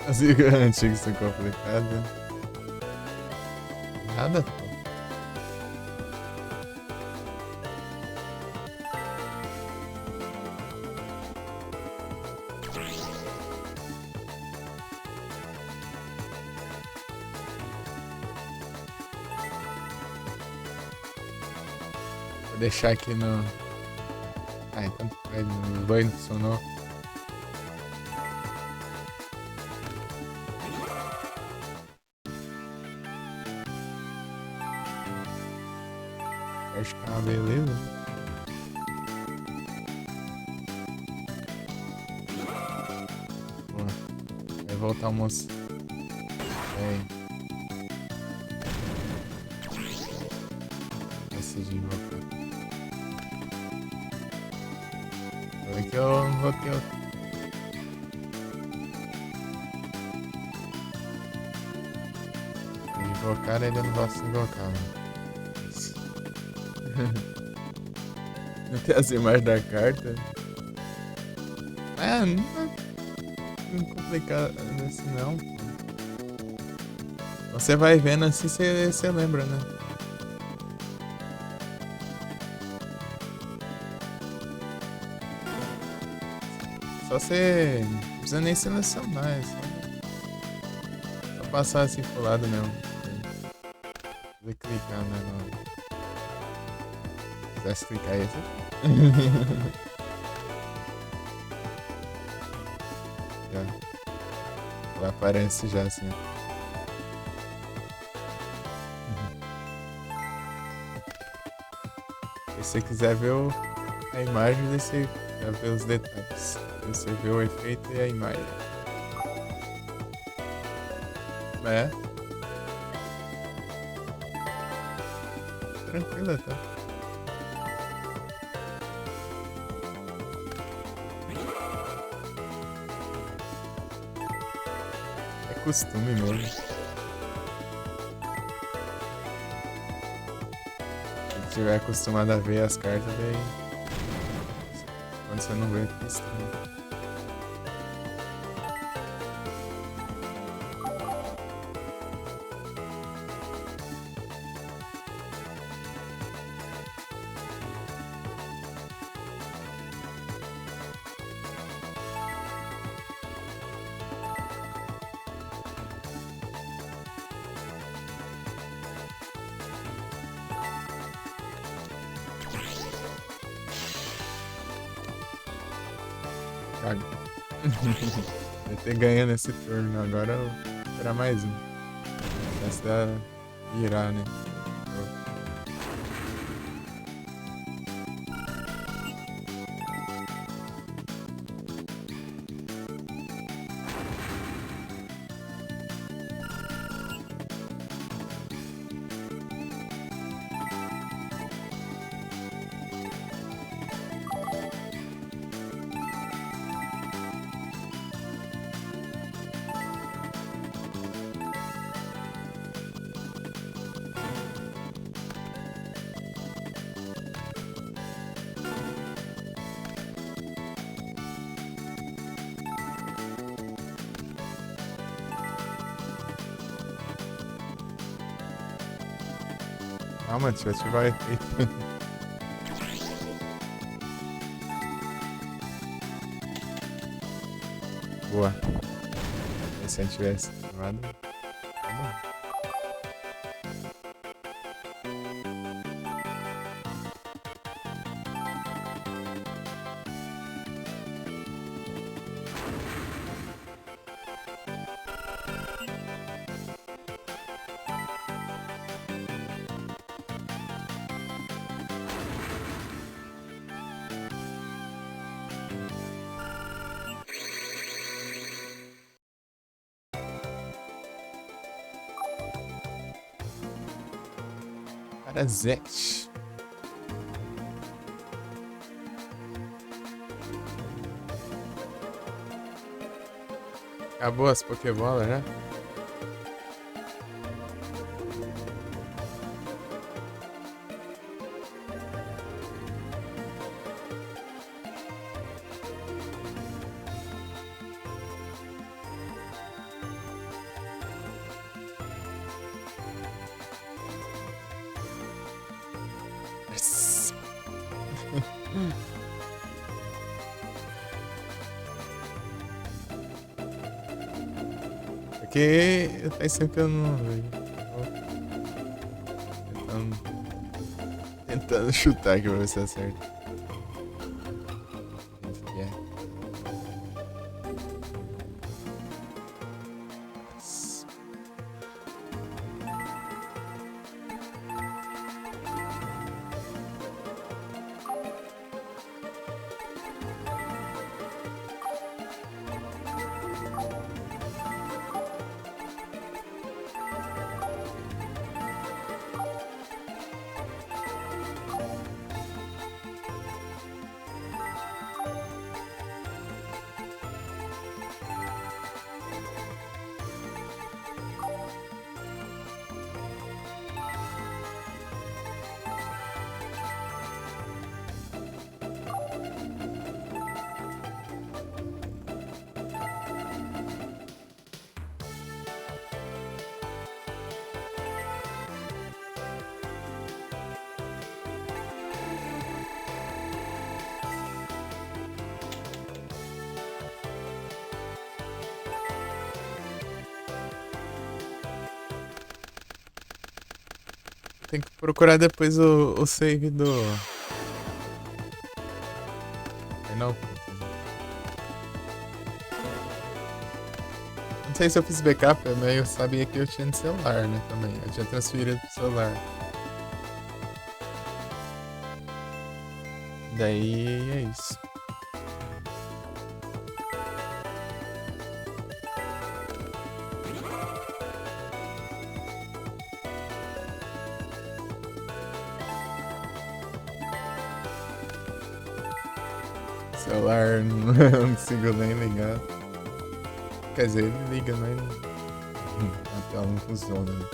As antigas são complicadas. Nada. deixar aqui no... Ah, então os dois não funcionou. Acho que é uma beleza. Boa. Vai voltar o moço. Esse de invocar. Olha que eu invoquei outro. Invocar ele eu não gosto de invocar, mano. Não tem as imagens da carta. Ah, não é complicado assim não. Você vai vendo assim, você lembra, né? Só você... Não precisa nem selecionar, é só passar assim pro lado mesmo. Vou clicar, né? Se quisesse clicar aí, já. Ela aparece já assim, ó. Se você quiser ver a imagem, você vai ver os detalhes. Você vê o efeito e a imagem. É. Tranquila, tá? É costume mesmo. Se tiver acostumado a ver as cartas, daí. Quando você não vê, é costume. Vai ter ganhando esse turno. Agora eu vou esperar mais um. Essa virar, né? Calma, deixa eu ativar o efeito. Boa. Se eu tivesse ativado. Tá bom. Parasete. Acabou as Pokébolas, né? Yes. Porque faz tempo que eu não vejo. tentando chutar aqui pra ver se acerta. Esse aqui é. Tem que procurar depois o save do. Final Fantasy. Não sei se eu fiz backup, mas eu sabia que eu tinha no celular, né? Também. Eu tinha transferido pro celular. Daí é isso. Celular não consigo nem ligar. Quer dizer, ele liga, mas a tela não funciona. Né?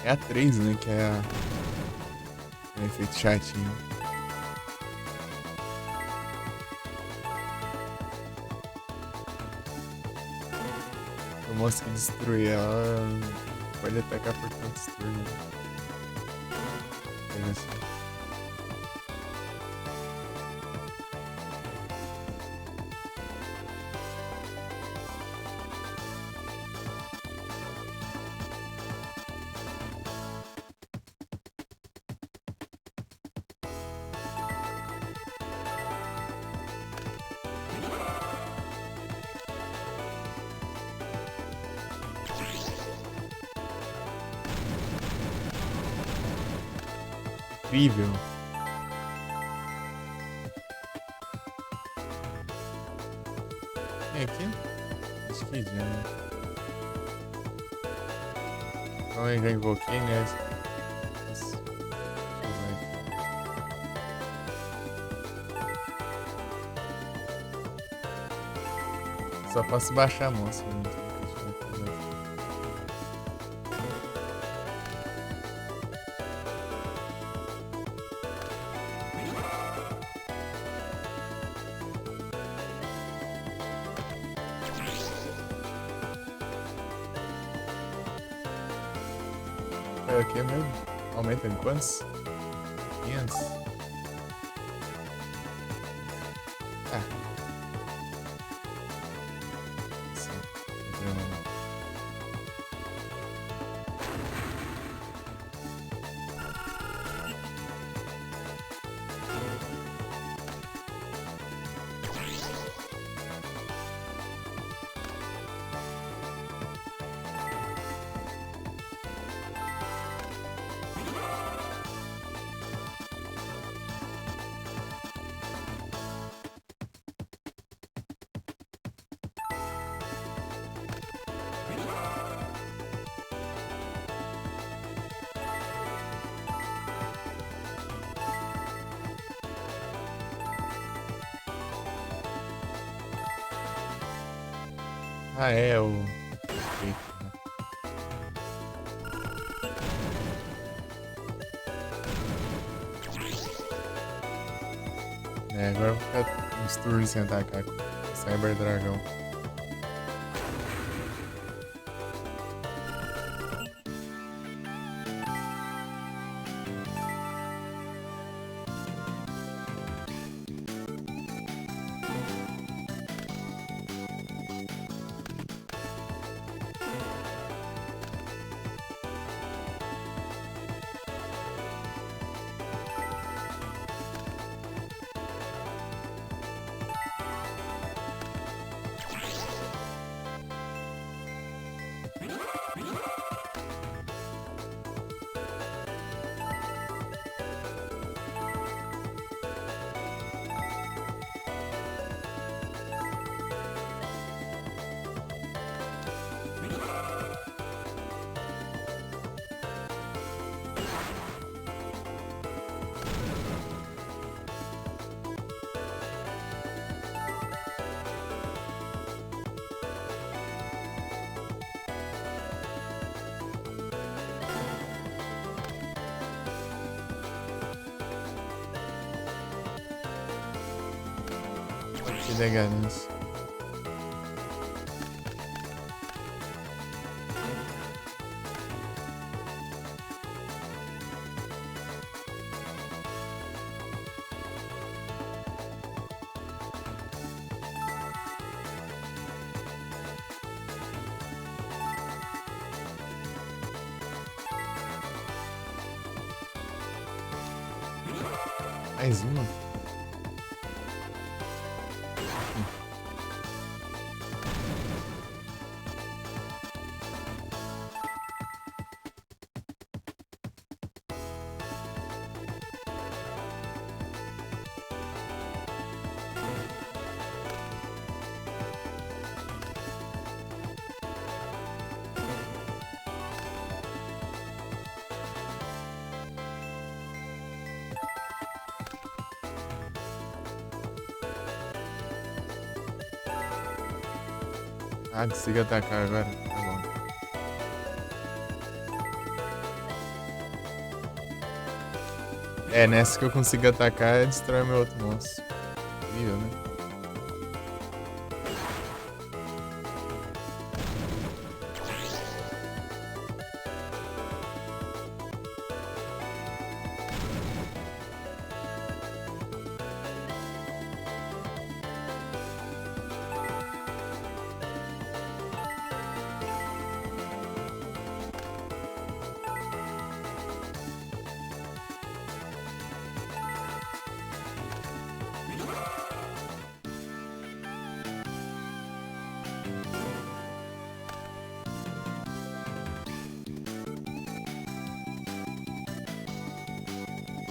É a 3, né? Que é a. É efeito chatinho. O monstro que destrui ela pode atacar por tantos turnos. Interessante. Incrível. É aqui? Acho que já, né? Então eu já invoquei, né? Nossa, deixa eu ver aqui. Só posso baixar a moça. Né? É o que mesmo? Aumenta em quantos? 500? Ah. Sim. Ah, é o. É, agora eu vou ficar uns turnos sem atacar com o Cyber Dragão. que dê ganância. Mais uma? Ah, consigo atacar agora. Tá bom. É, nessa que eu consigo atacar, destrói meu outro monstro. Incrível, né?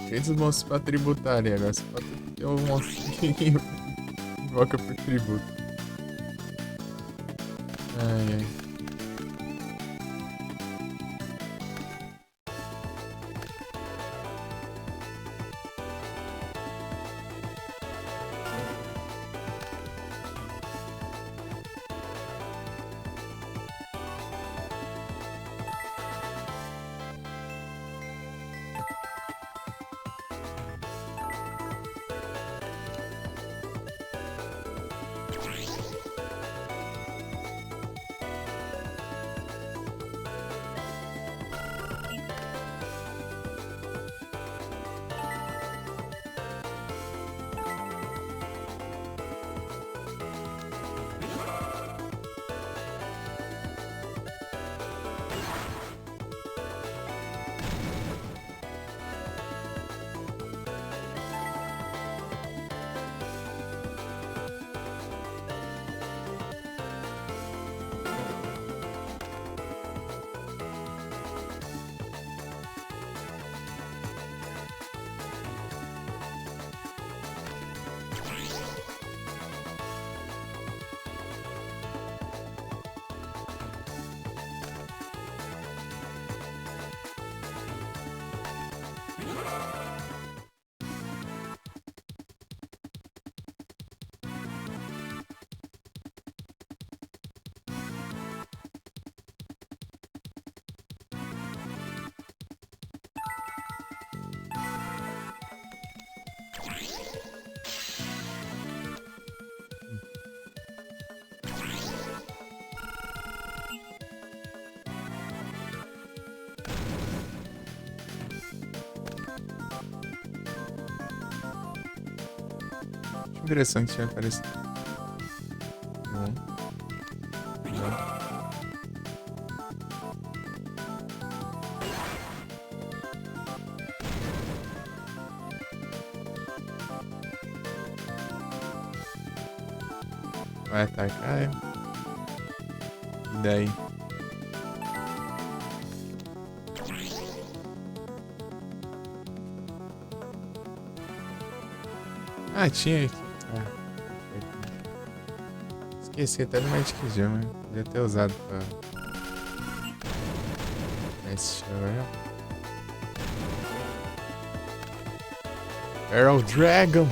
Fez os monstros pra tributar ali agora. Você pode ter um monstro que invoca por tributo. Ai, ai. Interessante tinha aparecido. Bom. Bom. Vai atacar. E daí? Ah, tinha aqui. Esqueci até do Magic Jam, né? Podia ter usado pra... Esse show. Arrow Dragon!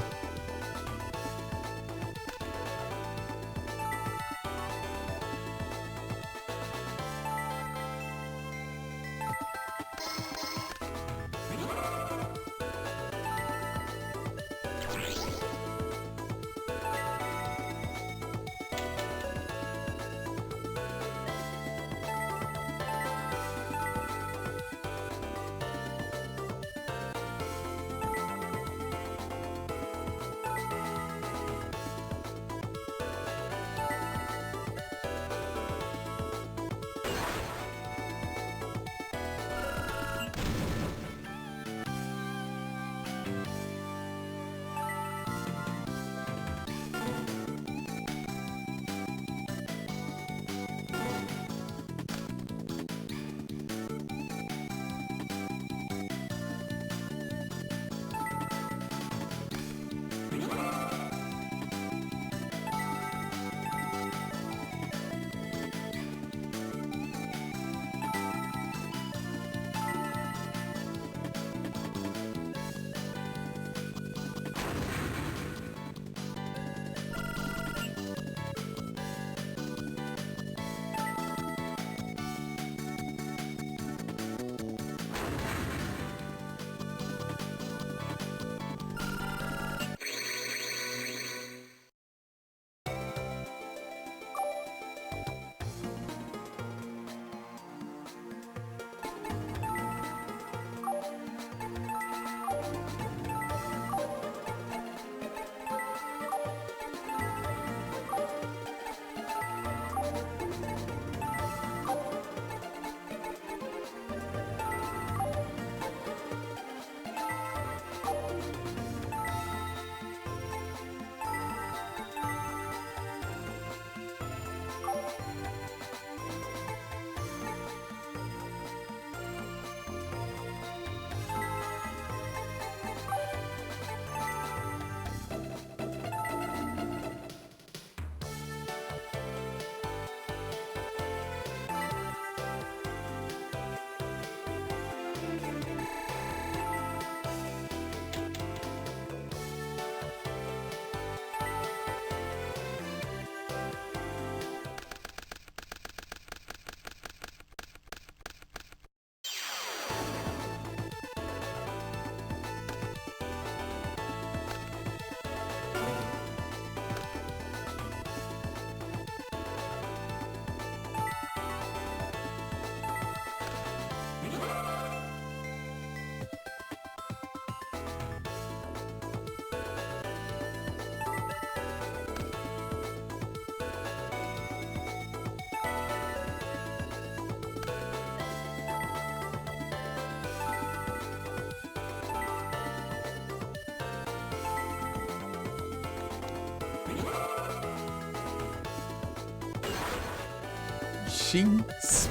Jinx.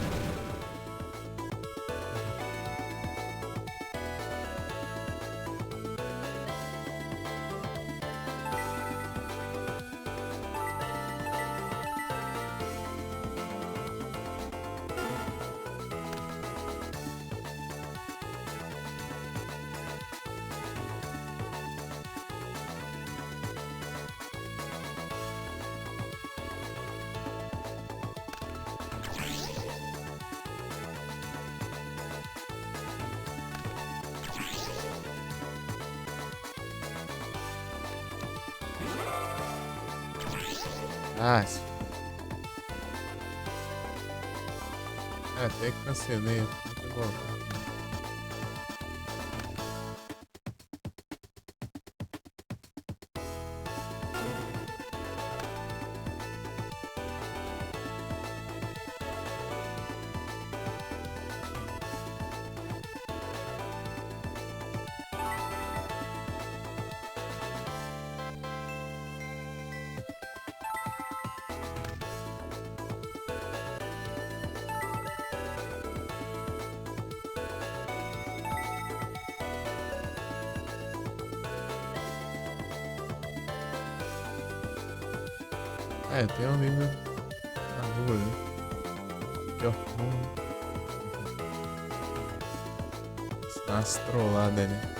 Ah, até que cancelei. Muito bom. É, tem um livro na rua ali. Que ó. Dá umas trolladas ali.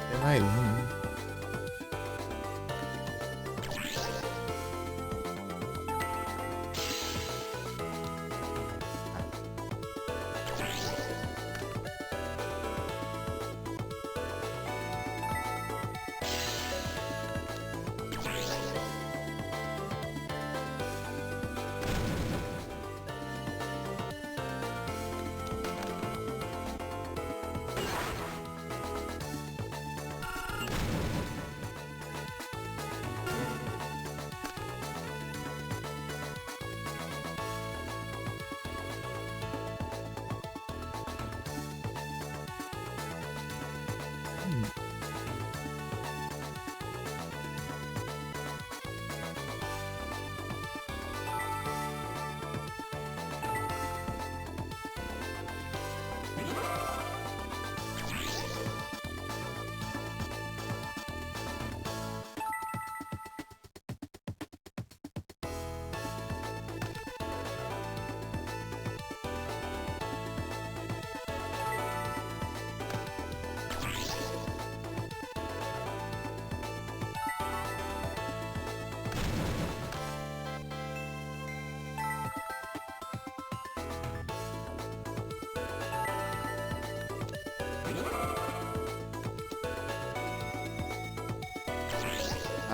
Tem mais um, né?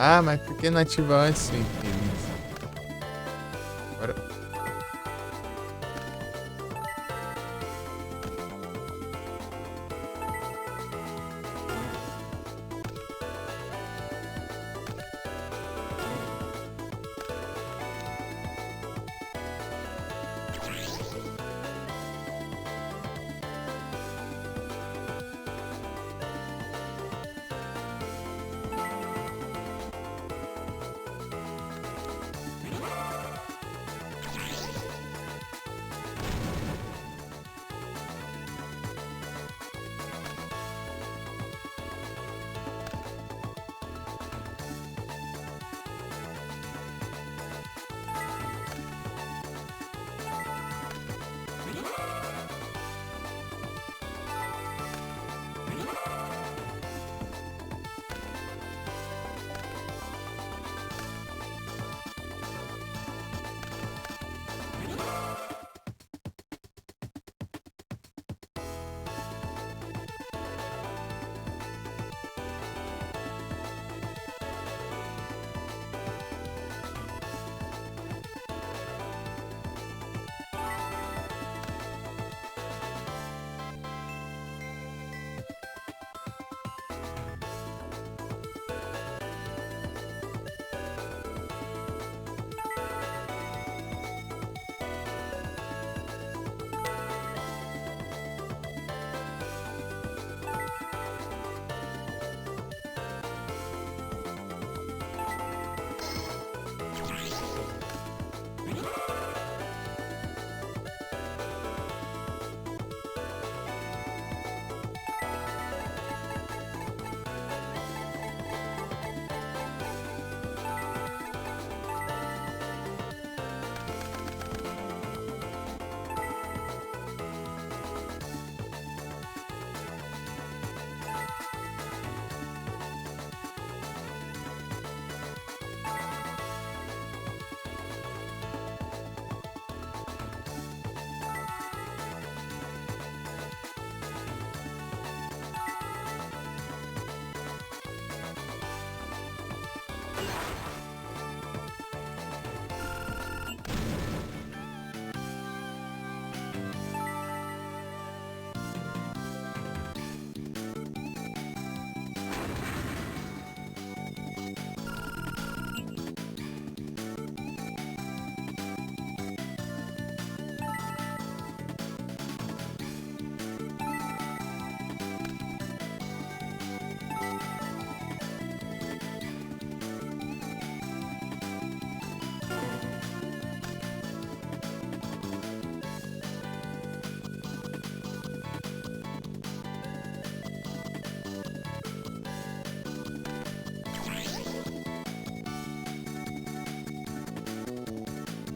Ah, mas por que não ativar isso, infeliz? Agora...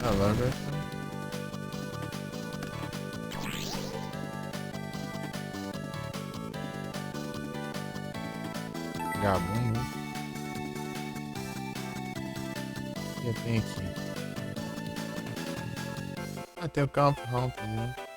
Ah, logo essa. Gabum, né? O que tem aqui? Ah, tem o Camp Home também.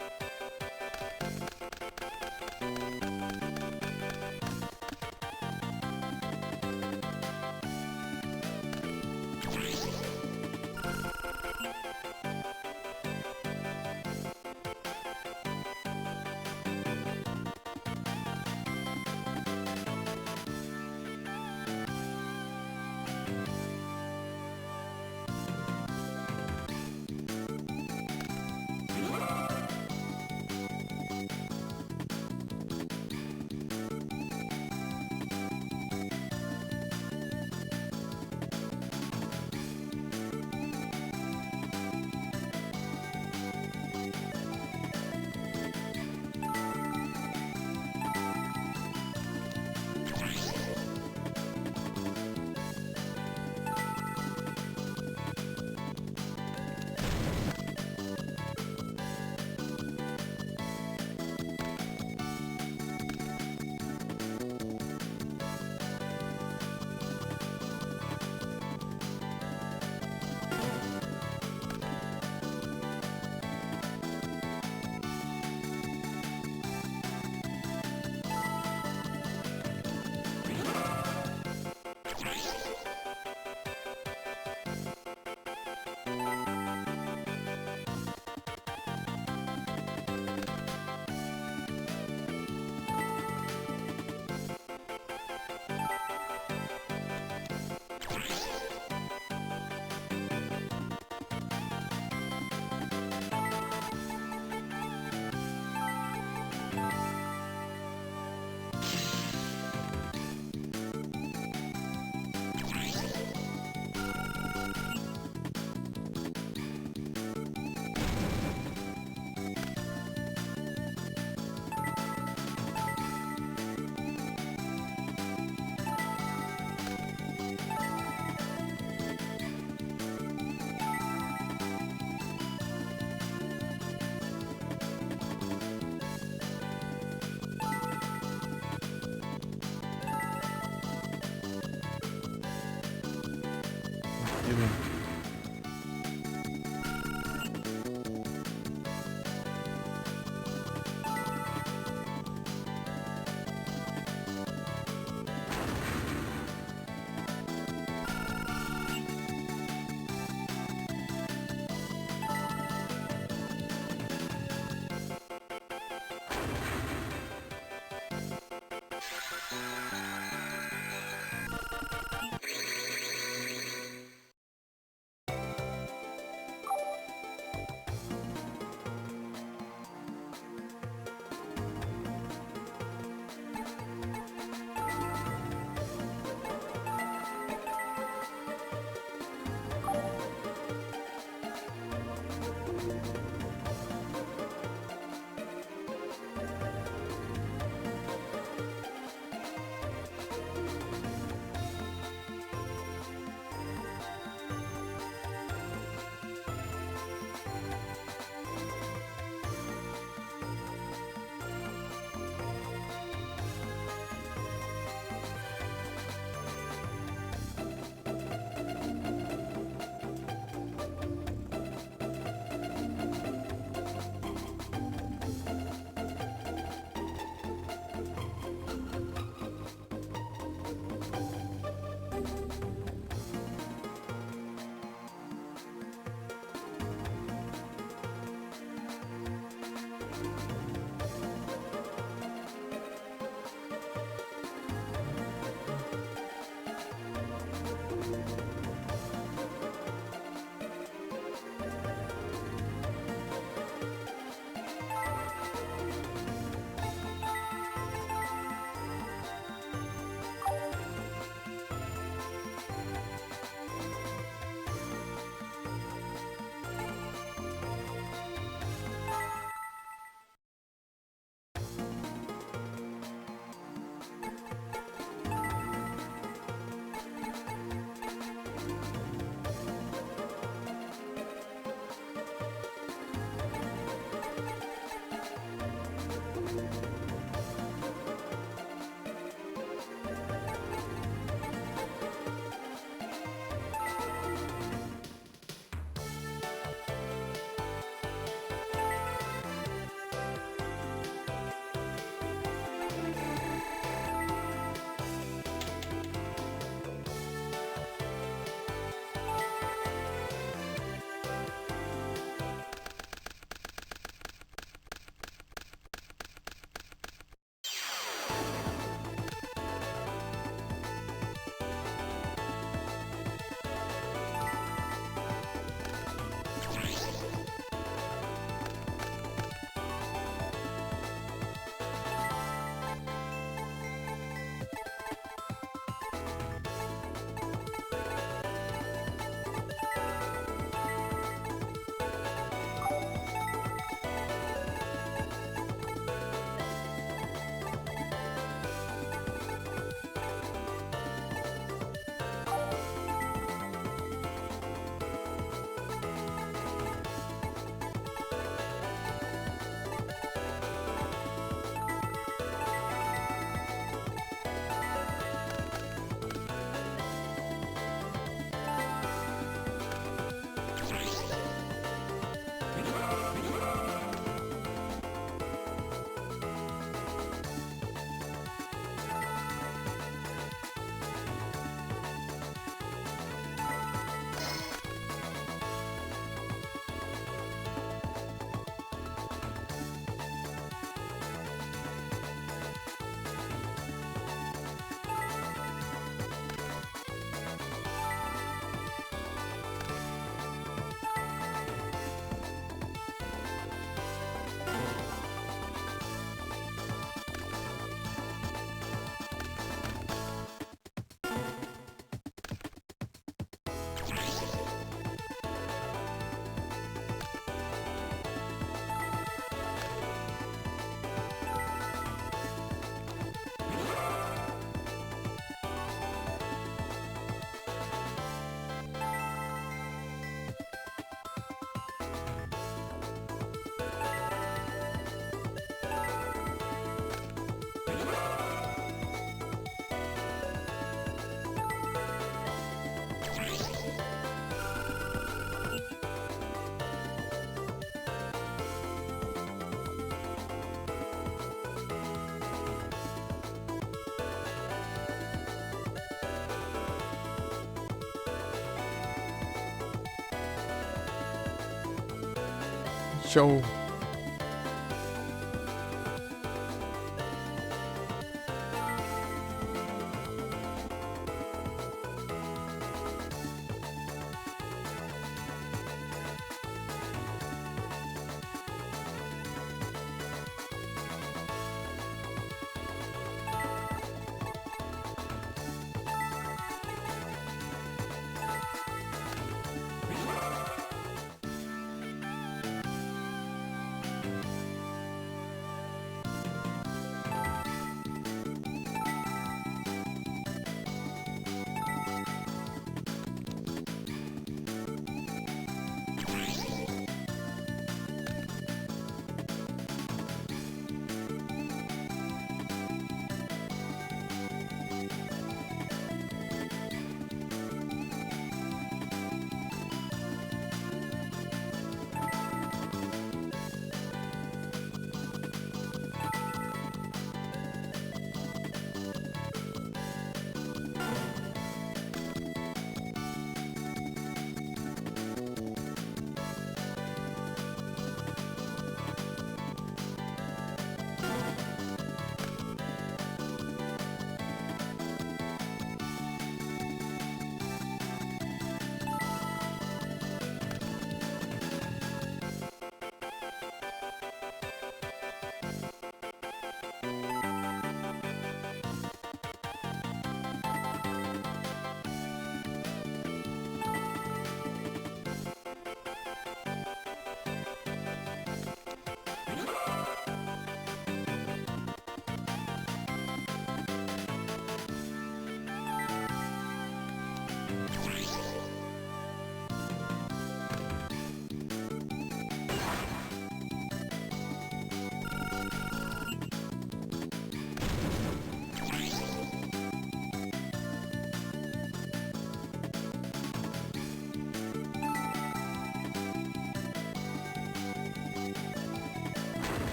Show.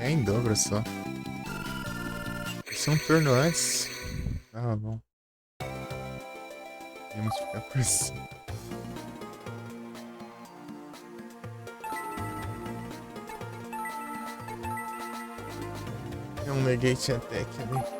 É em dobro só. Isso é um turno antes. Ah, bom. Temos que ficar por cima. Tem um negate attack ali.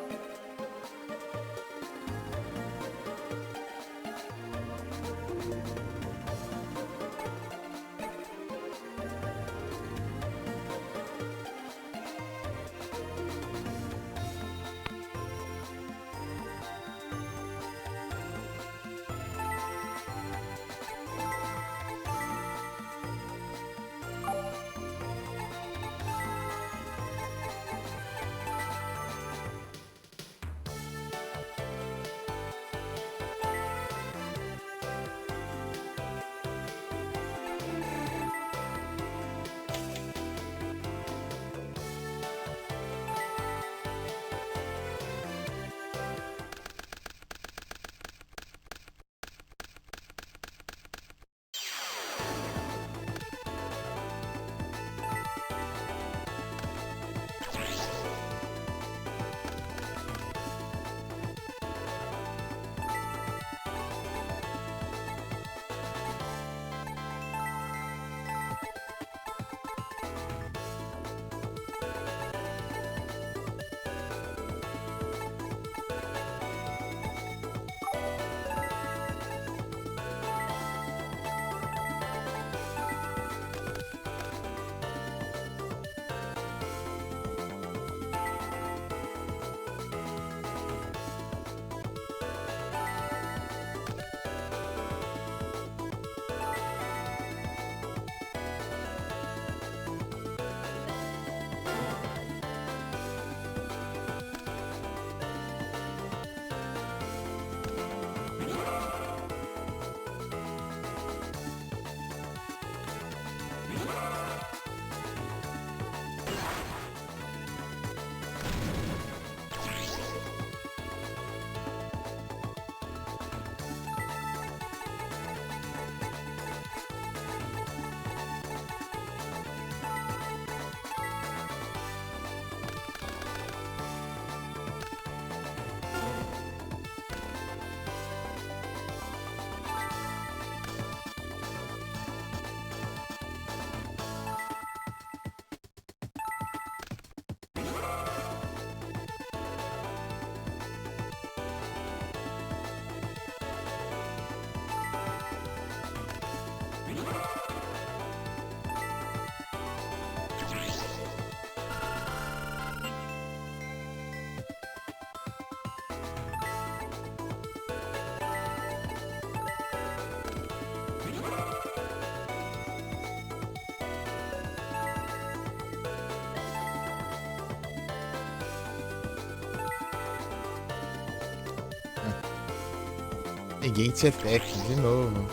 Peguei Tietec de novo.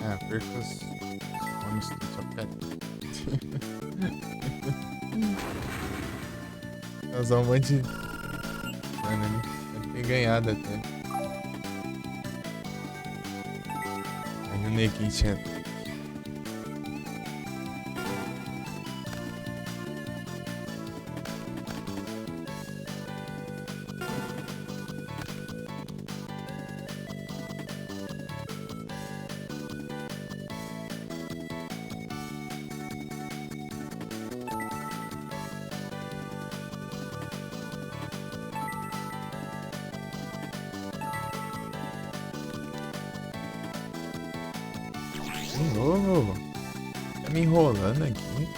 Ah, perca os bônus do Topet. Causar um monte de dano ali. Pode ter ganhado até. Aí o neguinho tinha. De novo? Tá me enrolando aqui.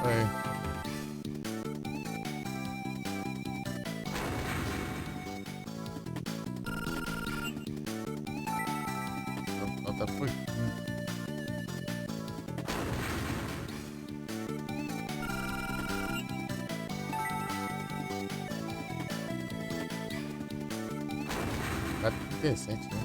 Oi. Falta pouquinho. Tá 37, né?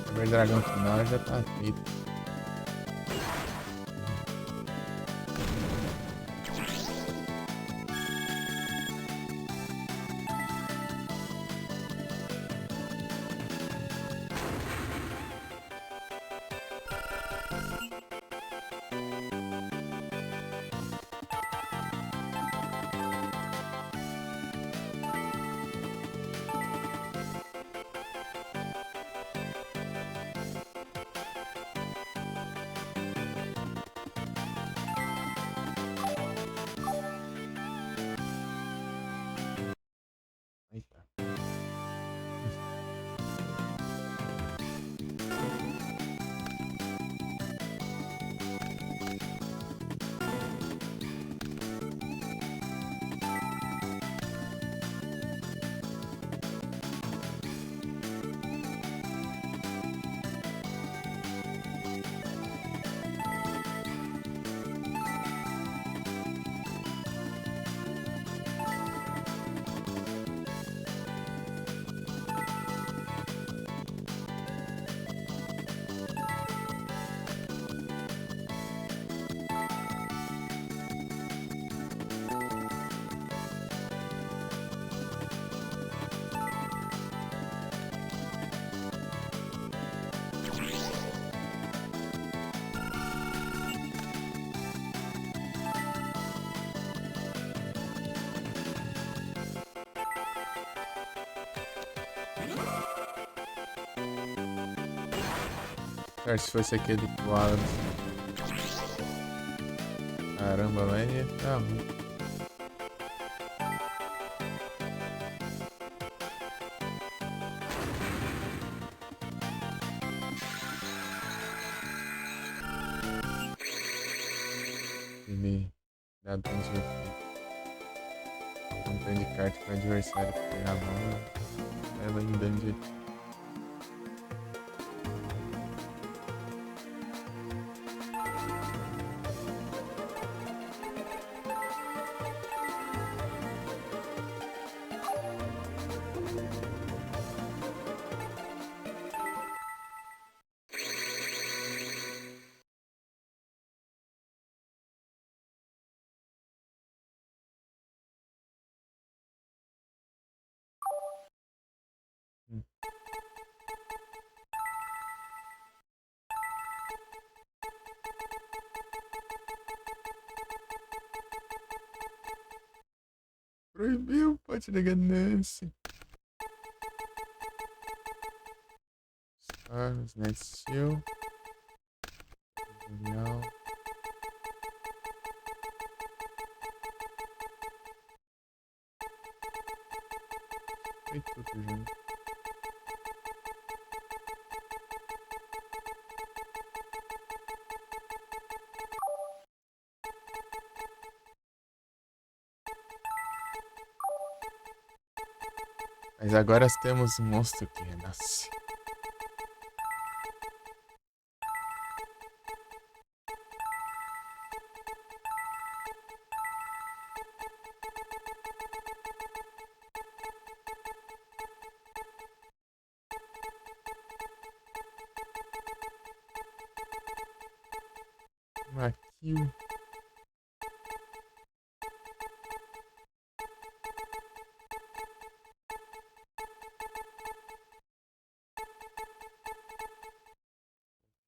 O dragão final já tá feito. Eita. Cara, se fosse aquele do Wallace. Caramba, mas ia ficar ruim. Ele dá dano de efeito. Um tanto de carta que o adversário tem na mão. Leva em dano de efeito. Proibiu, pode da ganância. Stars, Night Steel. Genial. Foi tudo, gente. Mas agora temos um monstro que renasce. Maquio.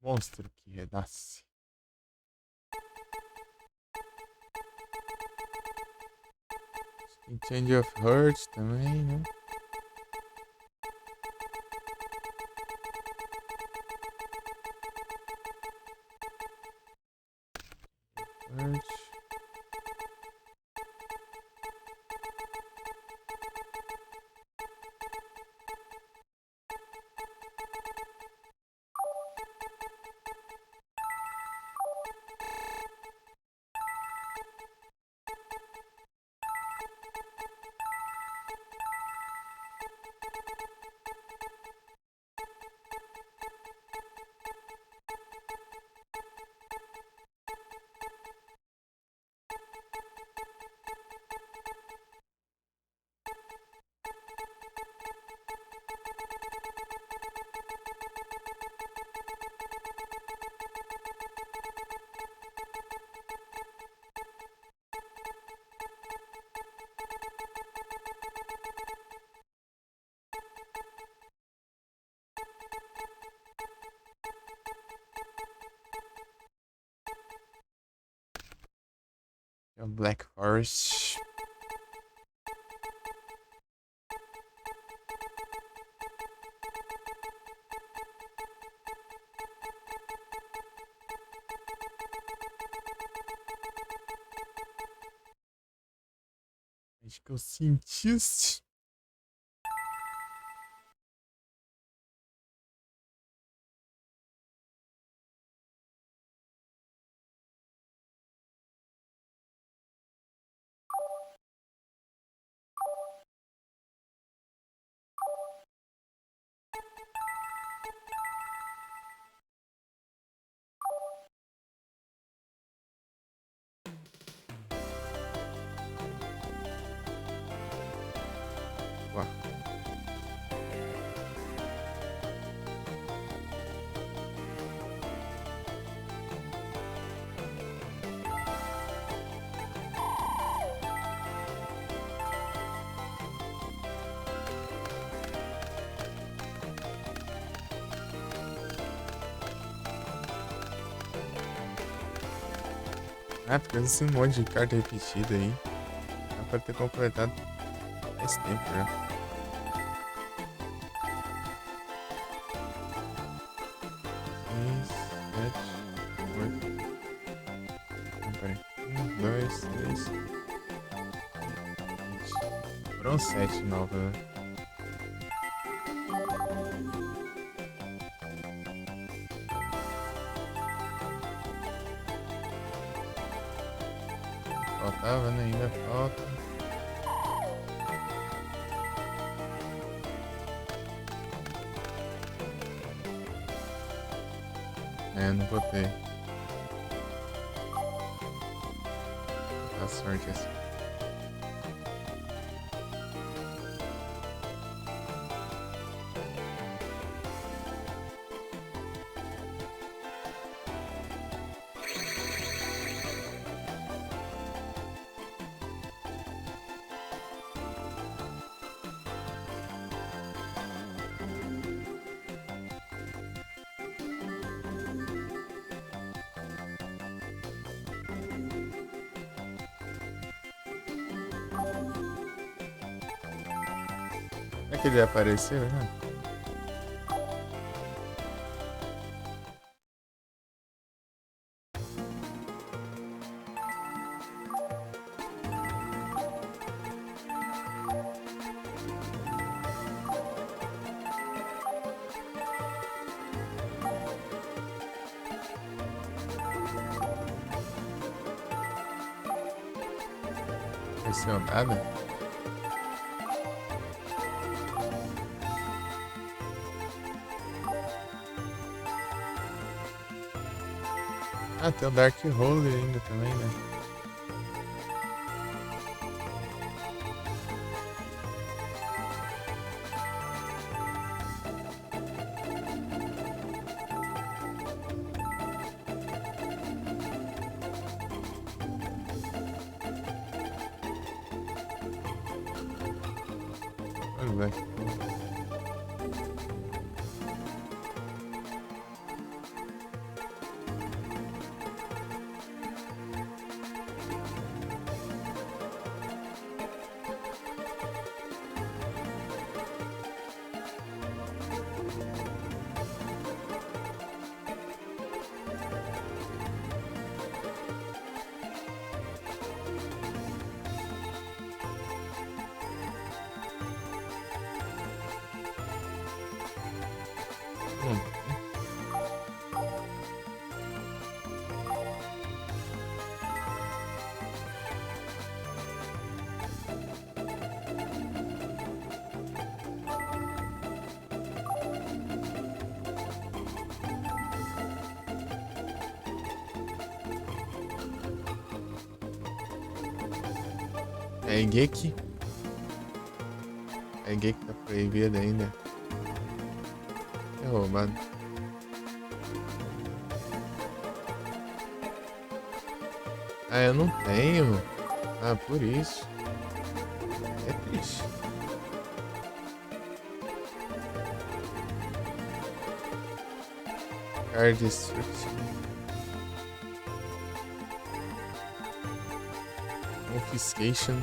Monstro que renasce. Tem Change of Heart também, né? Heart. É o Black Forest. Acho que eu senti. Ué. Ah, porque esse monte de carta repetida aí. Dá pra ter completado faz tempo já. 6, 7, 8. Não, peraí. 1, 2, 3. 7. Foram 7 novas, né? Faltava, né? Ainda falta. É, não botei. Dá sorte assim. É que ele apareceu, né? Pressionada? Ah, tem o Dark Hole ainda também, né? Olha o Dark Hole. Hum, É Geki? É Geki que tá proibido ainda. É roubado. Ah, eu não tenho. Ah, por isso. É triste. Card Destruction. Confiscation.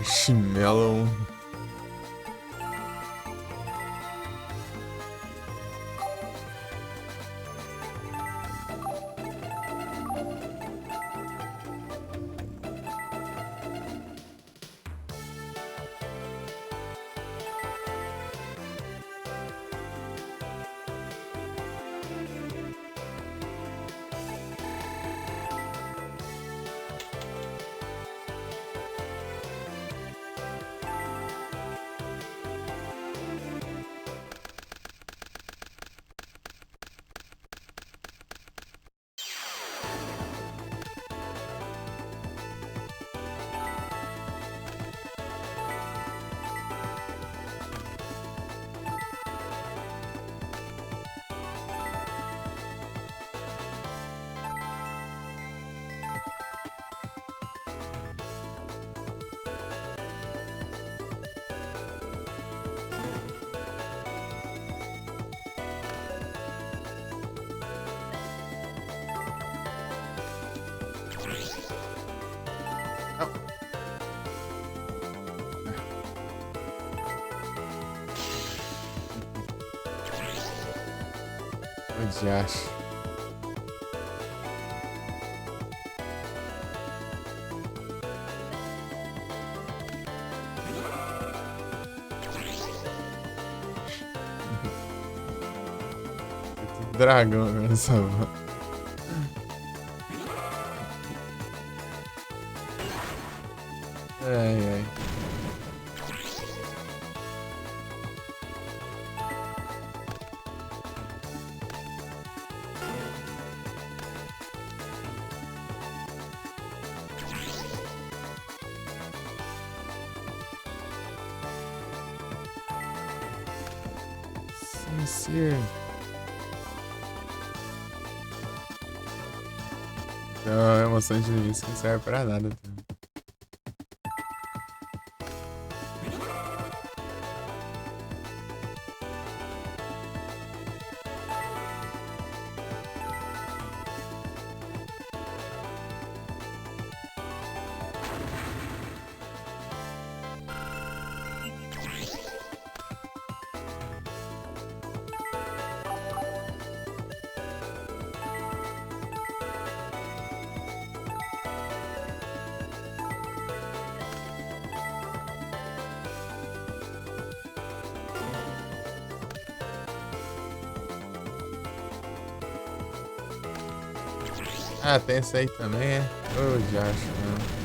Marshmallow. diacho. Dragão, meu salvão. Ai, ai. Sincero. Então, a emoção de início não serve pra nada. Tá? Ah, tem esse aí também, é? Ô, diacho, mano.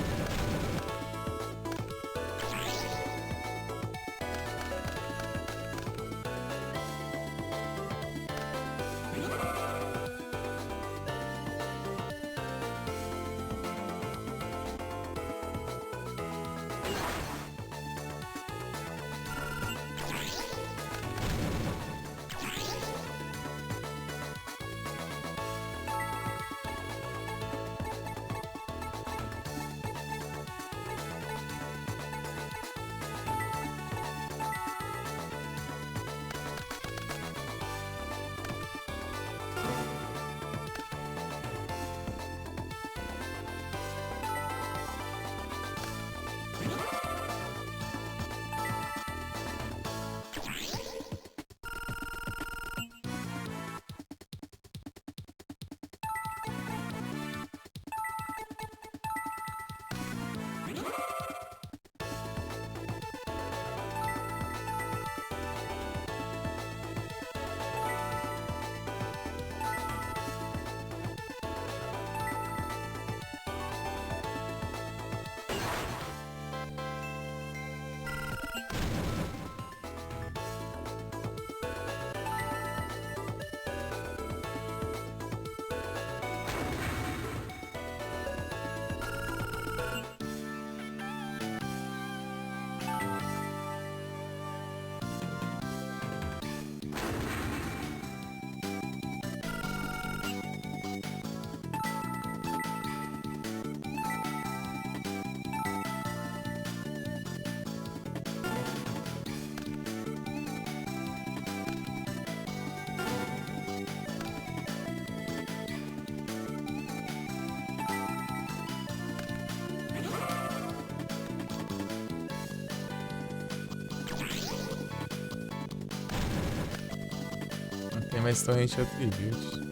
Não tem mais torrente Attribute.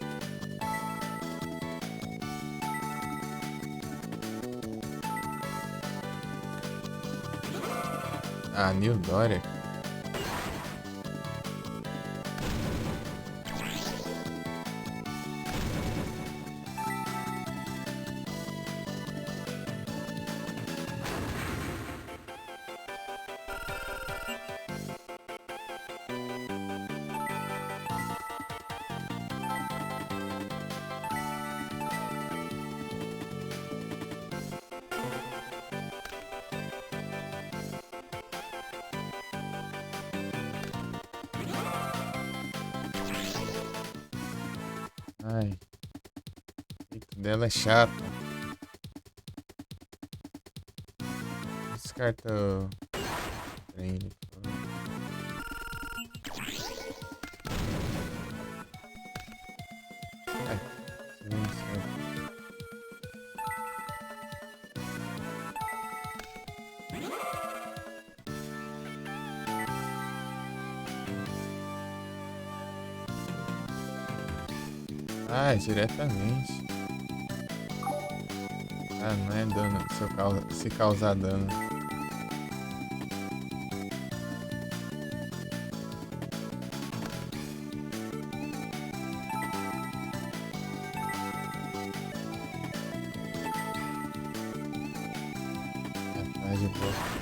Ah, New Doria. Ai, o jeito dela é chato. Descarta o treino. Ai, silêncio. Ah, diretamente. Ah, não é dano se causar dano. Ah, tá de boa.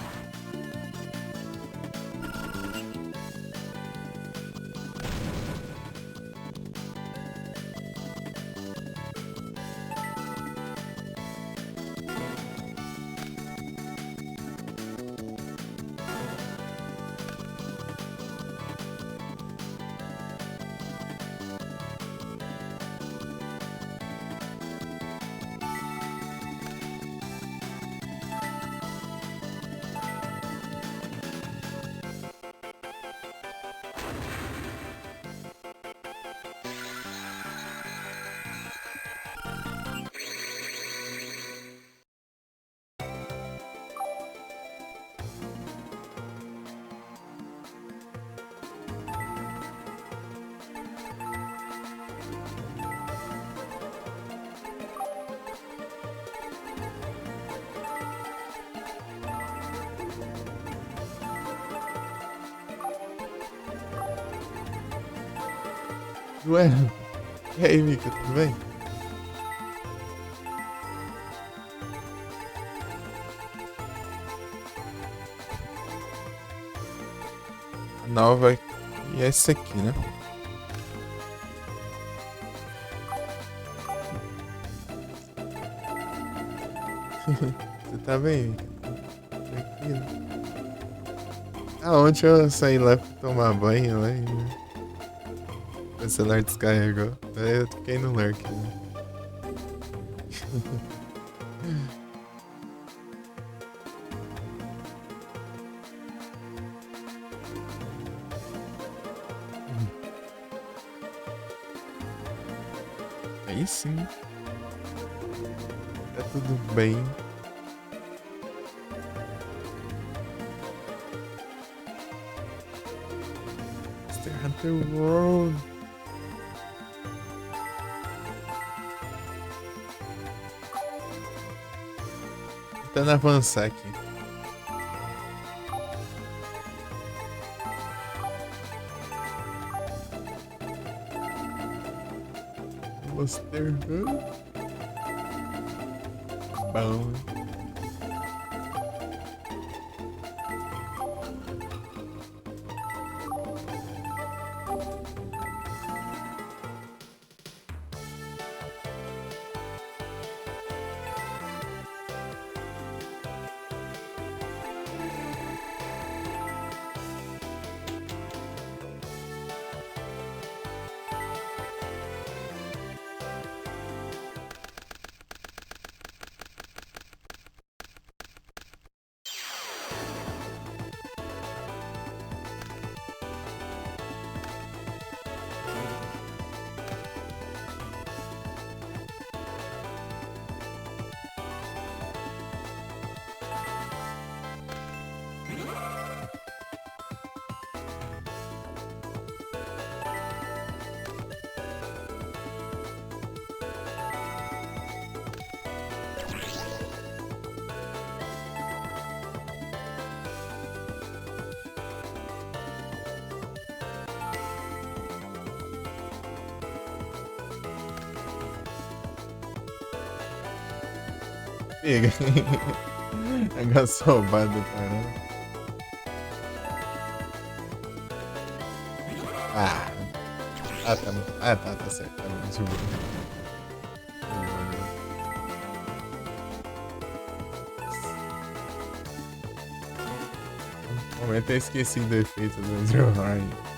Ué, e aí, Mika, tudo bem? A nova e essa aqui, né? Você tá bem, Mika? Tranquilo. Ah, ontem eu saí lá pra tomar banho lá e o celular descarregou. Aí eu fiquei no lurk, né? Aí sim, tá tudo bem. Monster Hunter World. Tentando avançar aqui. Monster Hunter. Bom. Pega. Agaçobado, caramba. Ah. Ah, tá. Ah, tá certo. Tá bom, de boa. No momento eu esqueci do efeito do Zero Horn.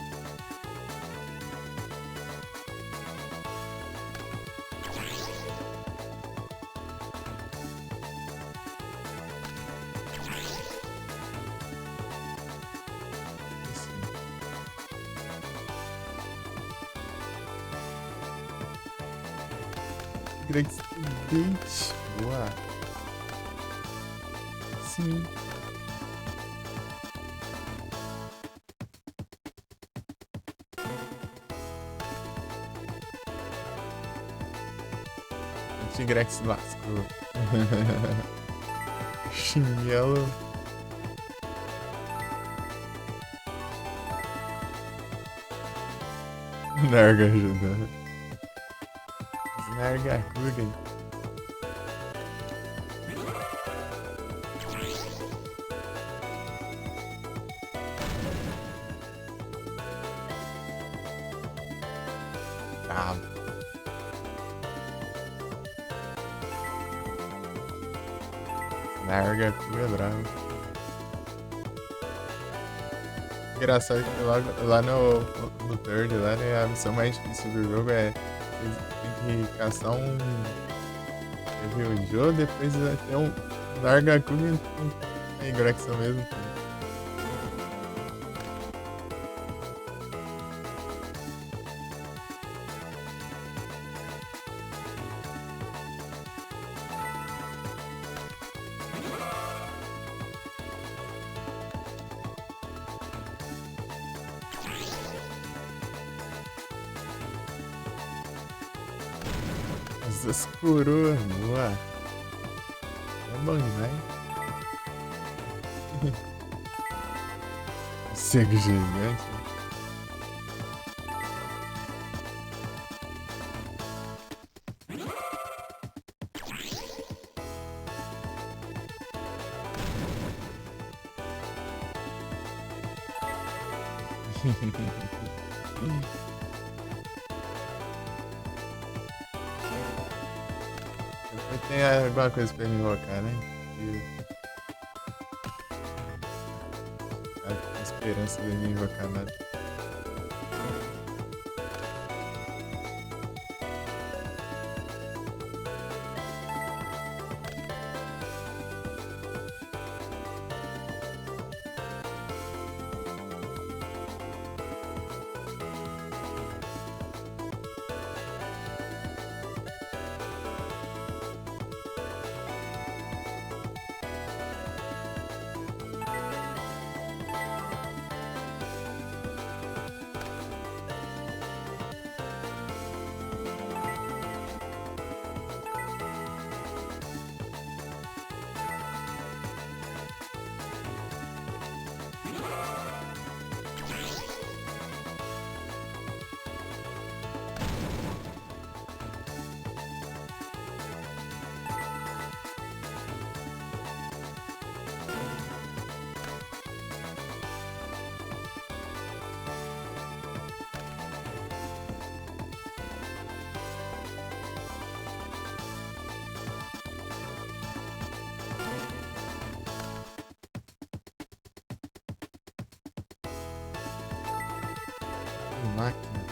Great Gate. Boa. Sim. Tigrex lascou. Chinelo. Narga ajudando. Narga Rugen. Tá. Narga Rugen é bravo. Engraçado que lá no third, lá, né, a missão mais difícil do jogo é tem que caçar um Joe, depois tem um Nargacuga e um Grex ao mesmo tempo. As duas coroas, boa. É bom demais. Cego gigante. Tem alguma coisa pra ele invocar, né? A esperança dele invocar nada. Máquina.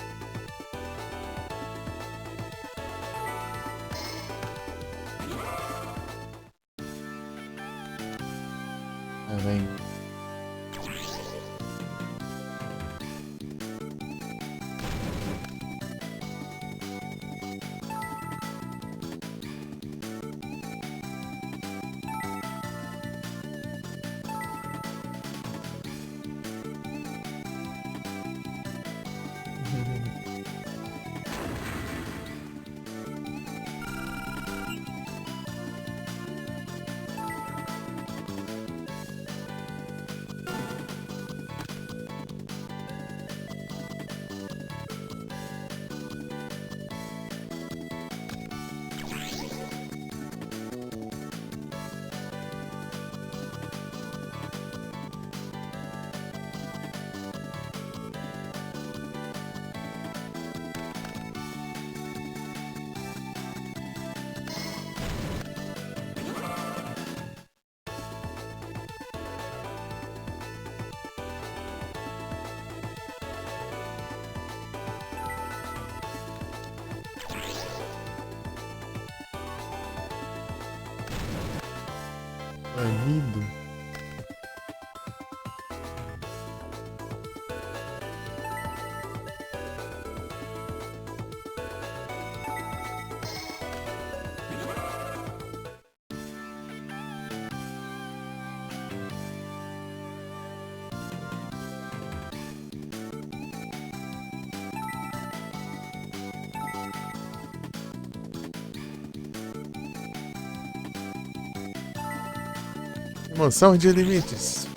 Vem. Banido. Emoção de limites.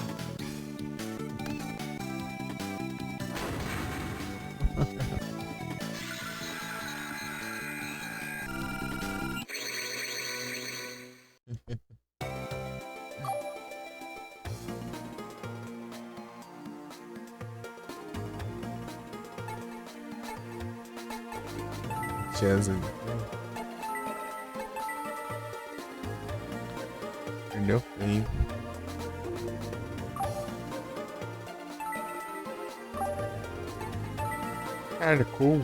Jesus. Perdeu feio. Cara, cool.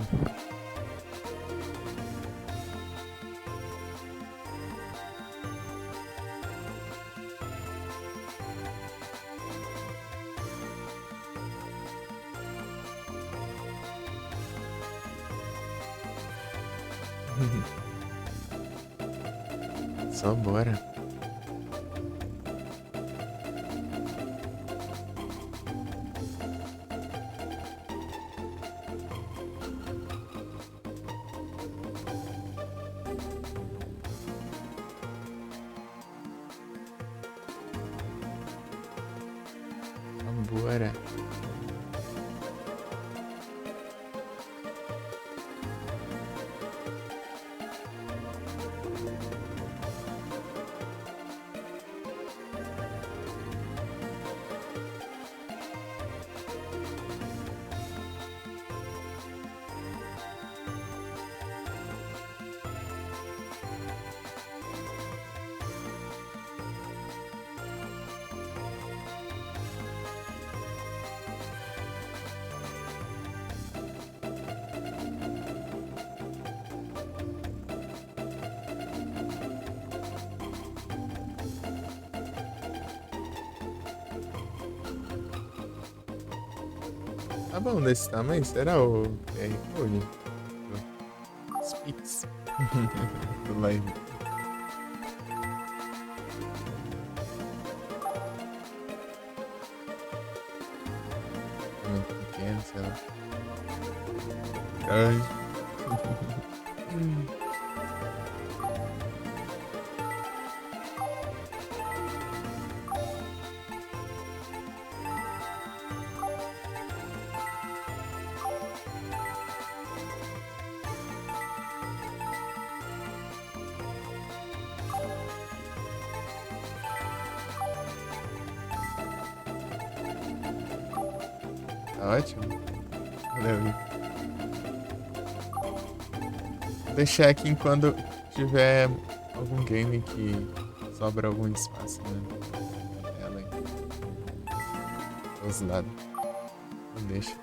Só bora. Vambora. Tá bom desse tamanho? Será o QR Code? Os Pix. Do live. Muito pequeno, sei lá. Ai. Tá ótimo. Valeu. Vou deixar aqui quando tiver algum game que sobra algum espaço na tela aí. Dos lados. Não deixa.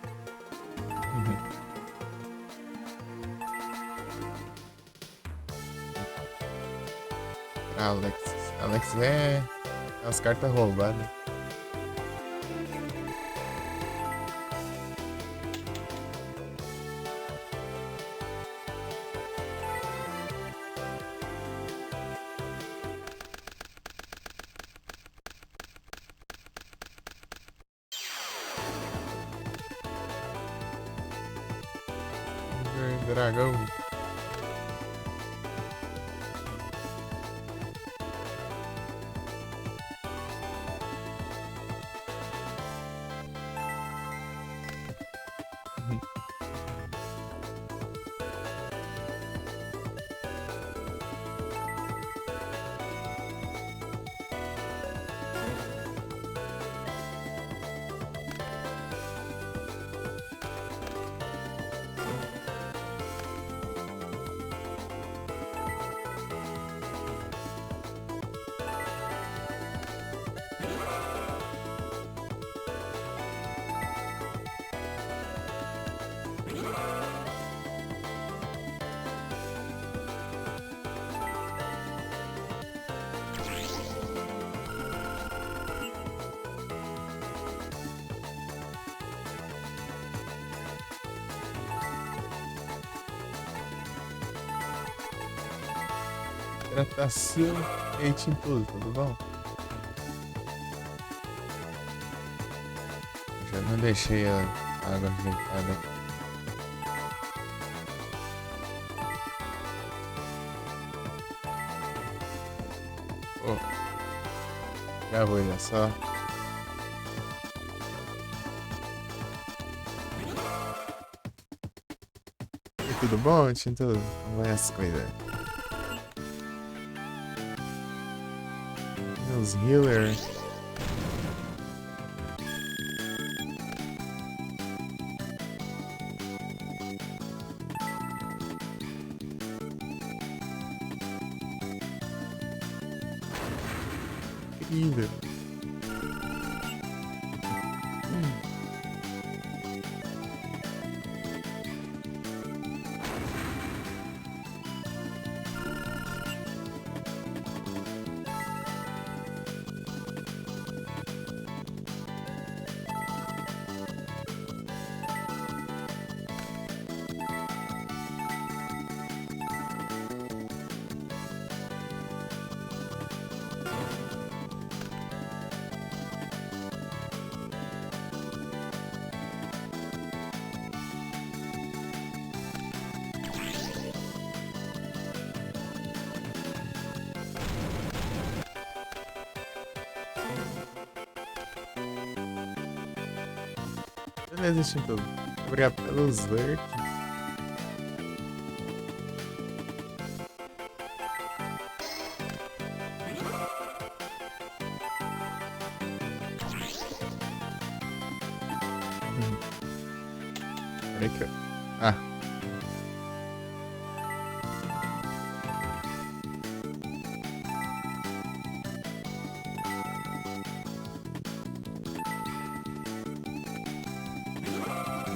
Alex. Alex é as cartas roubadas. Dragão. Hidratação e tudo, tudo bom? Já não deixei a água ajeitada. Oh. Olha só. E tudo bom, Tinto? Como vai as coisas? Os healer. Incrível. Beleza, Tinto. Obrigado pelos lurk. Peraí que eu... Ah.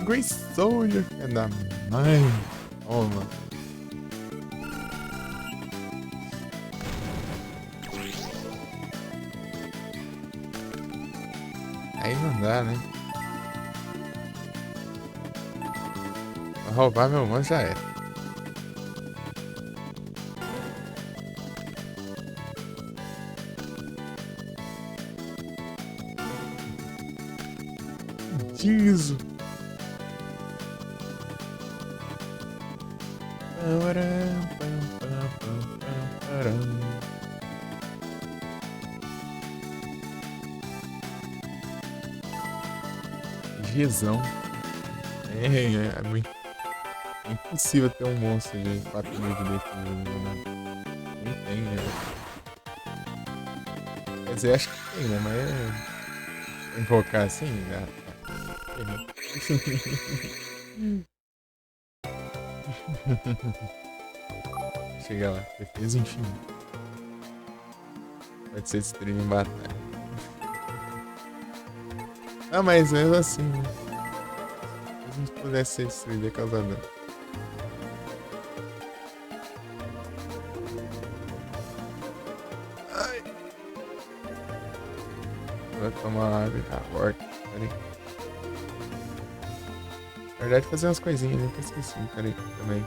Grace Soldier, filha da mãe. Toma. Aí não dá, né? Vai roubar meu monstro já é. Dinzo. Gizão. É muito impossível ter um monstro de 4.000 de defesa, né? Nem tem, né? Quer dizer, acho que tem, né? Mas invocar assim, né? Chega lá, defesa infinita. Pode ser destruído em batalha. Ah, mas mesmo assim, né? Se a gente pudesse ser destruído, ia causar dano. Ai. Vai tomar água e aborta. Peraí. Na verdade, fazer umas coisinhas, né? Que eu esqueci, peraí, também.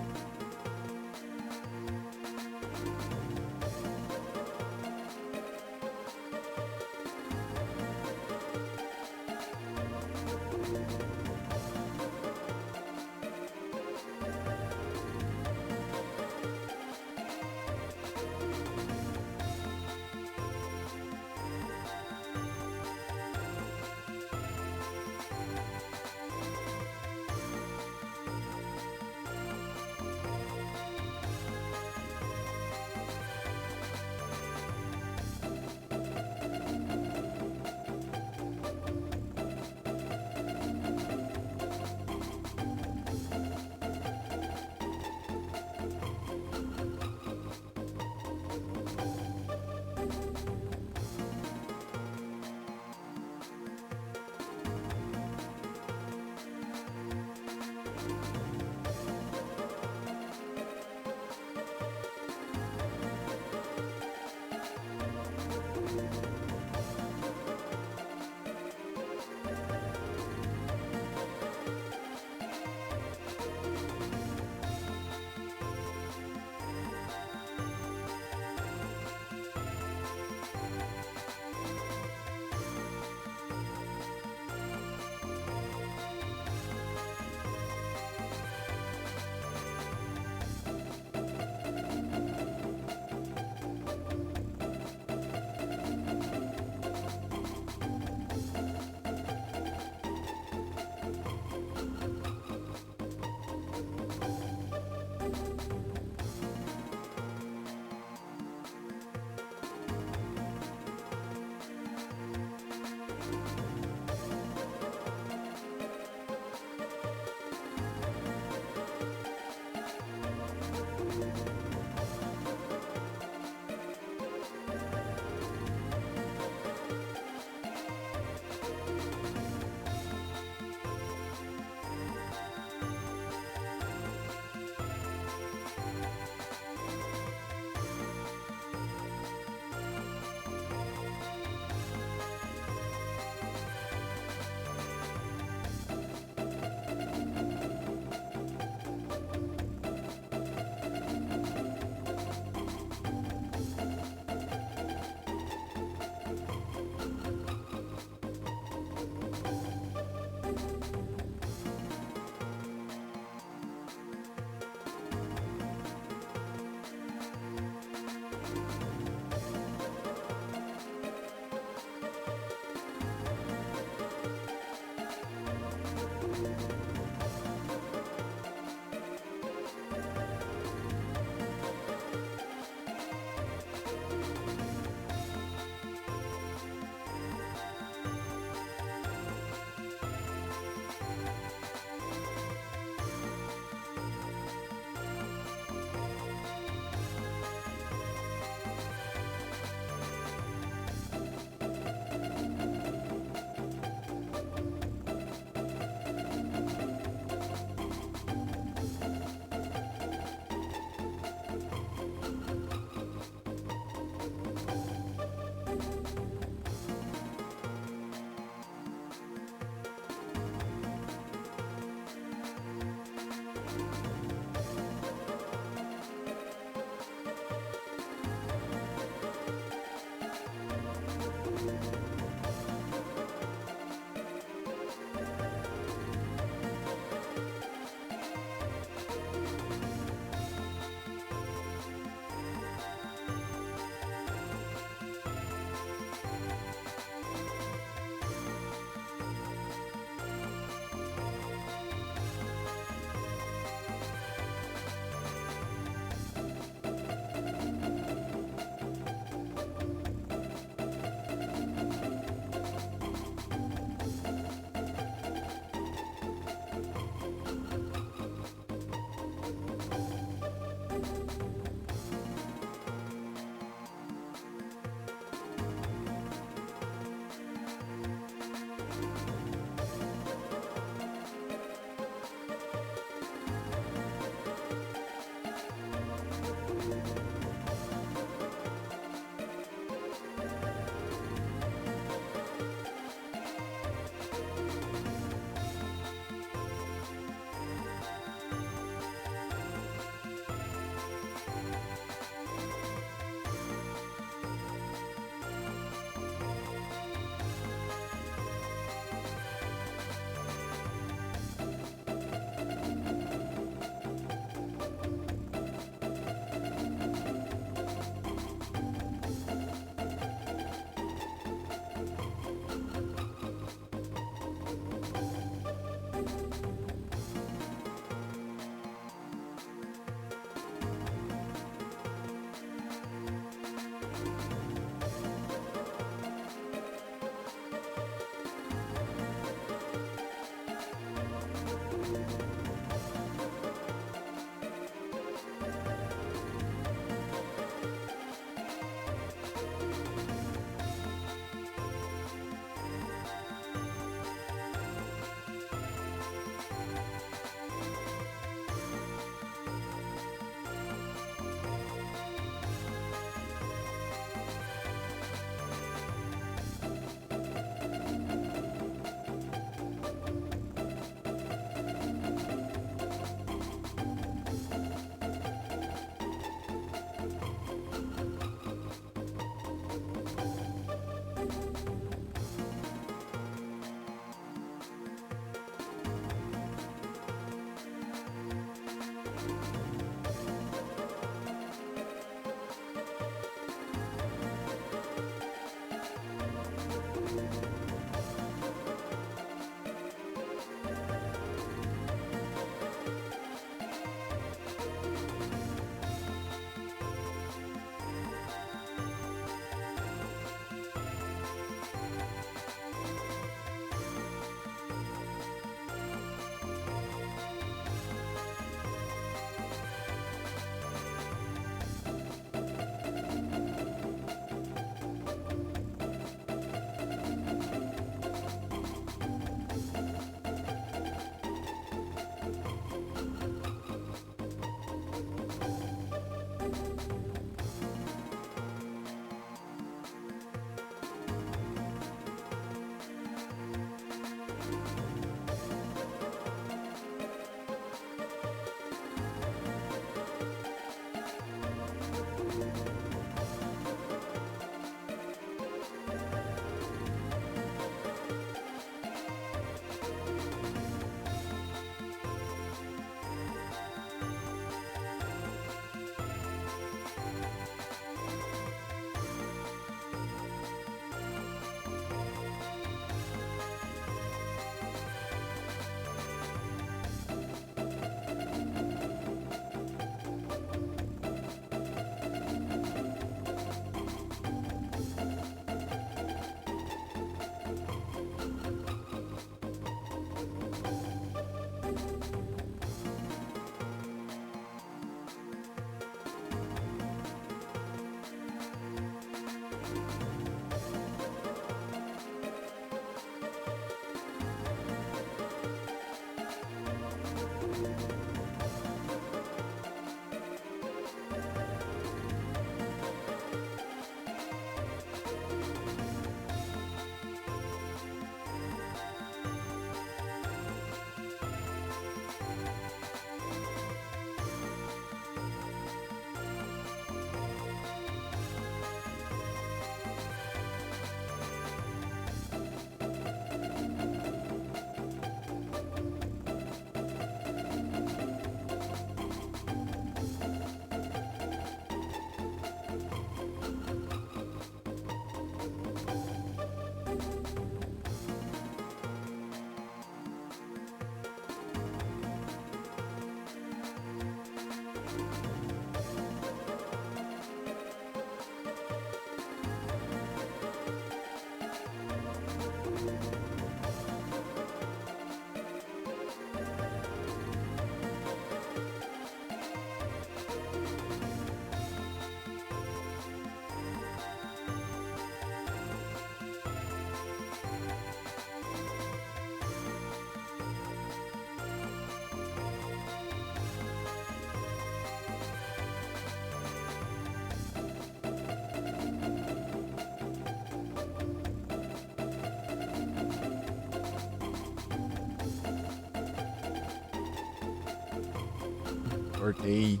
Cortei.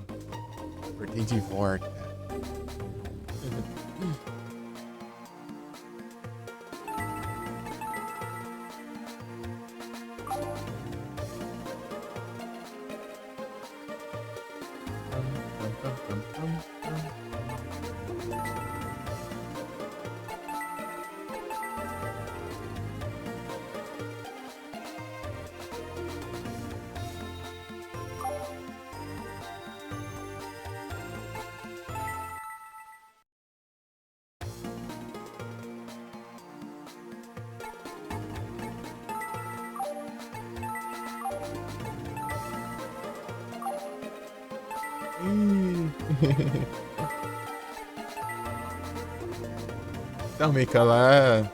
Cortei de volta. Então, Mika, lá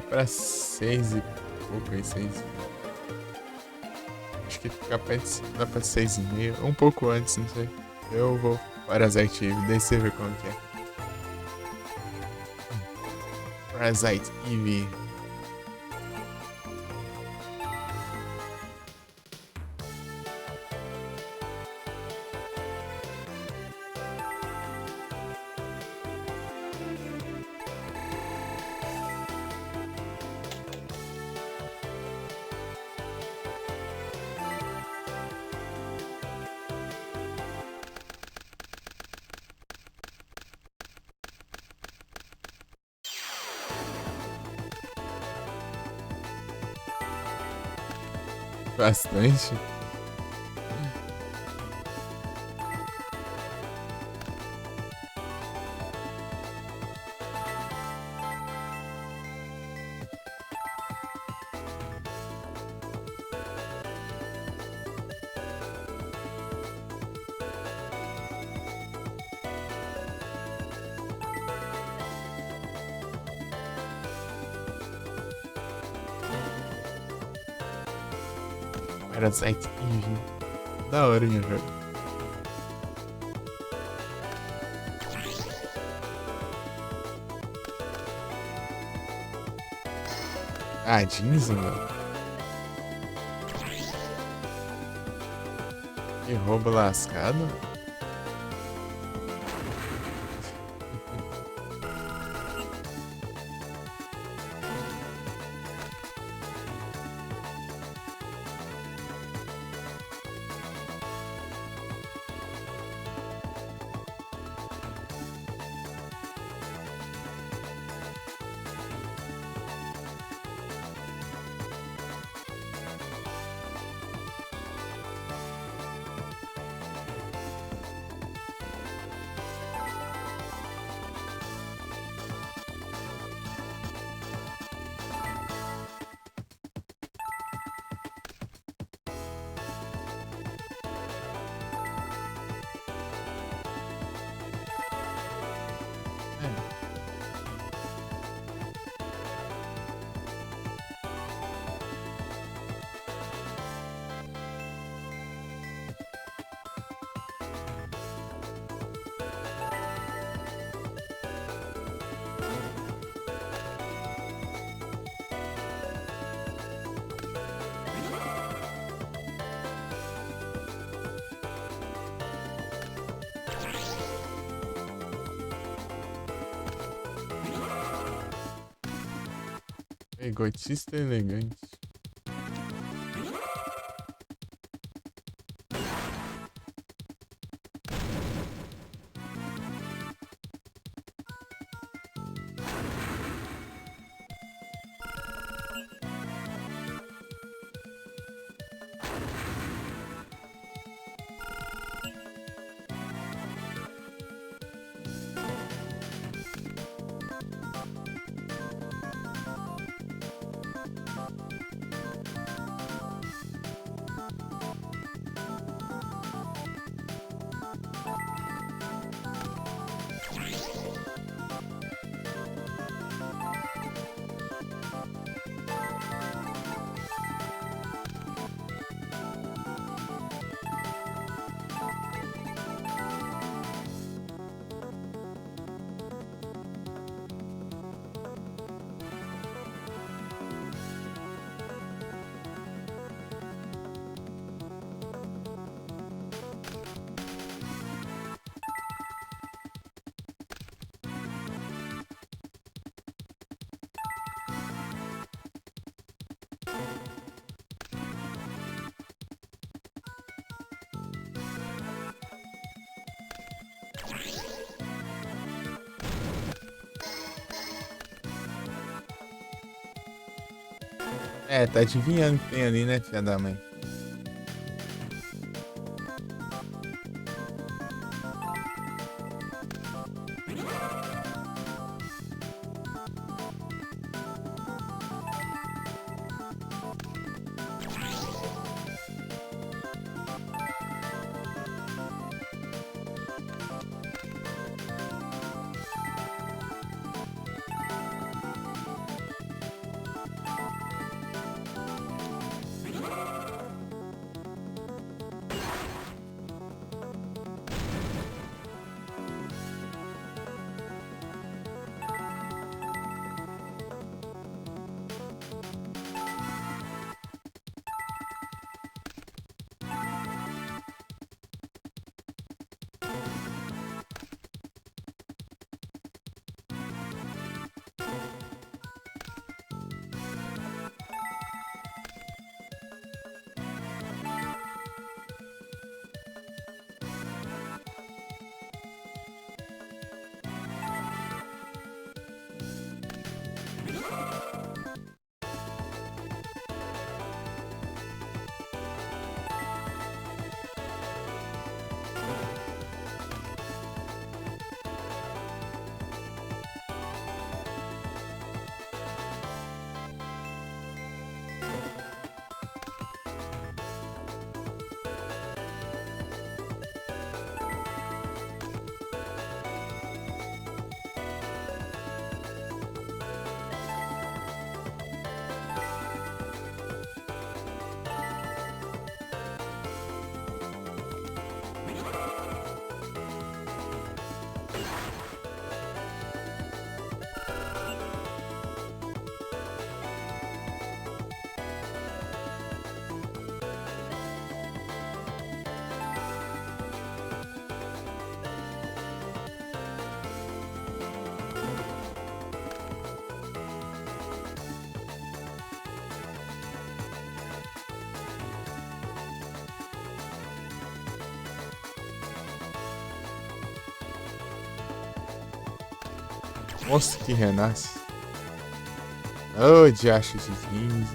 pra 6 e pouco aí, 6. Acho que fica lá pra 6:30, um pouco antes, não sei. Eu vou Parasite Eve, daí você vê como que é. Parasite Eve. Bastante. Parasite Eve. Da hora, hein, velho. Ah, jeans, mano. Que roubo lascado. Egotista elegante. É, tá adivinhando o que tem ali, né, filha da mãe? Nossa, que renasce. Ô, diacho de 15.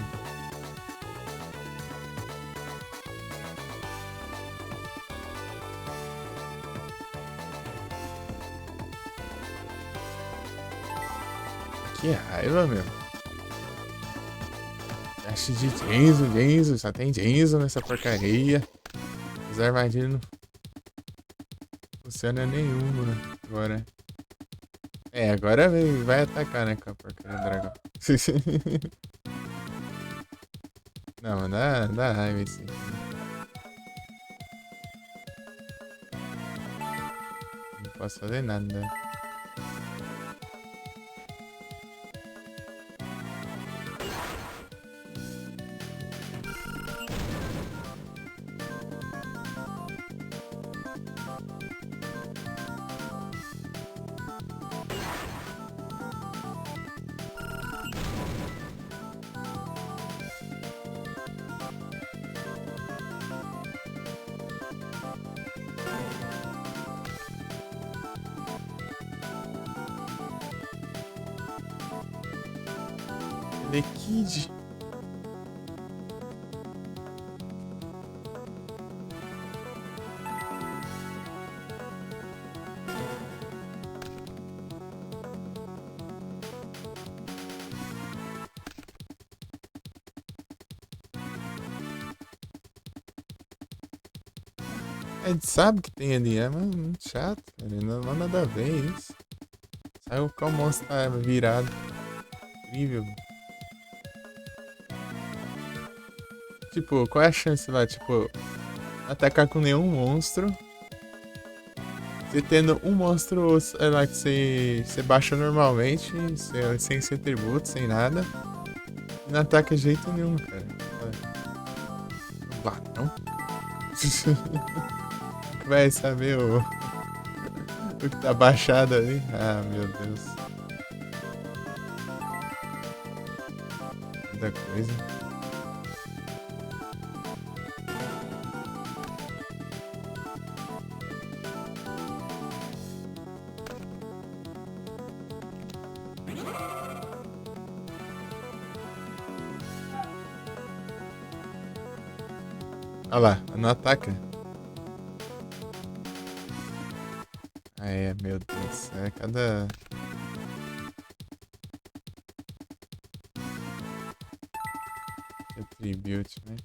Que raiva, meu. Diacho de Genzo. Só tem Genzo nessa porcaria. Os armadilhos não funciona nenhum, né? Agora. É, agora vai atacar, né, com a porcaria do dragão. Não, dá raiva esse. Não posso fazer nada. Ele é Kid. A gente sabe que tem ali, mas muito chato, cara. Não há nada a ver isso. Sabe qual monstro tá virado. Incrível. Tipo, qual é a chance lá? Tipo, atacar com nenhum monstro. Você tendo um monstro lá que você baixa normalmente, sem ser tributo, sem nada. E não ataca de jeito nenhum, cara. Ladrão. Vai saber o que tá baixado ali. Ah, meu Deus. Muita coisa. Olha lá, não ataca. Ah, é, meu Deus. É cada. Tribute, né?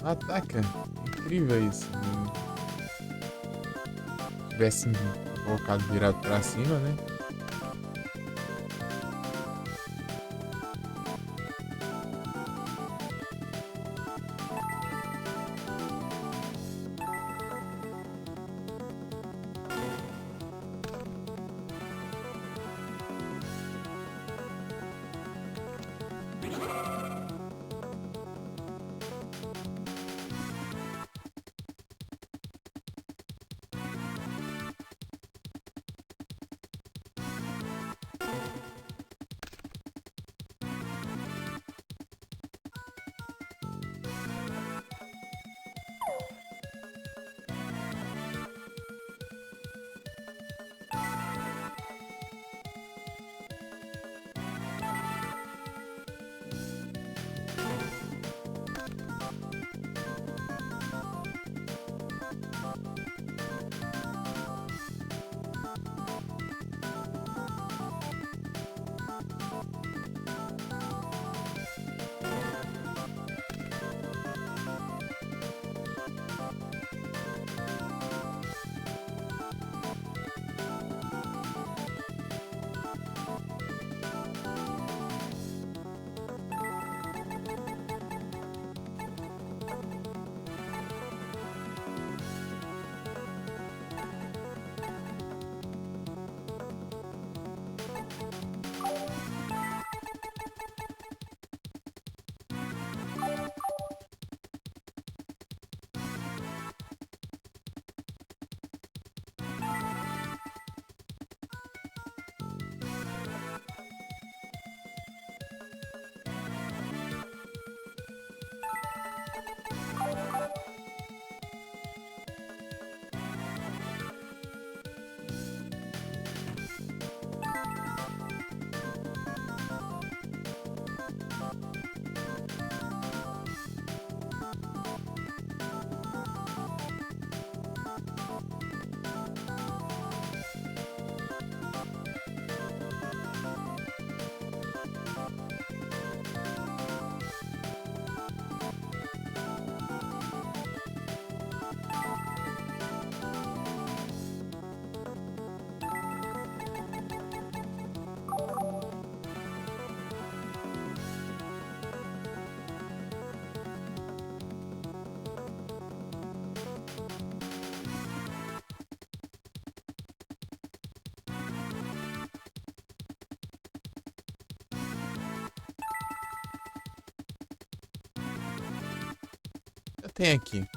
Ataca. Incrível isso. Se tivesse colocado virado pra cima, né? tem aqui?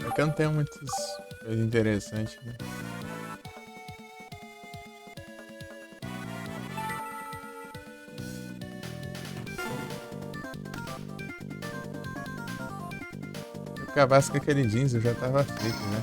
É que eu não tenho muitas coisas interessantes, né? Se eu acabasse com aquele jeans, eu já tava feito, né?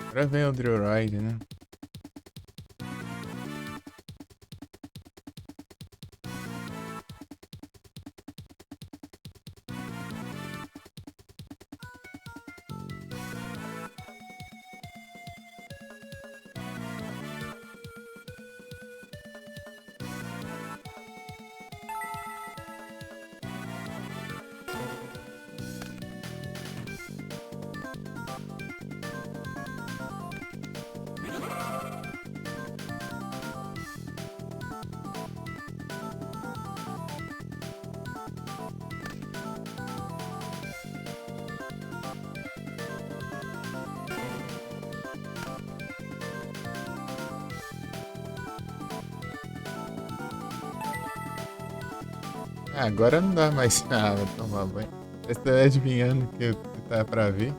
Agora vem o Drillride, né? Ah, agora não dá mais pra tomar banho. Você tá adivinhando o que tá pra ver?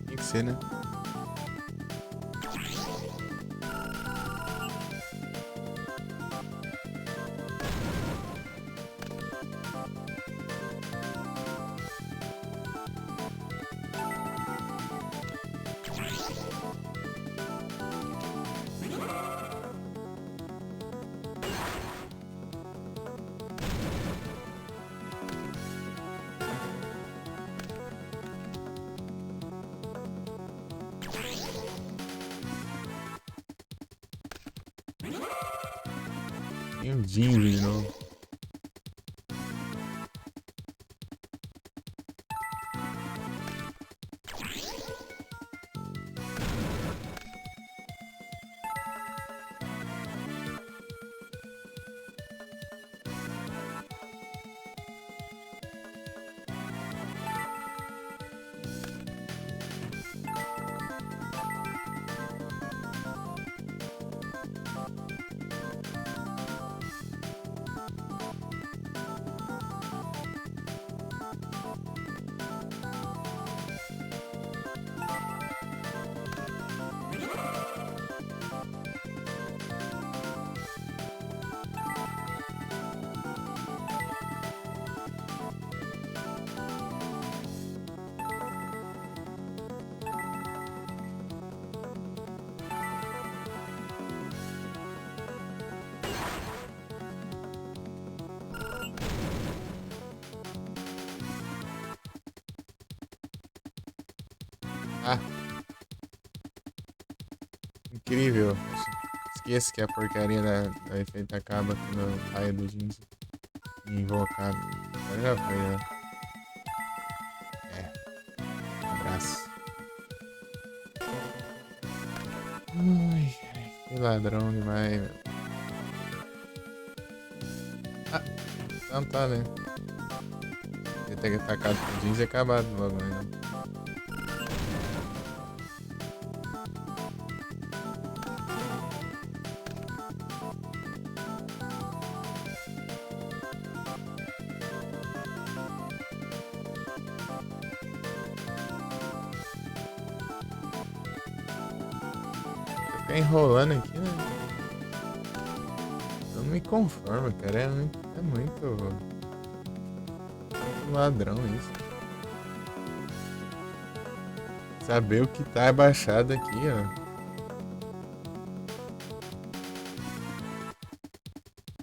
Tem que ser, né? Tem um Jinzo de novo. Ah, incrível. Esqueça que a porcaria da efeito acaba quando o raio do Jinzo é invocado. Agora já foi, né? É, um abraço. Ai, que ladrão demais, meu. Ah, então tá, né? Ia ter atacado com o Jinzo e acabado logo, né? Ficar enrolando aqui, né? Eu não me conformo, cara. É muito ladrão isso. Saber o que tá abaixado aqui, ó.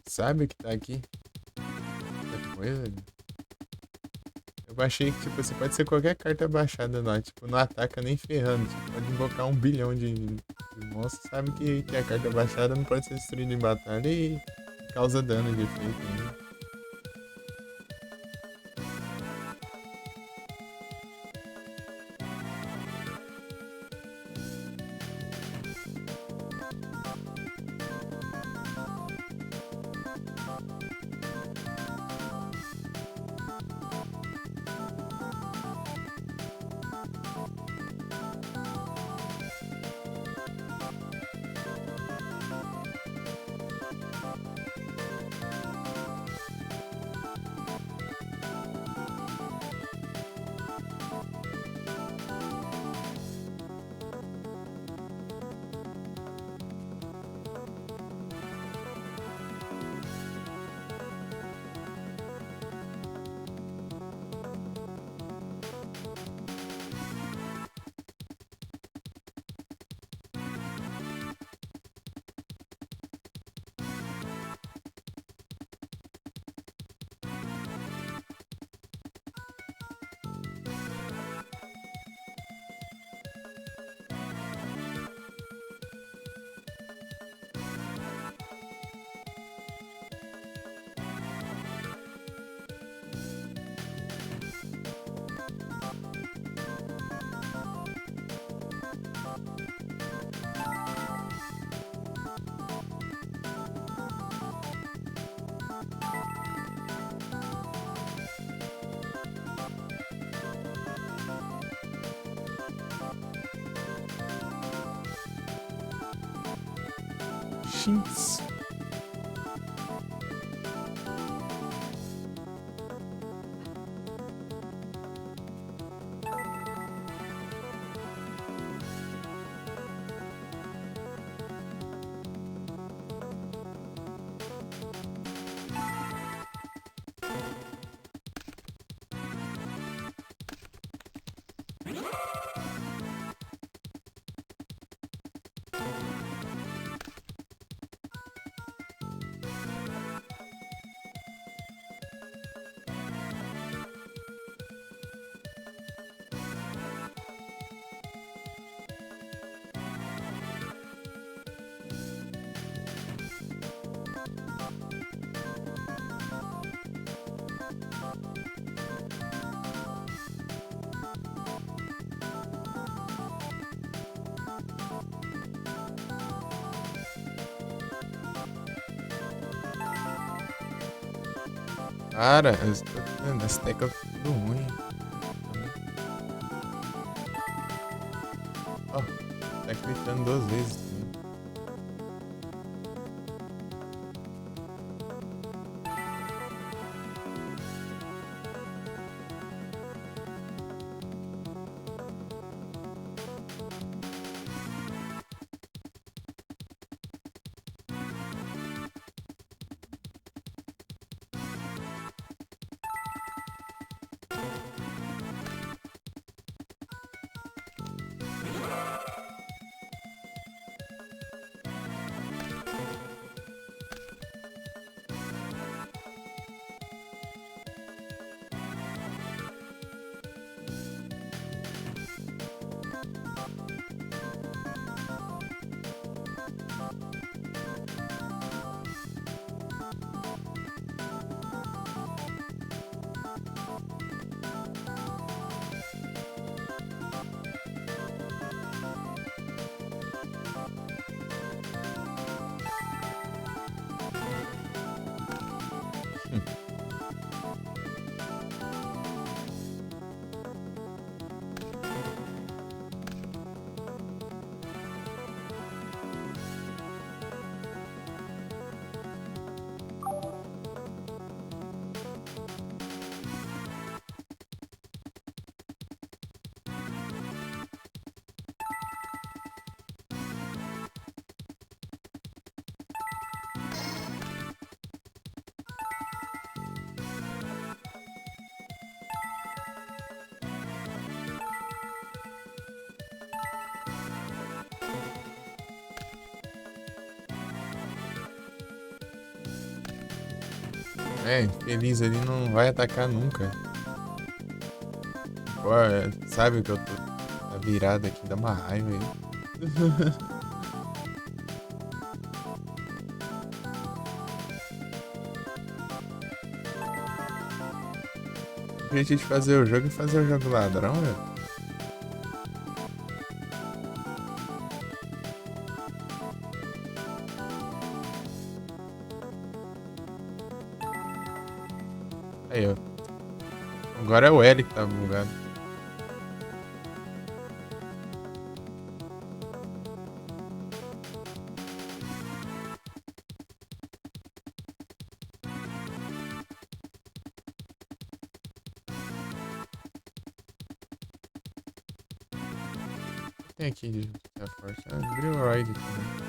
Sabe o que tá aqui? Outra coisa. Eu baixei que, tipo, você pode ser qualquer carta baixada lá. Tipo, não ataca nem ferrando. Tipo, pode invocar 1 bilhão de monstros. Sabe que a carta baixada não pode ser destruída em batalha e causa dano de efeito, né? Shinx. Para, mano, essa tecla tá tudo ruim. Ó, tá clicando 2 vezes também. É, feliz ali não vai atacar nunca. Pô, sabe que eu tô tá virado aqui, dá uma raiva aí. A gente de fazer o jogo e fazer o jogo ladrão, velho. Aí, ó. Agora é o L que tá bugado. Tem aqui de reforço. Ah, Grillroid também.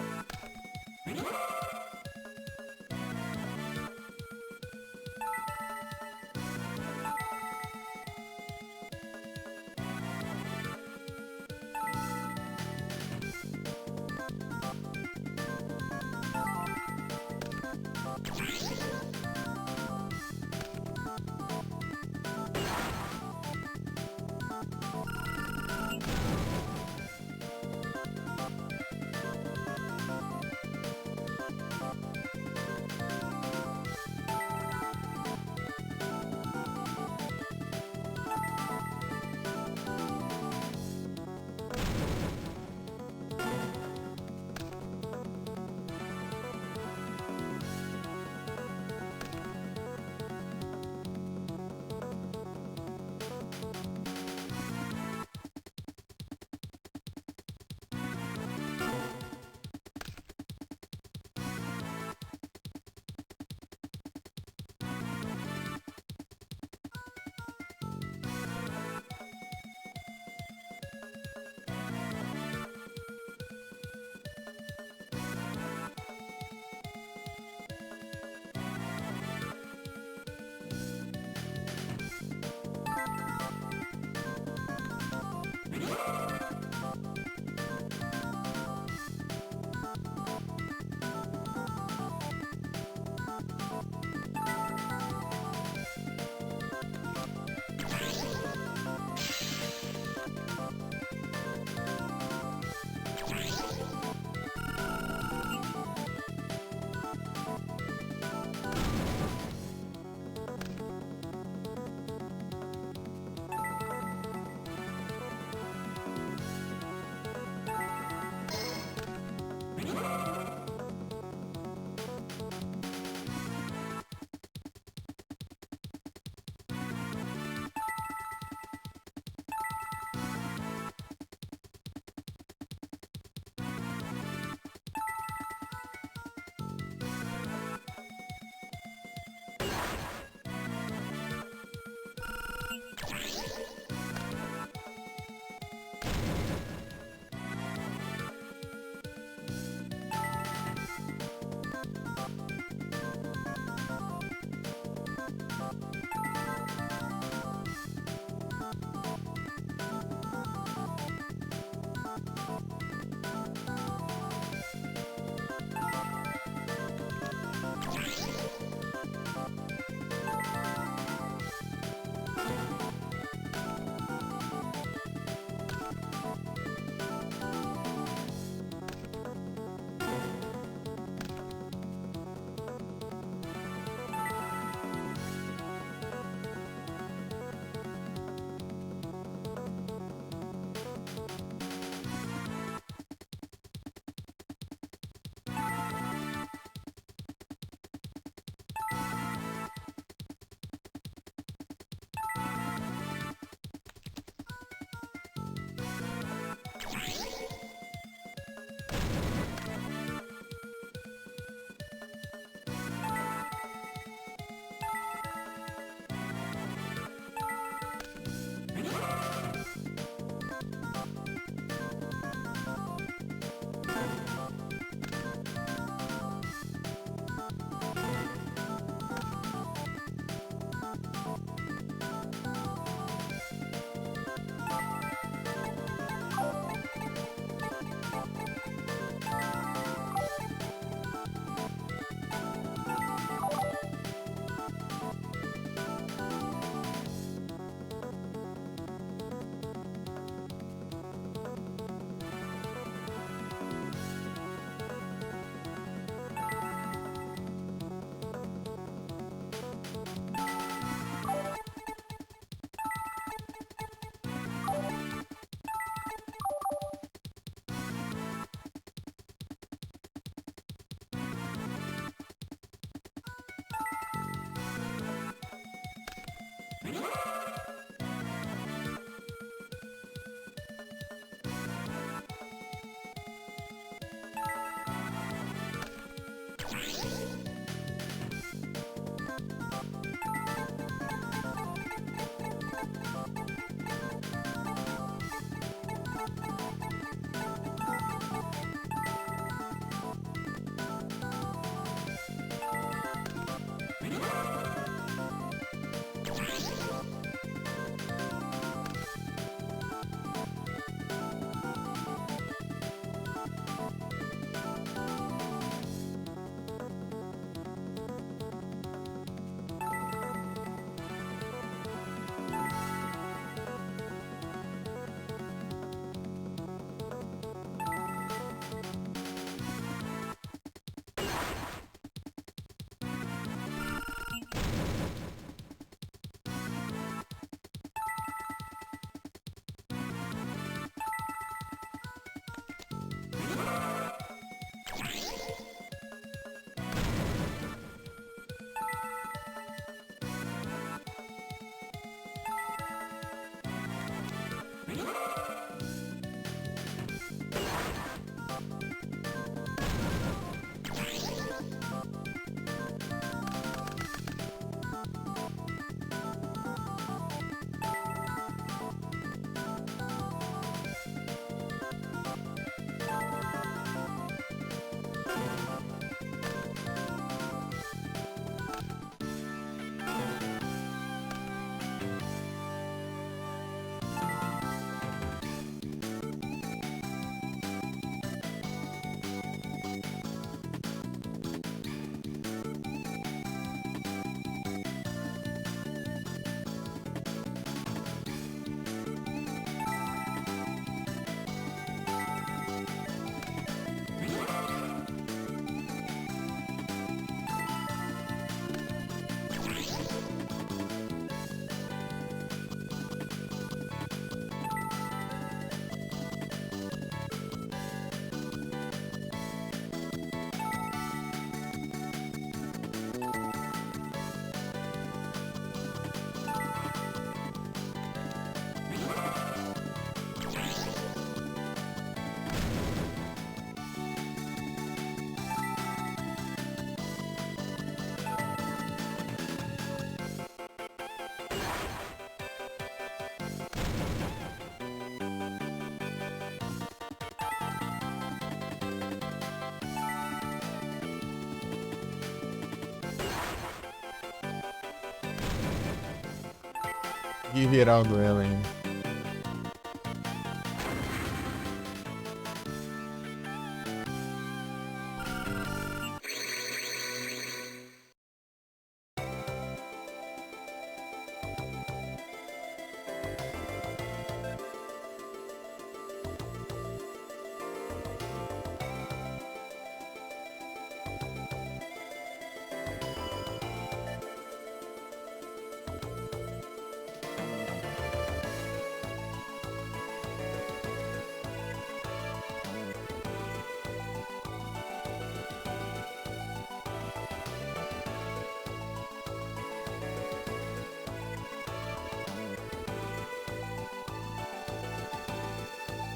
E virar o duelo ainda.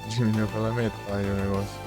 Diminuiu pela metade o negócio.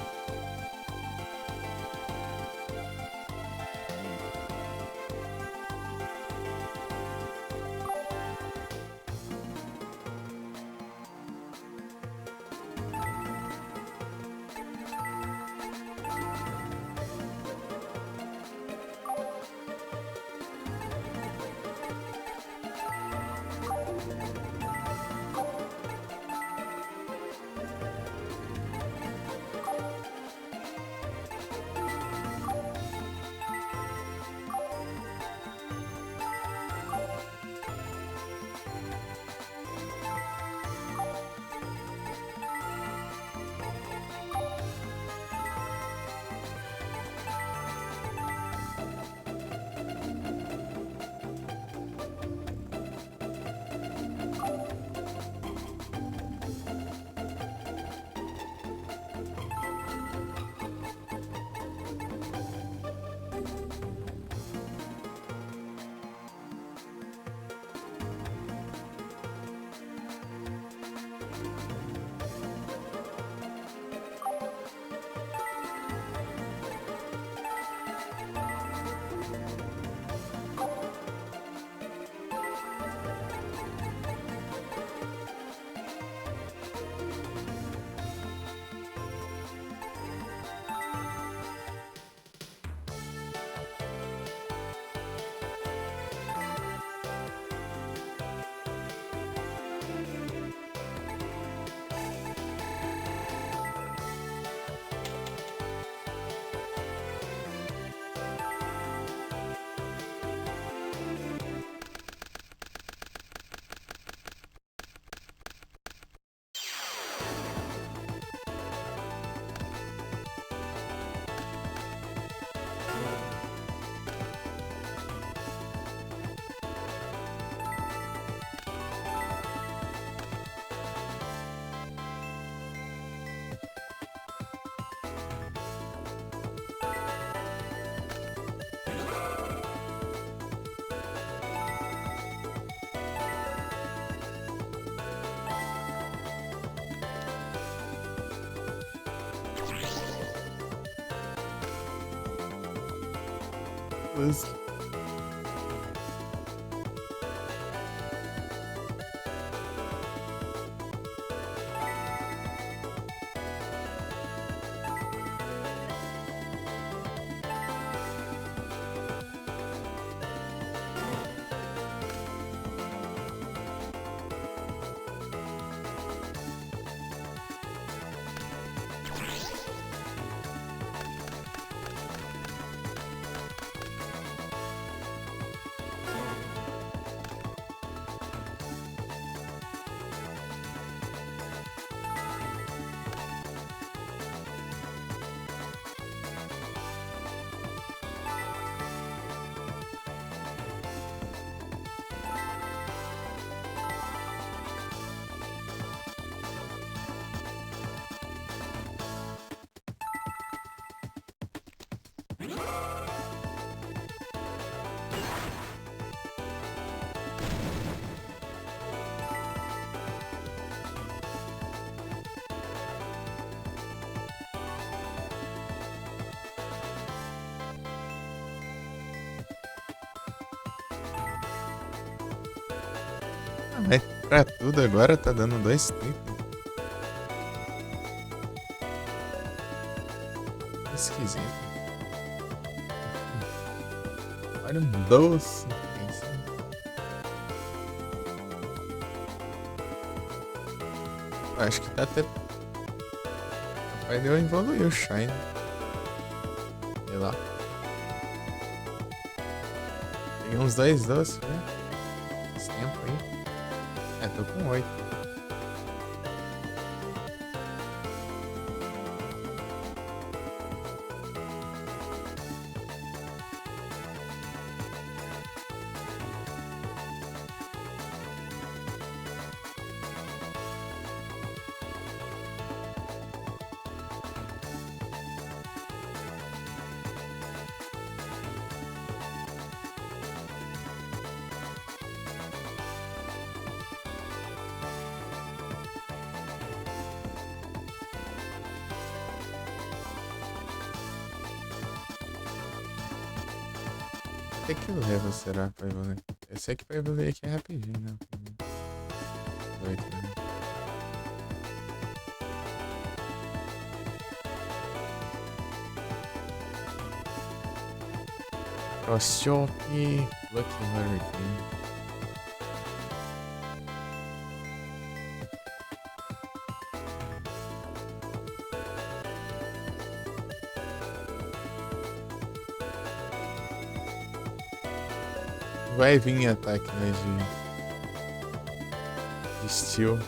aspas. Mas pra tudo agora tá dando 2,30. Esquisito. Olha um doce. Acho que tá até. Rapaz, deu evoluir o Shine. Sei lá. Peguei uns 2 doces, né? Esse tempo aí. É, tô com 8. O que leva, será, pra evoluir? Eu sei que pra evoluir aqui é rapidinho, né? 8, né? Frostchoke, Lucky Hurricane. Vai vir ataque, né, de Steel.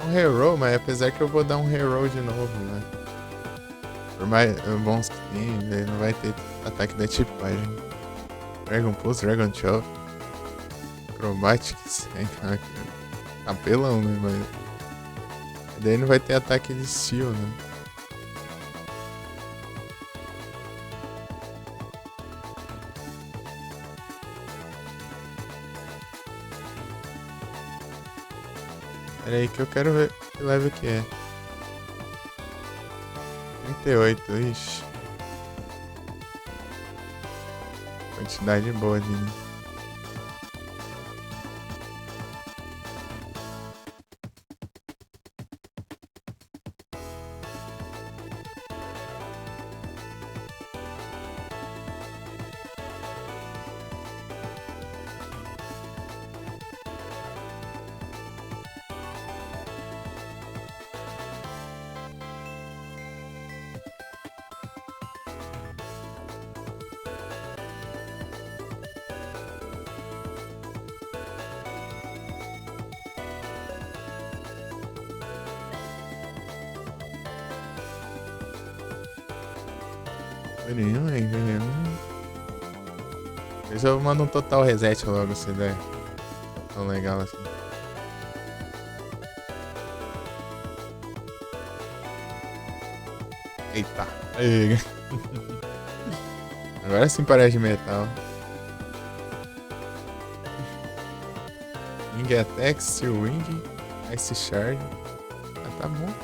Um reroll, mas apesar que eu vou dar um reroll de novo, né? Por mais bons que tem, ele não vai ter ataque da tipagem. Dragon Pulse, Dragon Chop, Acrobatics, apelão, né? Mas daí não vai ter ataque de Steel, né? Pera aí que eu quero ver que level que é. 38, ixi. Quantidade boa ali, né? Ganhei, ganhei. Deixa eu mandar um total reset logo se der. Tão legal assim. Eita. Agora sim parece de metal. Wing Attack, Steel Wing, Ice Shard. Ah, tá bom.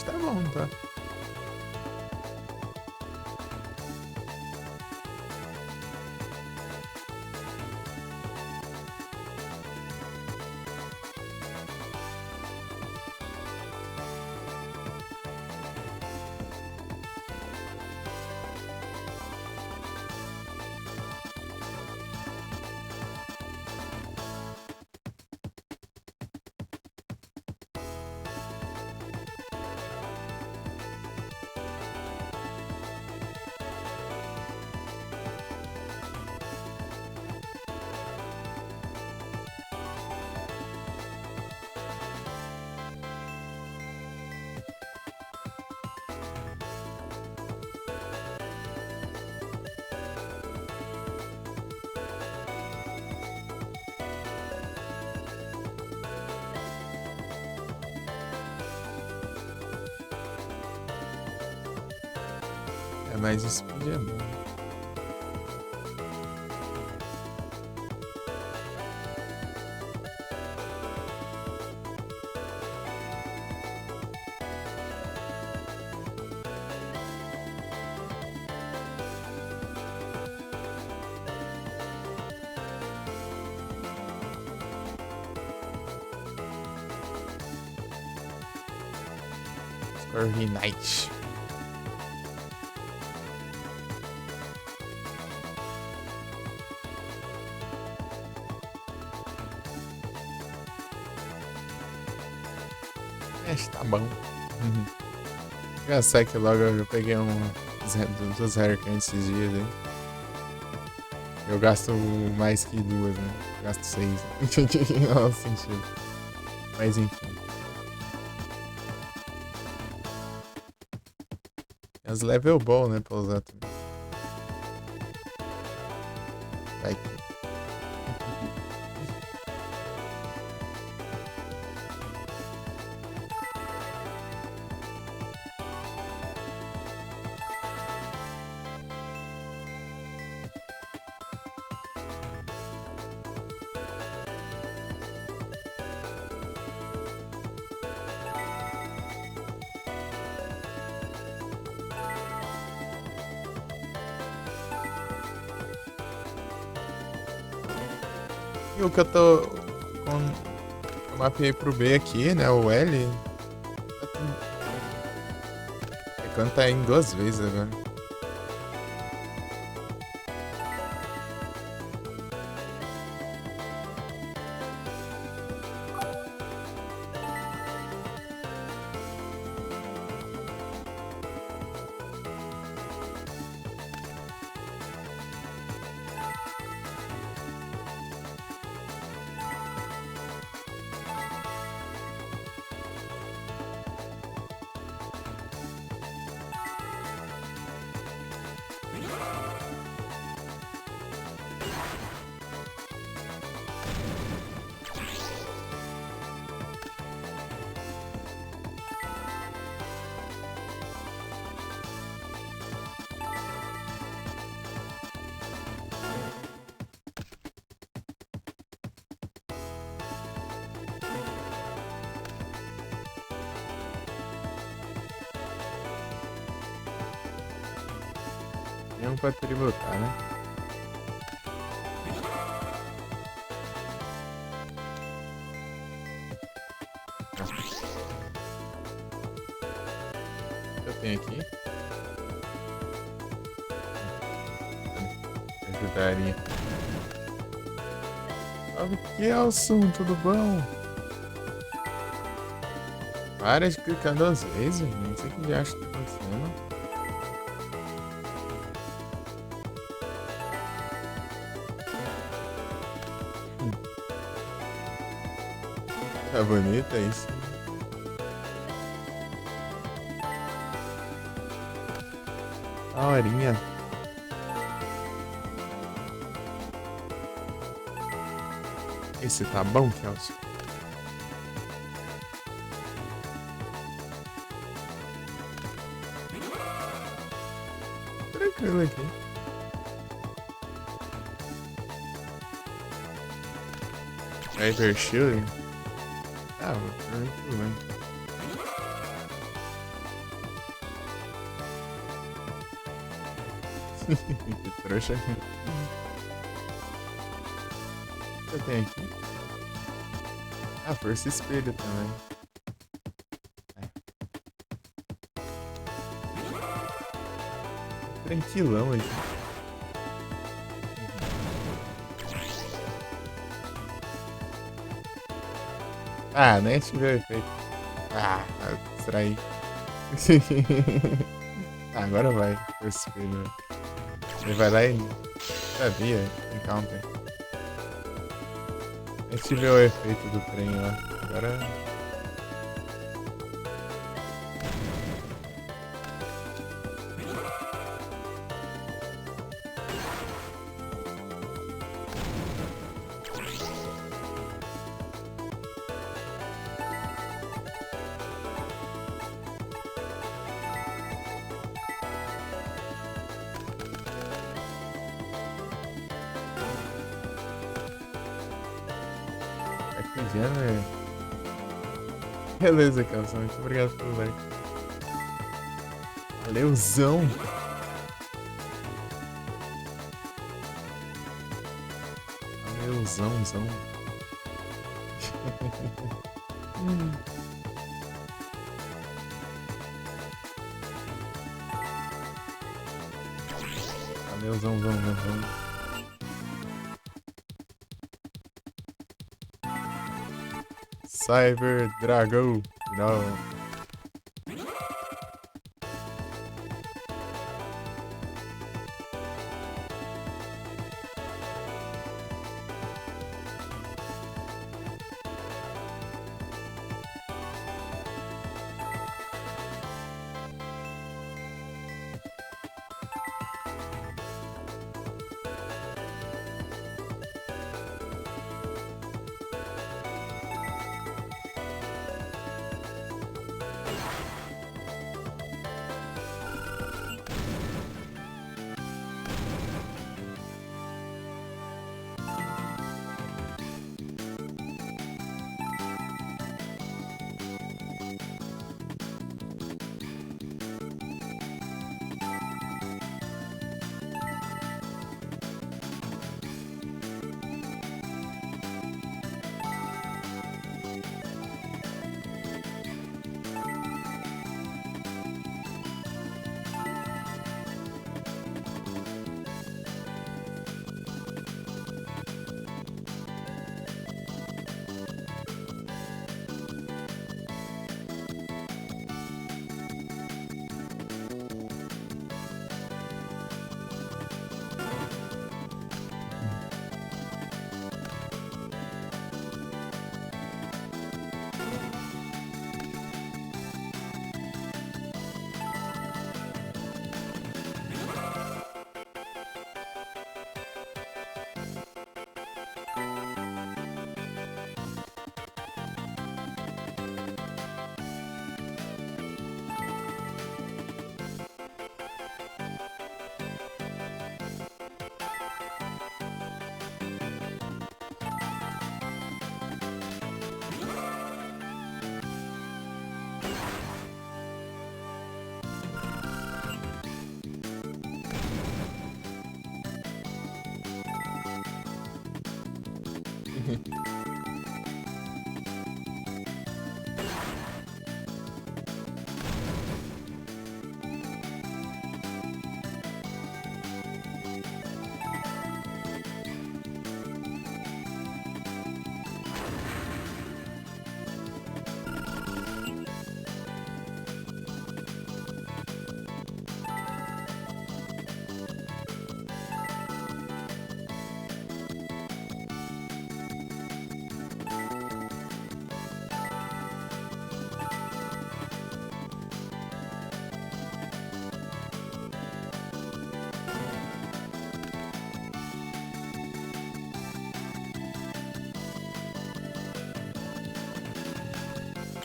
Tá bom, tá? É mais speed é bom. Scorpion Knight. Tá bom. Já sei que logo eu peguei duas Hurricane esses dias aí. Eu gasto mais que duas, né? Gasto 6. Não sentido. Mas enfim. As level bom, né? Pra usar também. Vai. E o que eu tô com. Eu mapeei pro B aqui, né? O L. É quando tá em 2 vezes agora. Tem um pra tributar, né? Eu tenho aqui. Ajudaria. Salve, Kelson, tudo bom? Para de clicar 2 vezes, não sei o que já acha que tá acontecendo. Tá bonito, é isso. A horinha. Esse tá bom, Kelson? tranquilo aqui. Hyper Shield? Ah, pra mim tudo bem. Que trouxa. O que eu tenho aqui? Ah, força espelho também. Tranquilão aqui. Ah, nem tive o efeito. Ah, distraí. Ah, agora vai. Força espelho. Ele vai lá e. Sabia, encounter. A gente vê o efeito do trem lá. Agora. Jenner. Beleza, Calção. Muito obrigado pelo like. Valeuzão. Valeuzãozão. Valeuzãozão. Cyber Dragão. Não.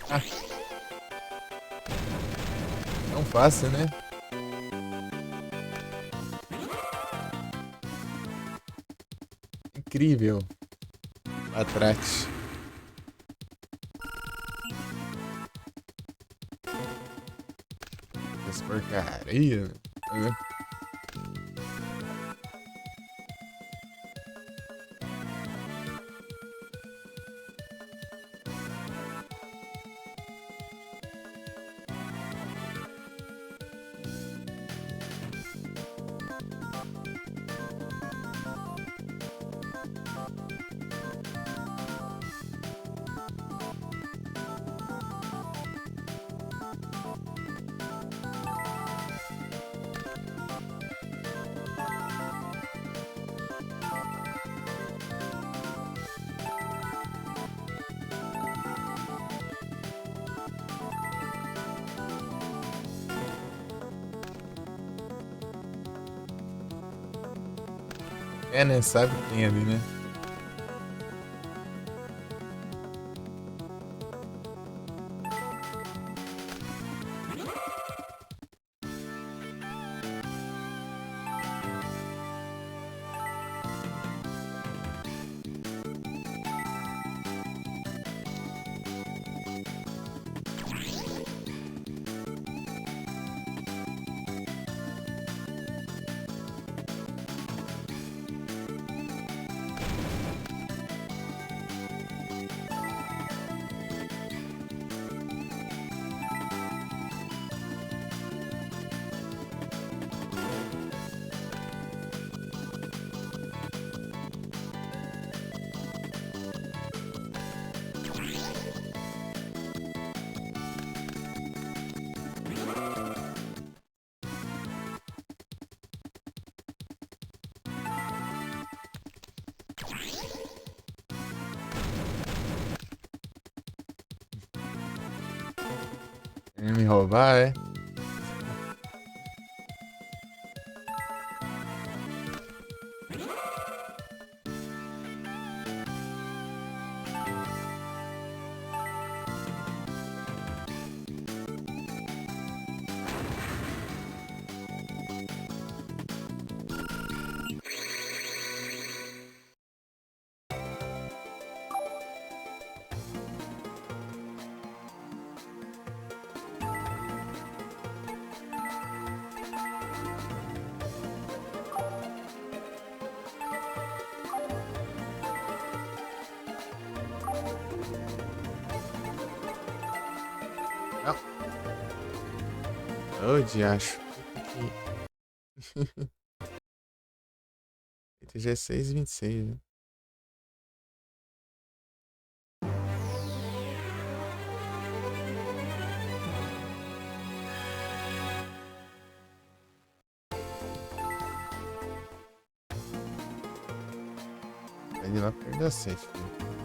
Ah. Tão fácil, né? incrível. Atrate. Essa porcaria. Né? É, né? Sabe que tem ali, né? Quer me roubar, é? Não. Ô, diacho. TG 6,26, né? Vai de lá perto da safe, né?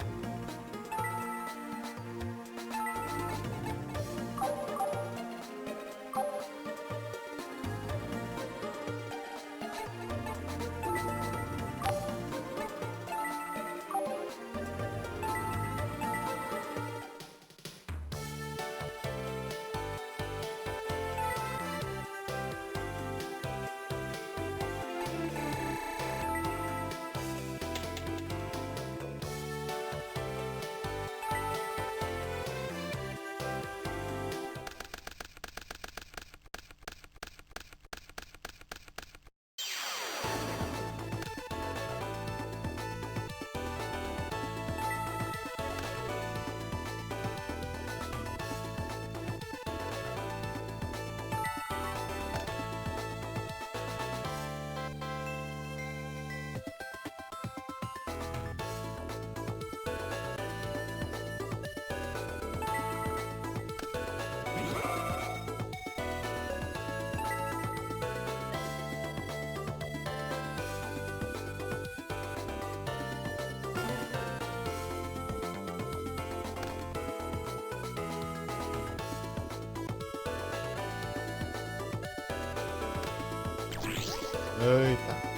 Eita.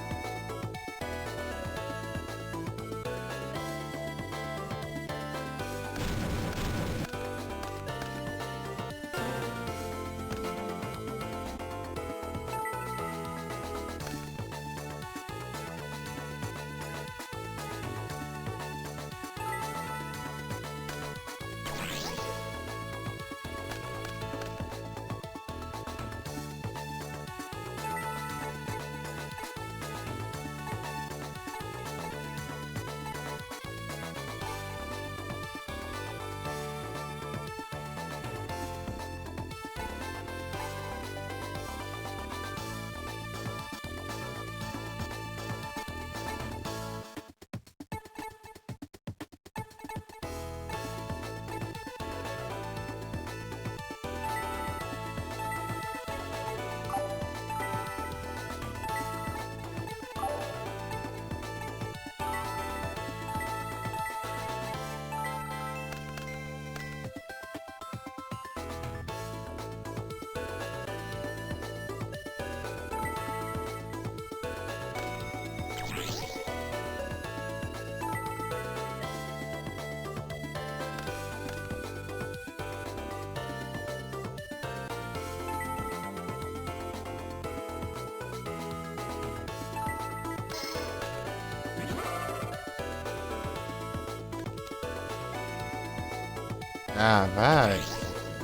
Ah, vai.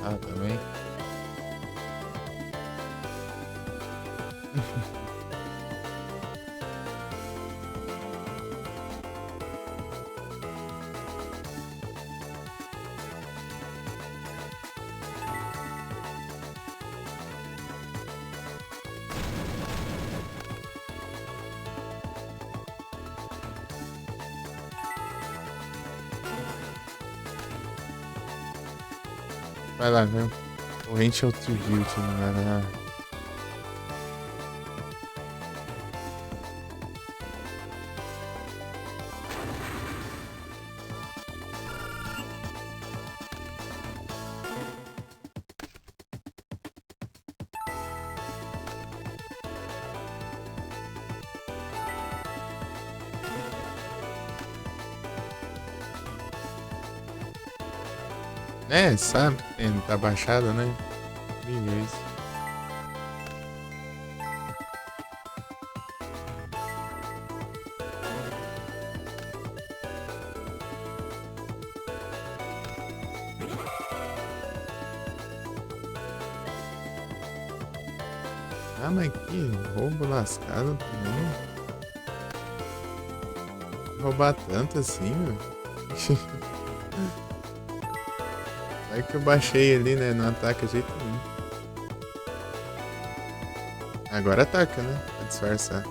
Ah, também. Vai lá, meu. Corrente Ultriview, mano. É, sabe? Tá baixado, né? Beleza. Ah, mas que roubo lascado também. Roubar tanto assim, meu. Vai que eu baixei ali, né? Não ataca de jeito nenhum. Agora ataca, né? Pra disfarçar.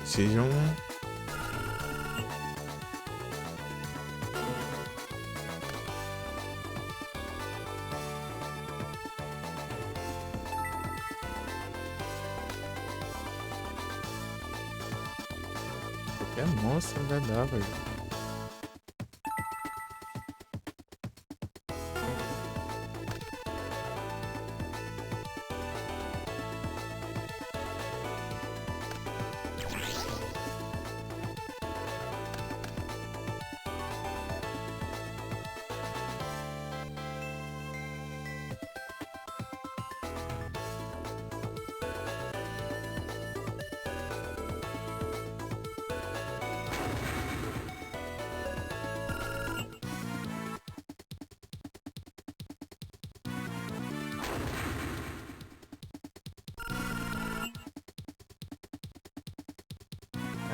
Seja um. Qualquer monstro já dá, velho.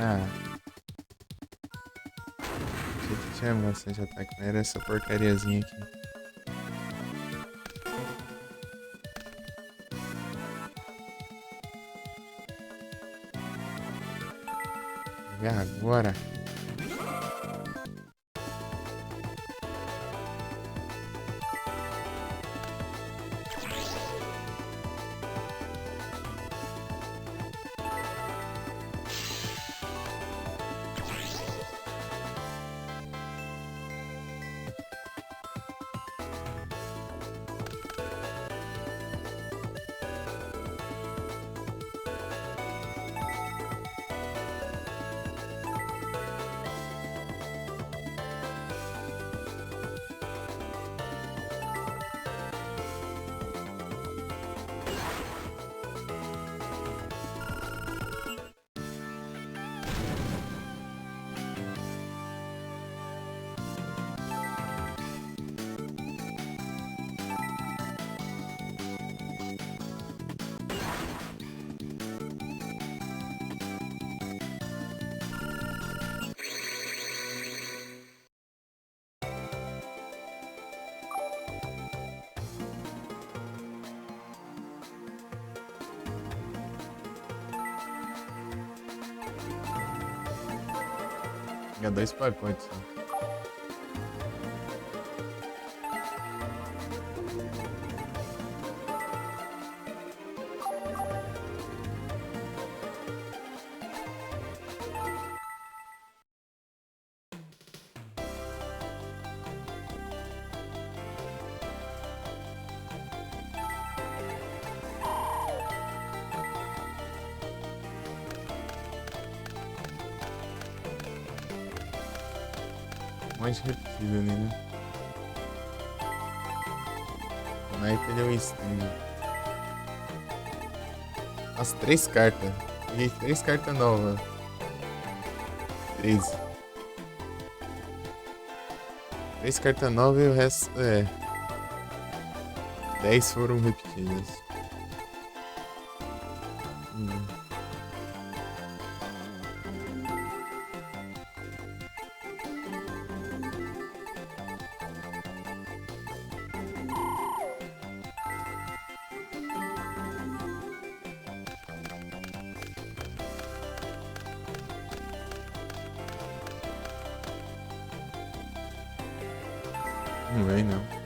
Ah, achei que tinha bastante ataque, mas era essa porcariazinha aqui. E agora? Tinha 2 pacotes. Né? Um monte de repetido ali, né? O naipe ele é o extremo. As 3 cartas. Peguei 3 cartas novas. 13. 3 cartas novas e o resto. 10 foram repetidas. Hum. Não vem, não.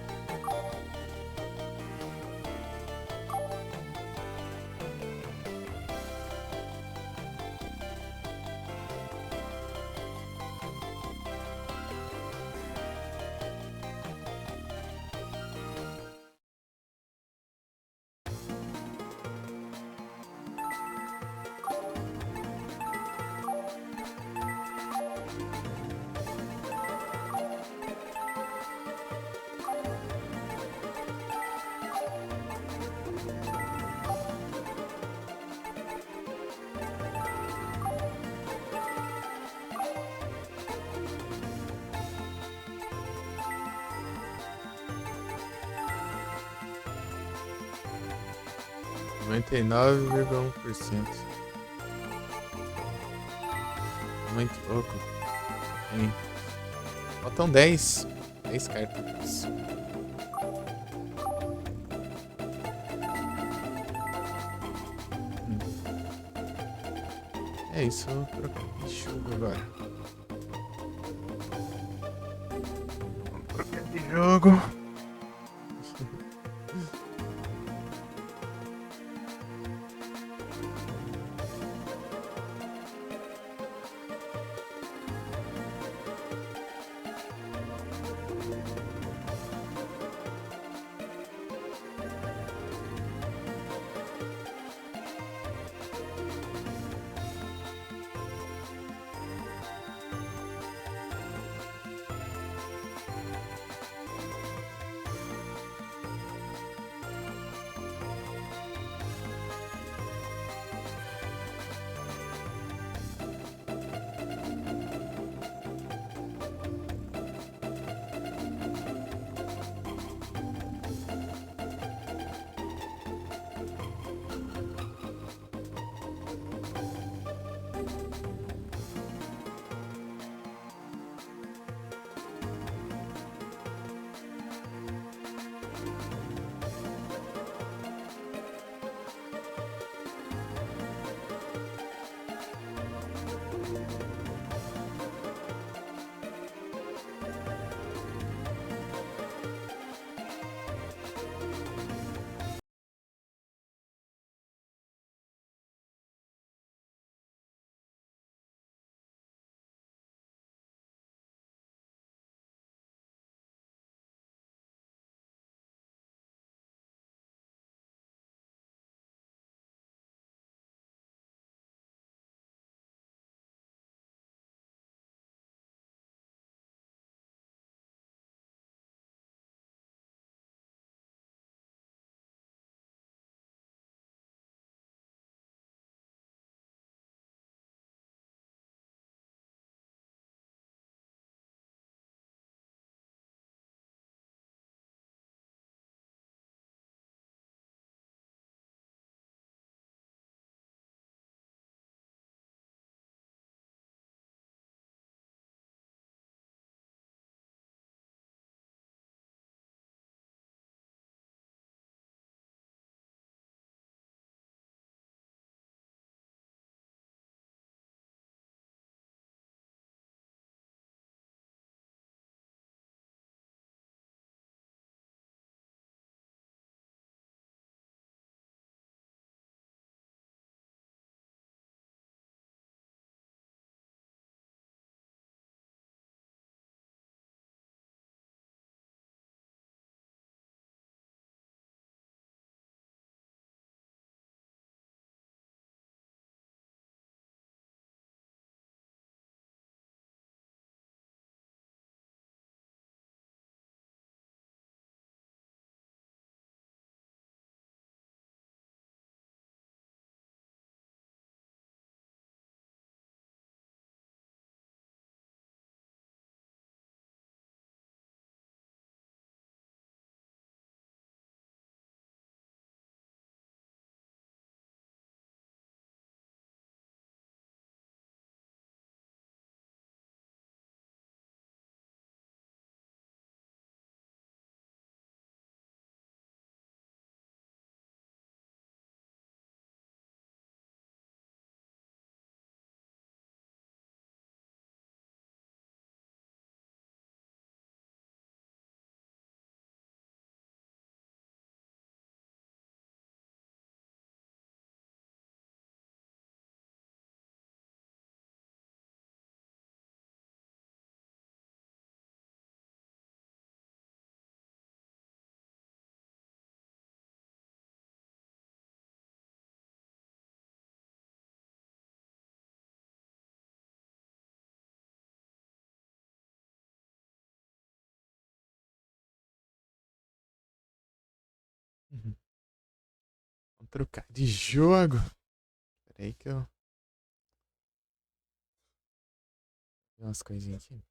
Noventa e 99,1%. Muito pouco. Sim. Faltam 10. 10 cartas. É isso, eu vou trocar de jogo agora. Vou trocar de jogo. Uhum. Vamos trocar de jogo. Peraí que eu. Tem umas coisinhas aqui.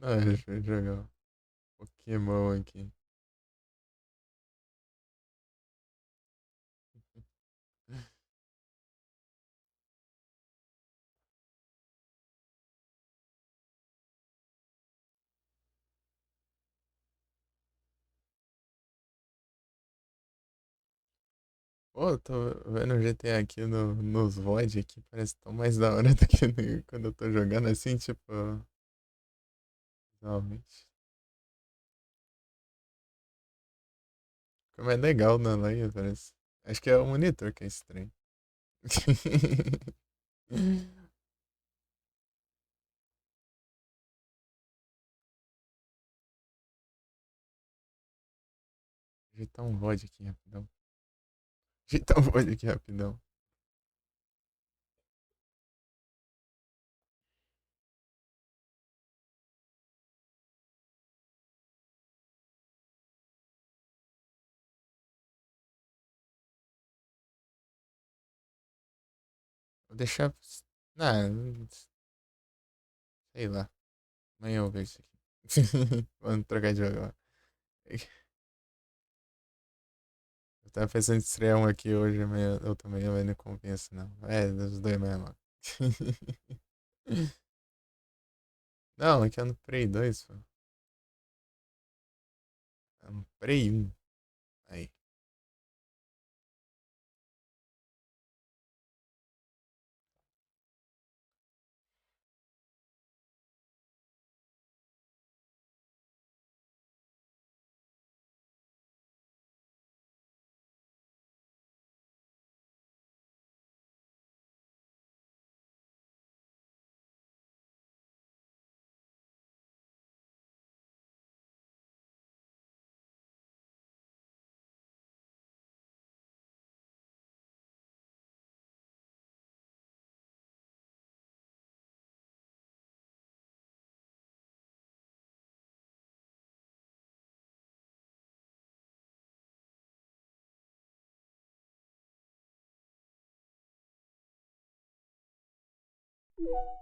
Ah, deixa eu jogar um Pokémon aqui. Pô, eu tô vendo o GTA aqui nos VOD aqui, parece tão mais da hora do que quando eu tô jogando assim, tipo, realmente. Como é legal na live, parece. Acho que é o monitor que é estranho. Ajeitar um VOD aqui rapidão. Ajeitar um VOD aqui rapidão. Vou deixar. Ah, sei lá. Amanhã eu vejo isso aqui. Vamos trocar de jogo lá. Eu tava pensando em estrear um aqui hoje, mas eu também não compensa, não. É, dos dois mesmo. Não, aqui é no Prey 2, pô. É no Prey 1. Aí.